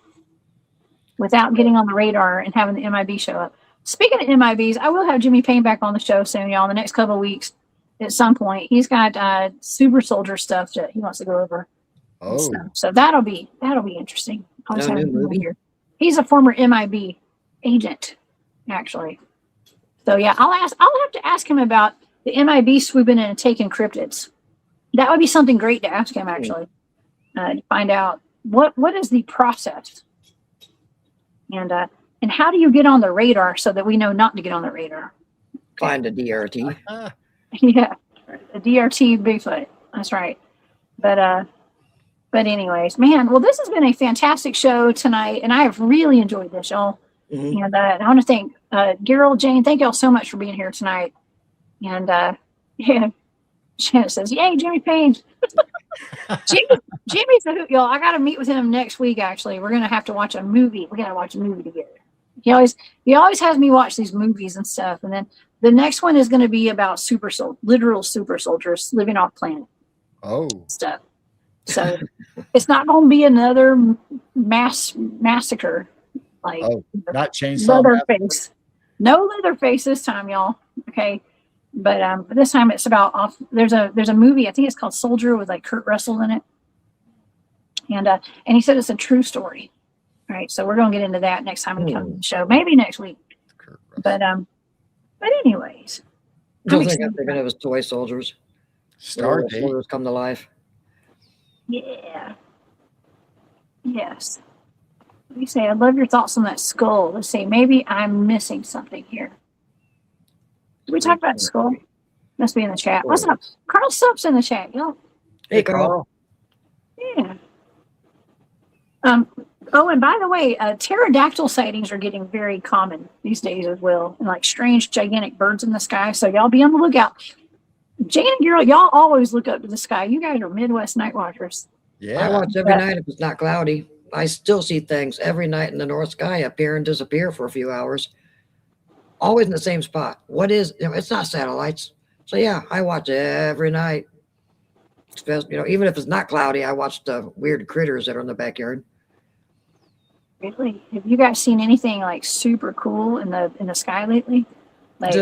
without getting on the radar and having the MIB show up. Speaking of MIBs, I will have Jimmy Payne back on the show soon, y'all, in the next couple of weeks at some point. He's got super soldier stuff that he wants to go over. oh, So that'll be interesting. I'll just No have new him movie? here. He's a former MIB agent, actually. So yeah, I'll have to ask him about the MIB swooping in and taking cryptids. That would be something great to ask him, actually, to find out what is the process, and how do you get on the radar so that we know not to get on the radar. Find a DRT. Yeah, the DRT Bigfoot. That's right. But anyways, man. Well, this has been a fantastic show tonight, and I have really enjoyed this, y'all. Mhm. And I want to thank Daryl, Jane. Thank y'all so much for being here tonight. And yeah, Shannon says, "Yay, Jimmy Payne." Jimmy's a hoot, y'all. I got to meet with him next week. Actually, we're gonna have to watch a movie. We got to watch a movie together. He always has me watch these movies and stuff. And then the next one is going to be about literal super soldiers living off planet oh, stuff. So it's not going to be another massacre like not chainsaw. Leatherface. No Leatherface this time, y'all. Okay. But this time it's about there's a movie, I think it's called Soldier, with like Kurt Russell in it. And he said it's a true story. All right, so we're gonna get into that next time we come to the show. Maybe next week. But anyways. Don't think I'm thinking of as toy soldiers. Start date. Soldiers come to life. Yeah. Yes. Let me say, I love your thoughts on that skull. Let's see, maybe I'm missing something here. Did we talk about skull? Must be in the chat. What's up? Carl Supp's in the chat, y'all. Hey, Carl. Yeah. Oh, and by the way, pterodactyl sightings are getting very common these days as well, and like strange, gigantic birds in the sky. So y'all be on the lookout. Jane and Girl, y'all always look up to the sky. You guys are Midwest night watchers. Yeah. I watch every night if it's not cloudy. I still see things every night in the north sky appear and disappear for a few hours. Always in the same spot. It's not satellites. So yeah, I watch every night. Even if it's not cloudy, I watch the weird critters that are in the backyard. Really? Have you guys seen anything like super cool in the sky lately? Like,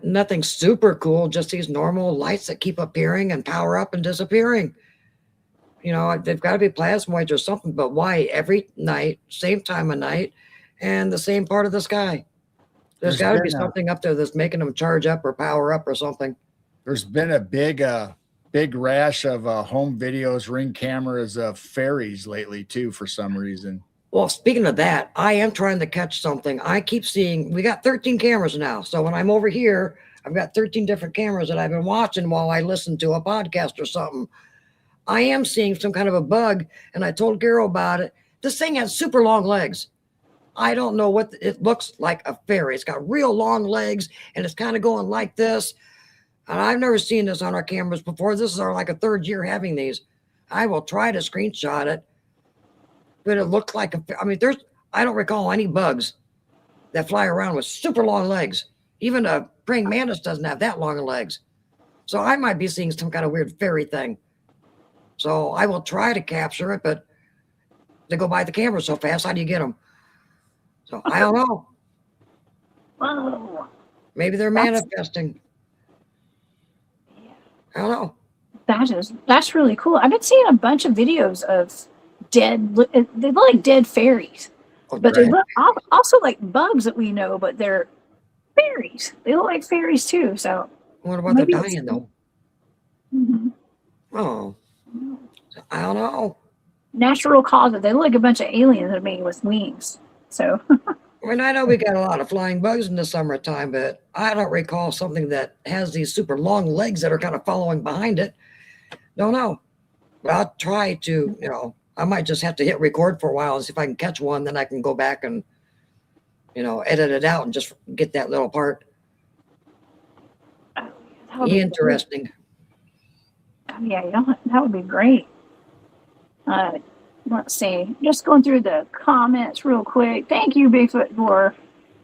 Nothing super cool. Just these normal lights that keep appearing and power up and disappearing. They've got to be plasmoids or something. But why every night, same time of night, and the same part of the sky? There's got to be something up there that's making them charge up or power up or something. There's been a big rash of home videos, Ring cameras of fairies lately too, for some reason. Well, speaking of that, I am trying to catch something. I keep seeing, we got 13 cameras now. So when I'm over here, I've got 13 different cameras that I've been watching while I listen to a podcast or something. I am seeing some kind of a bug, and I told Carol about it. This thing has super long legs. I don't know what it looks like a fairy. It's got real long legs, and it's kind of going like this. And I've never seen this on our cameras before. This is our like a third year having these. I will try to screenshot it, but it looked like I don't recall any bugs that fly around with super long legs. Even a praying mantis doesn't have that long of legs. So I might be seeing some kind of weird fairy thing. So I will try to capture it, but they go by the camera so fast. How do you get them? So I don't know. Whoa. Maybe they're manifesting. I don't know. That's really cool. I've been seeing a bunch of videos of dead. They look like dead fairies, but they look also like bugs that we know, but they're fairies. They look like fairies too. So what about the dying though? Mm-hmm. Oh, I don't know. Natural causes. They look like a bunch of aliens to me with wings. So. I mean, I know we got a lot of flying bugs in the summertime, but I don't recall something that has these super long legs that are kind of following behind it. Don't know. But I'll try to, I might just have to hit record for a while and see if I can catch one. Then I can go back and, edit it out and just get that little part. Interesting. Yeah, that would be great. Let's see. Just going through the comments real quick. Thank you, Bigfoot, for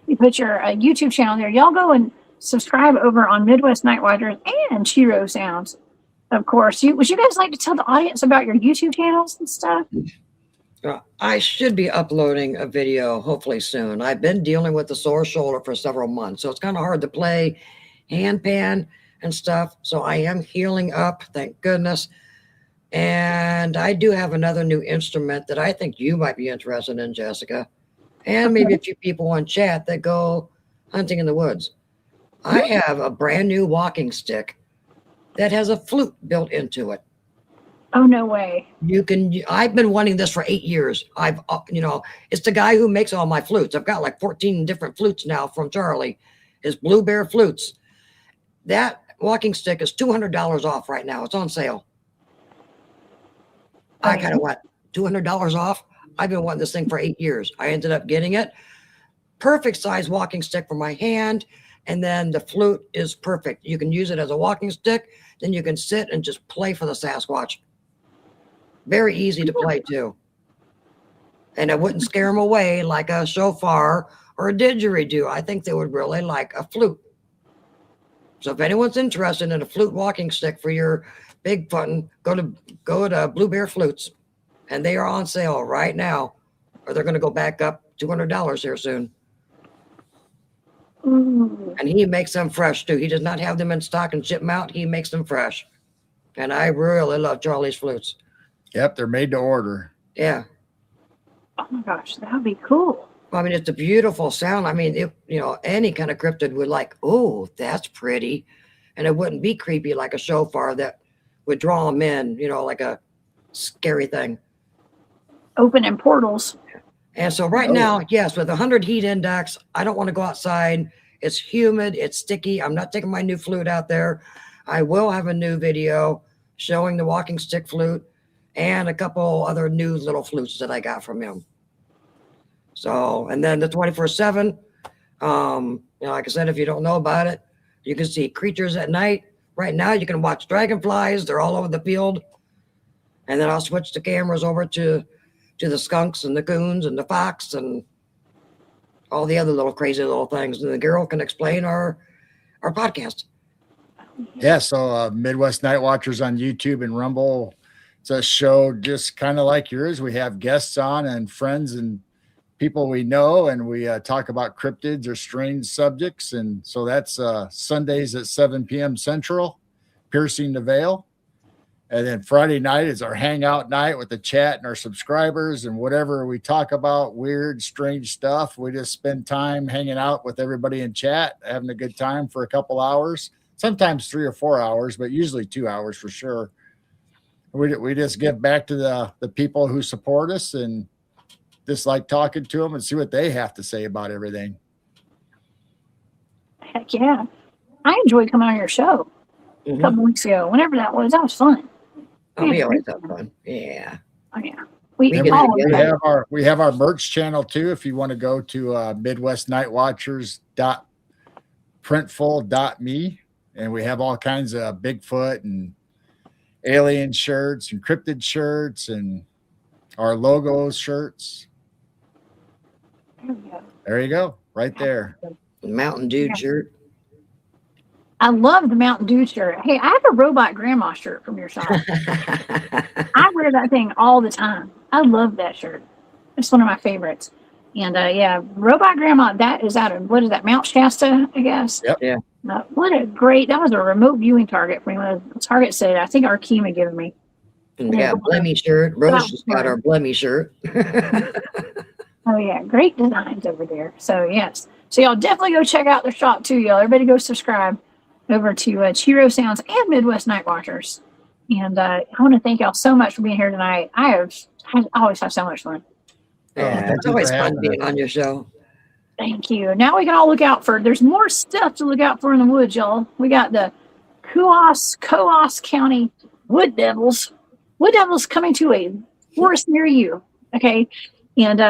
you put your YouTube channel there. Y'all go and subscribe over on Midwest Night Watchers and Chiro Sounds. Of course. Would you guys like to tell the audience about your YouTube channels and stuff? I should be uploading a video hopefully soon. I've been dealing with the sore shoulder for several months, so it's kind of hard to play handpan and stuff. So I am healing up, thank goodness. And I do have another new instrument that I think you might be interested in, Jessica, and maybe a few people on chat that go hunting in the woods. I have a brand new walking stick that has a flute built into it. Oh, no way. I've been wanting this for 8 years. It's the guy who makes all my flutes. I've got like 14 different flutes now from Charlie, his Blue Bear flutes. That walking stick is $200 off right now. It's on sale. I kind of went $200 off. I've been wanting this thing for 8 years. I ended up getting it. Perfect size walking stick for my hand. And then the flute is perfect. You can use it as a walking stick. Then you can sit and just play for the Sasquatch. Very easy to play too. And it wouldn't scare them away like a shofar or a didgeridoo. I think they would really like a flute. So if anyone's interested in a flute walking stick for your Bigfooting, go to Blue Bear Flutes, and they are on sale right now, or they're going to go back up $200 here soon. Ooh. And he makes them fresh too. He does not have them in stock and ship them out. He makes them fresh. And I really love Charlie's flutes. Yep, they're made to order. Yeah. Oh my gosh, that would be cool. I mean, it's a beautiful sound. I mean, any kind of cryptid would like, oh, that's pretty. And it wouldn't be creepy like a shofar that would draw them in, like a scary thing. Opening portals. And so right now, yes, with 100 heat index, I don't want to go outside. It's humid. It's sticky. I'm not taking my new flute out there. I will have a new video showing the walking stick flute and a couple other new little flutes that I got from him. So, and then the 24/7, like I said, if you don't know about it, you can see creatures at night. Right now, you can watch dragonflies. They're all over the field. And then I'll switch the cameras over to the skunks and the coons and the fox and all the other little crazy little things. And the girl can explain our podcast. Yeah, so Midwest Night Watchers on YouTube and Rumble. It's a show just kind of like yours. We have guests on and friends and people we know, and we talk about cryptids or strange subjects. And so that's Sundays at 7 p.m. Central, Piercing the Veil. And then Friday night is our hangout night with the chat and our subscribers and whatever we talk about, weird, strange stuff. We just spend time hanging out with everybody in chat, having a good time for a couple hours, sometimes 3 or 4 hours, but usually 2 hours for sure. We just give back to the people who support us and just like talking to them and see what they have to say about everything. Heck yeah. I enjoyed coming on your show a couple weeks ago. Whenever that was fun. Oh, we always have fun. Yeah. Oh, yeah. We have our merch channel too. If you want to go to midwestnightwatchers.printful.me, and we have all kinds of Bigfoot and alien shirts and cryptid shirts and our logos shirts. There you go. Right there. Mountain Dew shirt. I love the Mountain Dew shirt. Hey, I have a robot grandma shirt from your shop. I wear that thing all the time. I love that shirt. It's one of my favorites. And yeah, robot grandma, that is out of, what is that, Mount Shasta, I guess? Yep. Yeah. What a great, that was a remote viewing target for me. Target said, I think our Kima given me. And we got Blemmy shirt. Rose just got our Blemmy shirt. Oh yeah, great designs over there. So yes. So y'all definitely go check out their shop too, y'all. Everybody go subscribe over to Chiro Sounds and Midwest Night Watchers. And I want to thank y'all so much for being here tonight. I always have so much fun. Yeah, it's always fun being on your show. Thank you. Now we can all look out for, there's more stuff to look out for in the woods, y'all. We got the Coos County Wood Devils. Wood Devils coming to a forest near you. Okay. And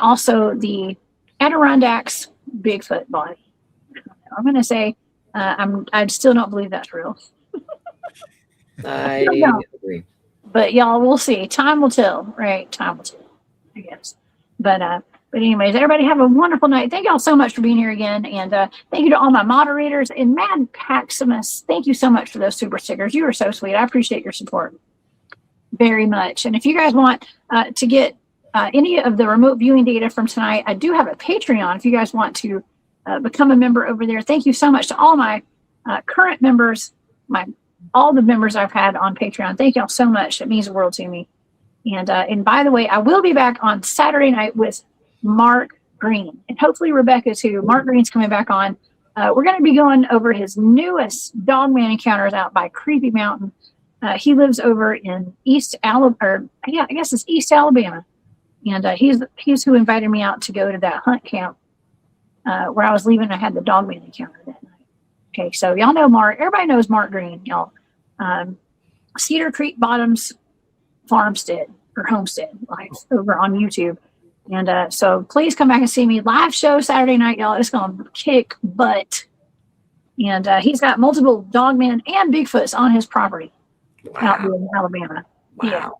also the Adirondacks Bigfoot body. I'm going to say, I still don't believe that's real. I agree. But y'all, we'll see. Time will tell, right? Time will tell, I guess. But anyways, everybody have a wonderful night. Thank y'all so much for being here again. And thank you to all my moderators and Mad Paximus. Thank you so much for those super stickers. You are so sweet. I appreciate your support very much. And if you guys want to get any of the remote viewing data from tonight, I do have a Patreon if you guys want to become a member over there. Thank you so much to all my current members, all the members I've had on Patreon. Thank y'all so much. It means the world to me. And by the way, I will be back on Saturday night with Mark Green and hopefully Rebecca too. Mark Green's coming back on. We're going to be going over his newest Dogman encounters out by Creepy Mountain. He lives over in East Alabama, I guess it's East Alabama. And he's who invited me out to go to that hunt camp where I was leaving. I had the Dogman encounter that night. Okay, so y'all know Mark. Everybody knows Mark Green, y'all. Cedar Creek Bottoms Farmstead or Homestead Life over on YouTube. And so please come back and see me. Live show Saturday night, y'all. It's going to kick butt. And he's got multiple Dogmen and Bigfoots on his property out in Alabama. Wow. Yeah,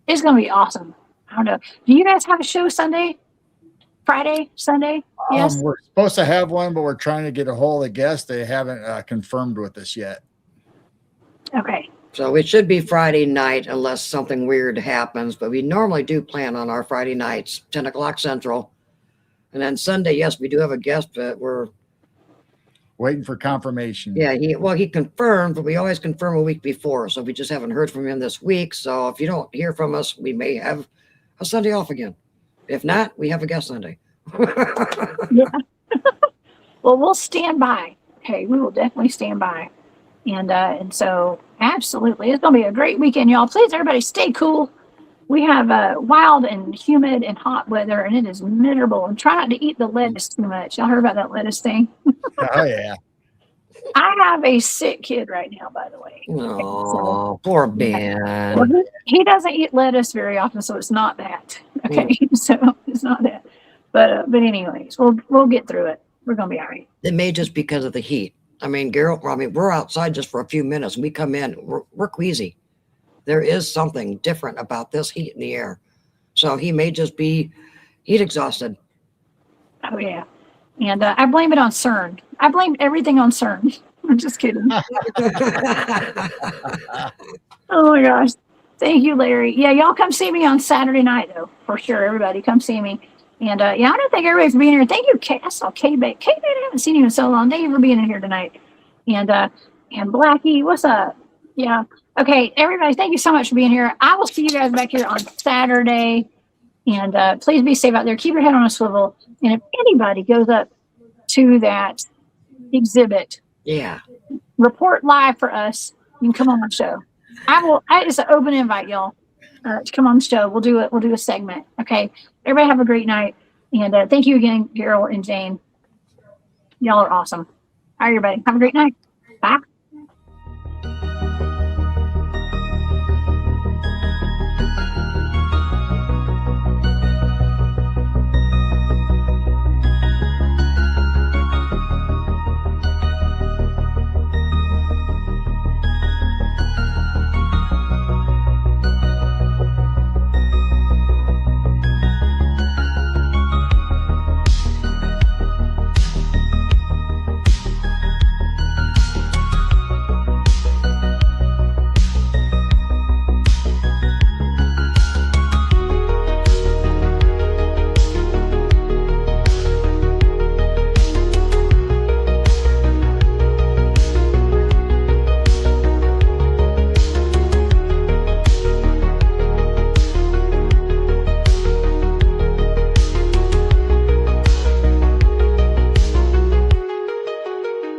it's going to be awesome. I don't know. Do you guys have a show Sunday? Friday? Sunday? Yes. We're supposed to have one, but we're trying to get a hold of guests. They haven't confirmed with us yet. Okay. So it should be Friday night unless something weird happens. But we normally do plan on our Friday nights, 10 o'clock Central. And then Sunday, yes, we do have a guest, but we're waiting for confirmation. Yeah, he confirmed, but we always confirm a week before. So we just haven't heard from him this week. So if you don't hear from us, we may have a Sunday off again. If not, we have a guest Sunday. Yeah. Well, we'll stand by. Okay, we will definitely stand by. And so absolutely, it's gonna be a great weekend, y'all. Please, everybody, stay cool. We have wild and humid and hot weather, and it is miserable. And try not to eat the lettuce too much. Y'all heard about that lettuce thing? Oh yeah. I have a sick kid right now, by the way. Oh, poor Ben. Well, he doesn't eat lettuce very often, so it's not that. Okay, so it's not that. But anyways, we'll get through it. We're gonna be all right. It may just because of the heat. I mean, we're outside just for a few minutes, and we come in, we're queasy. There is something different about this heat in the air. So he may just be heat exhausted. Oh yeah. And I blame it on CERN. I blame everything on CERN. I'm just kidding. Oh my gosh. Thank you, Larry. Yeah, y'all come see me on Saturday night, though, for sure. Everybody come see me. And yeah, I want to thank everybody for being here. Thank you, Kay. I saw K-Bait. K-Bait, I haven't seen you in so long. Thank you for being in here tonight. And Blackie, what's up? Yeah. Okay, everybody, thank you so much for being here. I will see you guys back here on Saturday. And please be safe out there. Keep your head on a swivel. And if anybody goes up to that exhibit, Yeah. report live for us. You can come on my show. It's an open invite, y'all, to come on the show. We'll do it. We'll do a segment. Okay. Everybody have a great night. And thank you again, Carol and Jane. Y'all are awesome. All right, everybody. Have a great night. Bye.